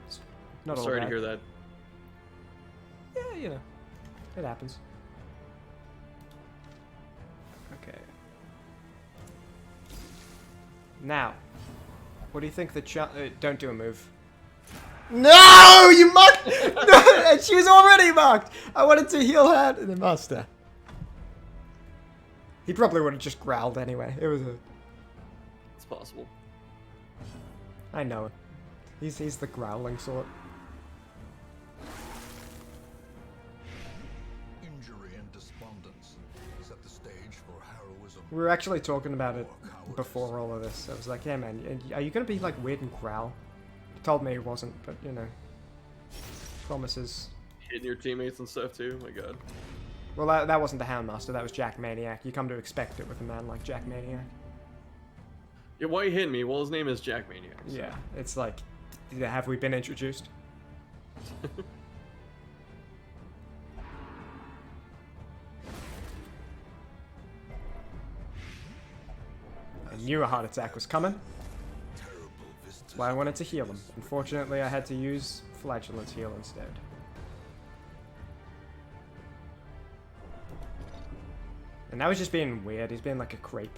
It's not all Sorry to bad. hear that. Yeah, you know. It happens. Okay. Now, what do you think the don't do a move. No! You mucked! No, she was already mucked! I wanted to heal her the master. He probably would have just growled anyway. It was a... It's possible. I know it. He's the growling sort. injury and despondence set the stage for heroism. We were actually talking about it or cowardice. before all of this. I was like, yeah, man, are you gonna be like weird and growl? He told me he wasn't, but you know. Promises. Hitting your teammates and stuff too. Oh my god. Well, that wasn't the Houndmaster, that was Jack Maniac. You come to expect it with a man like Jack Maniac. Yeah, why you hitting me? Well, his name is Jack Maniac. So. Yeah, it's like, have we been introduced? I knew a heart attack was coming. Terrible vistas. That's why I wanted to heal him. Unfortunately, I had to use Flagellant's heal instead. And now he's just being weird. He's being like a creep.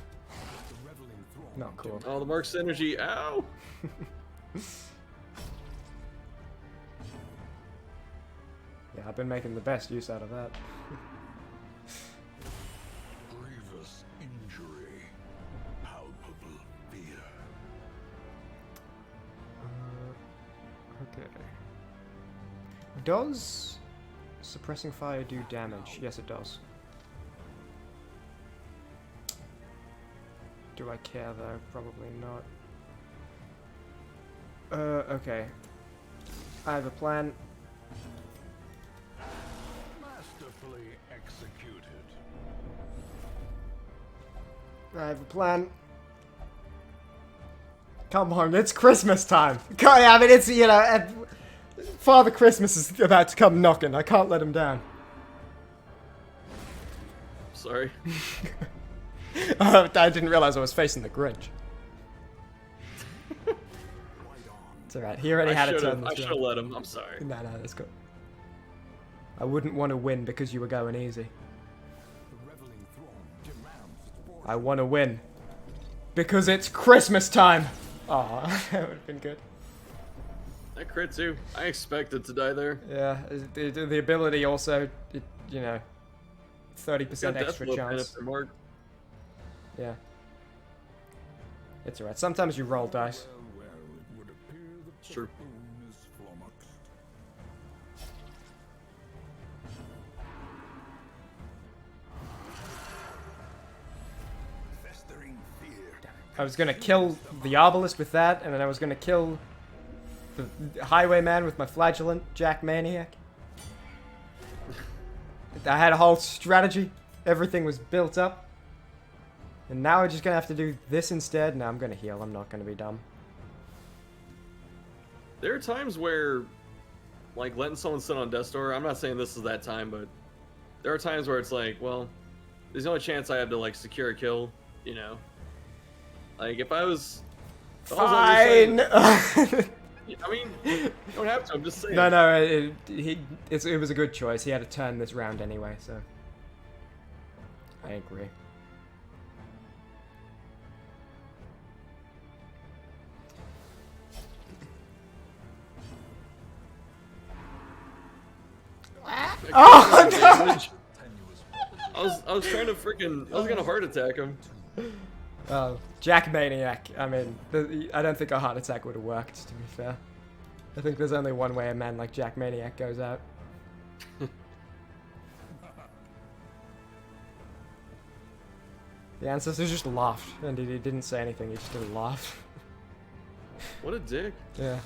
The reveling throng Not cool. Oh, the Mark's energy. Ow! Yeah, I've been making the best use out of that. grievous injury, palpable fear. Okay. Does suppressing fire do damage? Yes, it does. Do I care though? Probably not. Okay. I have a plan. Masterfully executed. I have a plan. Come on, it's Christmas time. I mean, it's, you know, Father Christmas is about to come knocking. I can't let him down. Sorry. I didn't realize I was facing the Grinch. Right on. It's alright. He already had a turn I this should have round. let him. I'm sorry. No, that's good. I wouldn't want to win because you were going easy. The reveling throng demands sport. I want to win because it's Christmas time. Aw, that would have been good. That crit too. I expected to die there. Yeah, the ability also, you know, 30% extra Deathloop chance. after Mark. Yeah. It's alright. Sometimes you roll dice. Well, it would appear the Sure. buffoon is flummoxed. Festering fear. I was gonna kill the Arbalist with that, and then I was gonna kill the Highwayman with my Flagellant, Jack Maniac. I had a whole strategy. Everything was built up. And now we're just gonna have to do this instead. No, I'm gonna heal. I'm not gonna be dumb. There are times where, like, letting someone sit on death's door. I'm not saying this is that time, but there are times where it's like, well, there's the only chance I have to like secure a kill. You know, like if I was. if I was on your Fine. side- I mean, you don't have to. I'm just saying. No, it was a good choice. He had to turn this round anyway, so. I agree. Oh, no! Tenuous I I was trying to freaking. I was gonna heart attack him. Jack Maniac. I mean, I don't think a heart attack would have worked, to be fair. I think there's only one way a man like Jack Maniac goes out. The ancestor just laughed, and he didn't say anything, he just did a laugh. What a dick. Yeah.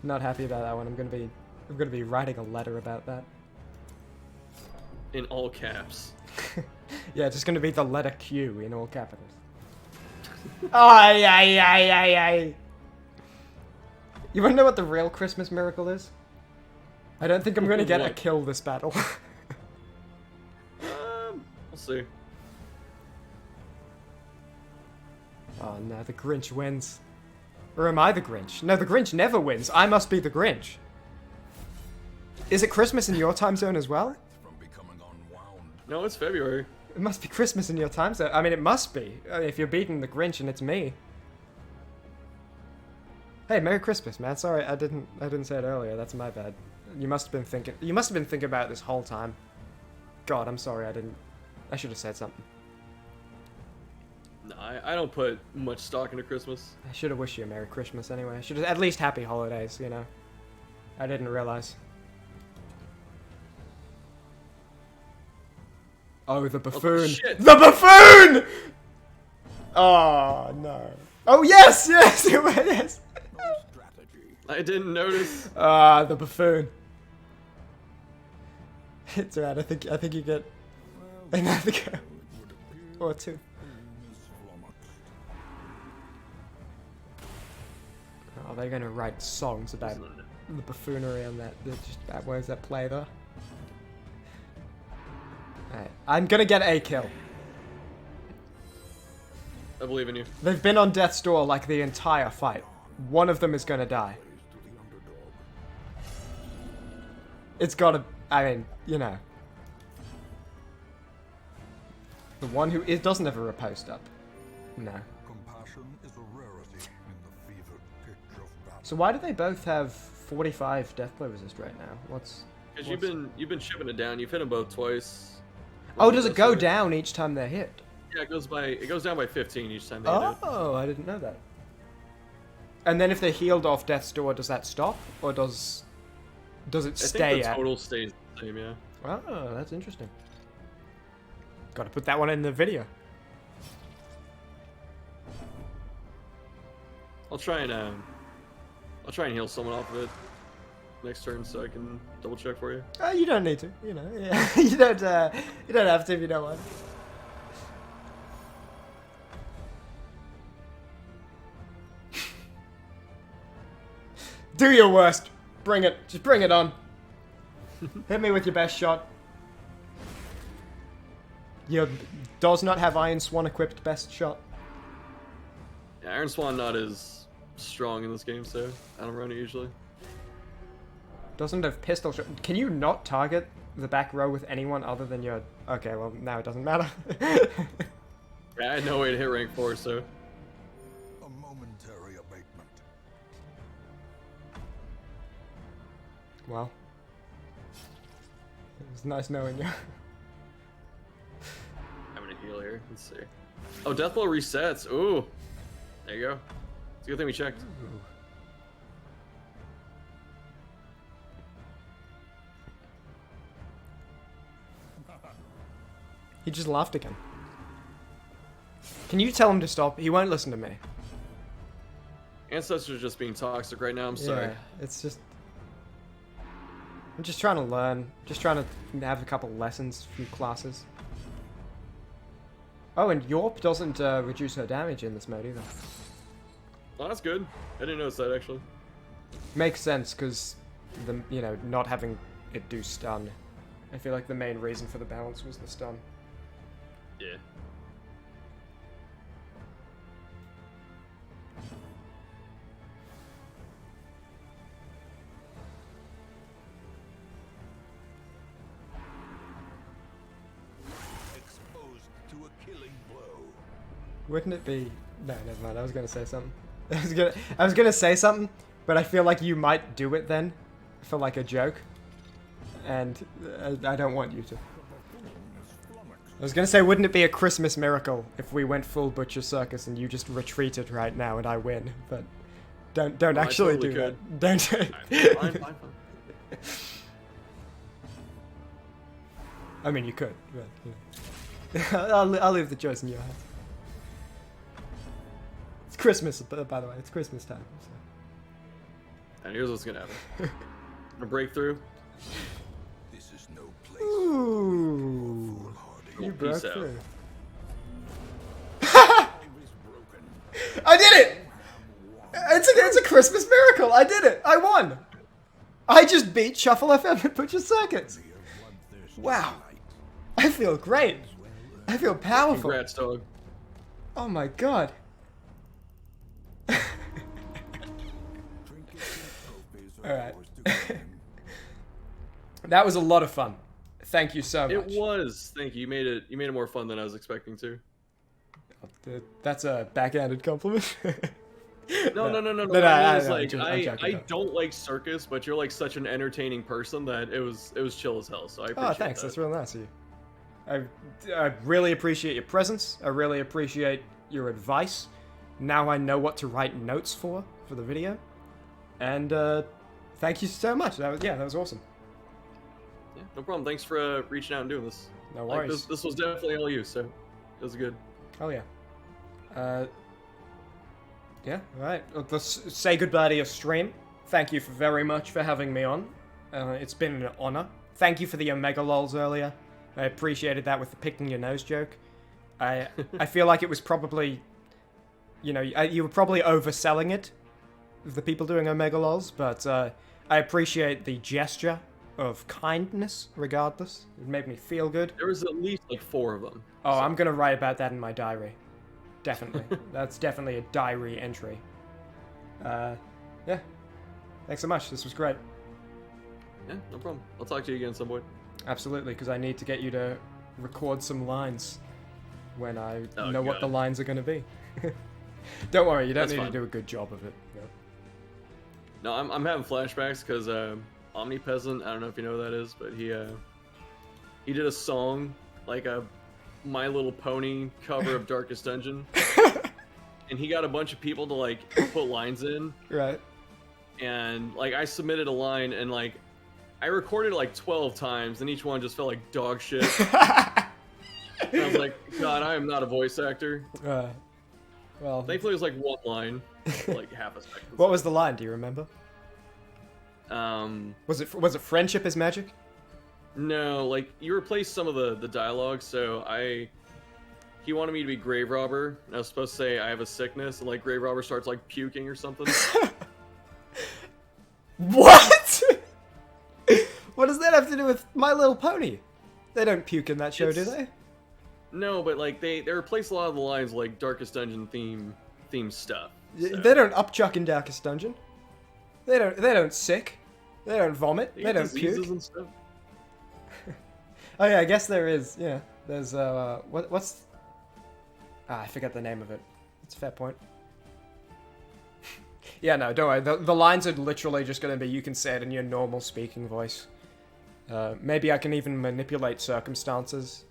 Not happy about that one. I'm gonna be writing a letter about that. In all caps. Yeah, it's just gonna be the letter Q in all capitals. Ay, ay, ay, ay, ay. You wanna know what the real Christmas miracle is? I don't think I'm gonna get a What? kill this battle. We'll see. Oh no, the Grinch wins. Or am I the Grinch? No, the Grinch never wins. I must be the Grinch. Is it Christmas in your time zone as well? From becoming unwound. No, it's February. It must be Christmas in your time zone. I mean, it must be. If you're beating the Grinch and it's me. Hey, Merry Christmas, man. Sorry, I didn't say it earlier. That's my bad. You must have been thinking about it this whole time. God, I'm sorry. I should have said something. No, I don't put much stock into Christmas. I should have wished you a Merry Christmas anyway. I should have, at least Happy Holidays, you know. I didn't realize. Oh, the buffoon. shit. The buffoon! Oh, no. Oh, yes, yes, yes. No strategy. I didn't notice. Ah, the buffoon. It's alright, I think you get another go. Or two. Oh, they're gonna write songs about the buffoonery on that. Just bad words that play there. Alright, I'm gonna get a kill. I believe in you. They've been on death's door like the entire fight. One of them is gonna die. It's gotta, I mean, you know. The one who doesn't have a riposte up. No. Compassion is a rarity in the fevered pitch of battle. So why do they both have 45 death blow resist right now? Because you've been shipping it down. You've hit them both twice. Oh, does it That's go right. down each time they're hit? Yeah, it goes down by 15 each time they hit it. Oh, I didn't know that. And then if they're healed off death's door, does that stop? Or does it I stay think the at? total stays the same, yeah. Oh, that's interesting. Gotta put that one in the video. I'll try and heal someone off of it next turn so I can double check for you. You don't need to, you know. Yeah. you don't have to if you don't want. Do your worst. Bring it. Just bring it on. Hit me with your best shot. Your does not have Iron Swan equipped best shot. Yeah, Iron Swan not as strong in this game, so I don't run it usually. Doesn't have pistol shot. Can you not target the back row with anyone other than your... Okay, well, now it doesn't matter. Yeah, I had no way to hit rank 4, so... A momentary abatement. Well. It was nice knowing you. I'm gonna heal here. Let's see. Oh, Deathblow resets. Ooh. There you go. It's a good thing we checked. He just laughed again. Can you tell him to stop? He won't listen to me. Ancestor's just being toxic right now. I'm sorry. Yeah, it's just... I'm just trying to learn. Just trying to have a couple lessons, a few classes. Oh, and Yorp doesn't reduce her damage in this mode either. Well, that's good. I didn't notice that, actually. Makes sense, because, not having it do stun. I feel like the main reason for the balance was the stun. Yeah. Exposed to a killing blow. Wouldn't it be... No, never mind. I was gonna say something. I was gonna say something, but I feel like you might do it then, for like a joke, and I don't want you to. The buffoon is flummoxed. I was gonna say, wouldn't it be a Christmas miracle if we went full Butcher Circus and you just retreated right now and I win? But don't Well, actually I totally do could. that. Don't. Fine. I mean, you could. But, I'll leave the choice in your hands. It's Christmas, by the way. It's Christmas time. So. And here's what's gonna happen. A breakthrough. This is no place. Ooh. Foolhardy. You Peace broke out. through. Always broken. I did it! It's a Christmas miracle. I did it. I won. I just beat ShuffleFM and Butcher Circus. We are bloodthirsty Wow. light. I feel great. I feel powerful. Congrats, dog. Oh my god. Trinkets and trophies are Alright. yours to claim. That was a lot of fun. Thank you so much. It was. Thank you. You made it more fun than I was expecting to. That's a backhanded compliment. No. I It's know, like I'm joking, I though. don't like Circus, but you're like such an entertaining person that it was chill as hell. So I appreciate Oh, thanks. that. That's real nice of you. I really appreciate your presence. I really appreciate your advice. Now I know what to write notes for the video. And thank you so much. That was awesome. Yeah, no problem. Thanks for reaching out and doing this. No Like, worries. this was definitely all you, so it was good. Oh yeah. Yeah. All right. Let's say goodbye to your stream. Thank you very much for having me on. It's been an honor. Thank you for the Omega lols earlier. I appreciated that with the picking your nose joke. I feel like it was probably, you were probably overselling it, the people doing Omega lols, but I appreciate the gesture of kindness regardless. It made me feel good. There was at least like 4 of them. Oh, I'm gonna write about that in my diary. Definitely. That's definitely a diary entry. Yeah. Thanks so much. This was great. Yeah, no problem. I'll talk to you again some point. Absolutely, because I need to get you to record some lines when I Oh, know what God. the lines are gonna be. Don't worry, you don't That's need fine. to do a good job of it. Yeah. No, I'm having flashbacks because Omnipeasant, I don't know if you know who that is, but he did a song like a My Little Pony cover of Darkest Dungeon, and he got a bunch of people to like put lines in, Right. and like I submitted a line and like I recorded it like 12 times, and each one just felt like dog shit. And I was like, God, I am not a voice actor. Well, Thankfully, it was like one line, for, like half a second. what was the line? Do you remember? Was it friendship is magic? No, like you replaced some of the dialogue, so he wanted me to be grave robber, and I was supposed to say I have a sickness, and like grave robber starts like puking or something. What? What does that have to do with My Little Pony? They don't puke in that show, do It's- they? No, but like they replaced a lot of the lines with, like Darkest Dungeon theme stuff. So. They don't upchuck in Darkest Dungeon. They don't sick. They don't vomit. They get don't diseases puke. and stuff. Oh yeah, I guess there is. Yeah, there's what's I forget the name of it. It's a fair point. Yeah, no, don't worry. The lines are literally just going to be you can say it in your normal speaking voice. Maybe I can even manipulate circumstances,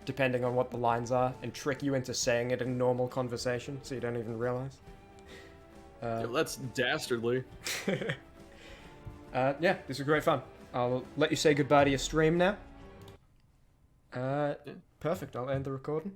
depending on what the lines are, and trick you into saying it in normal conversation, so you don't even realize. Yo, that's dastardly. Yeah, this was great fun. I'll let you say goodbye to your stream now. Perfect. I'll end the recording.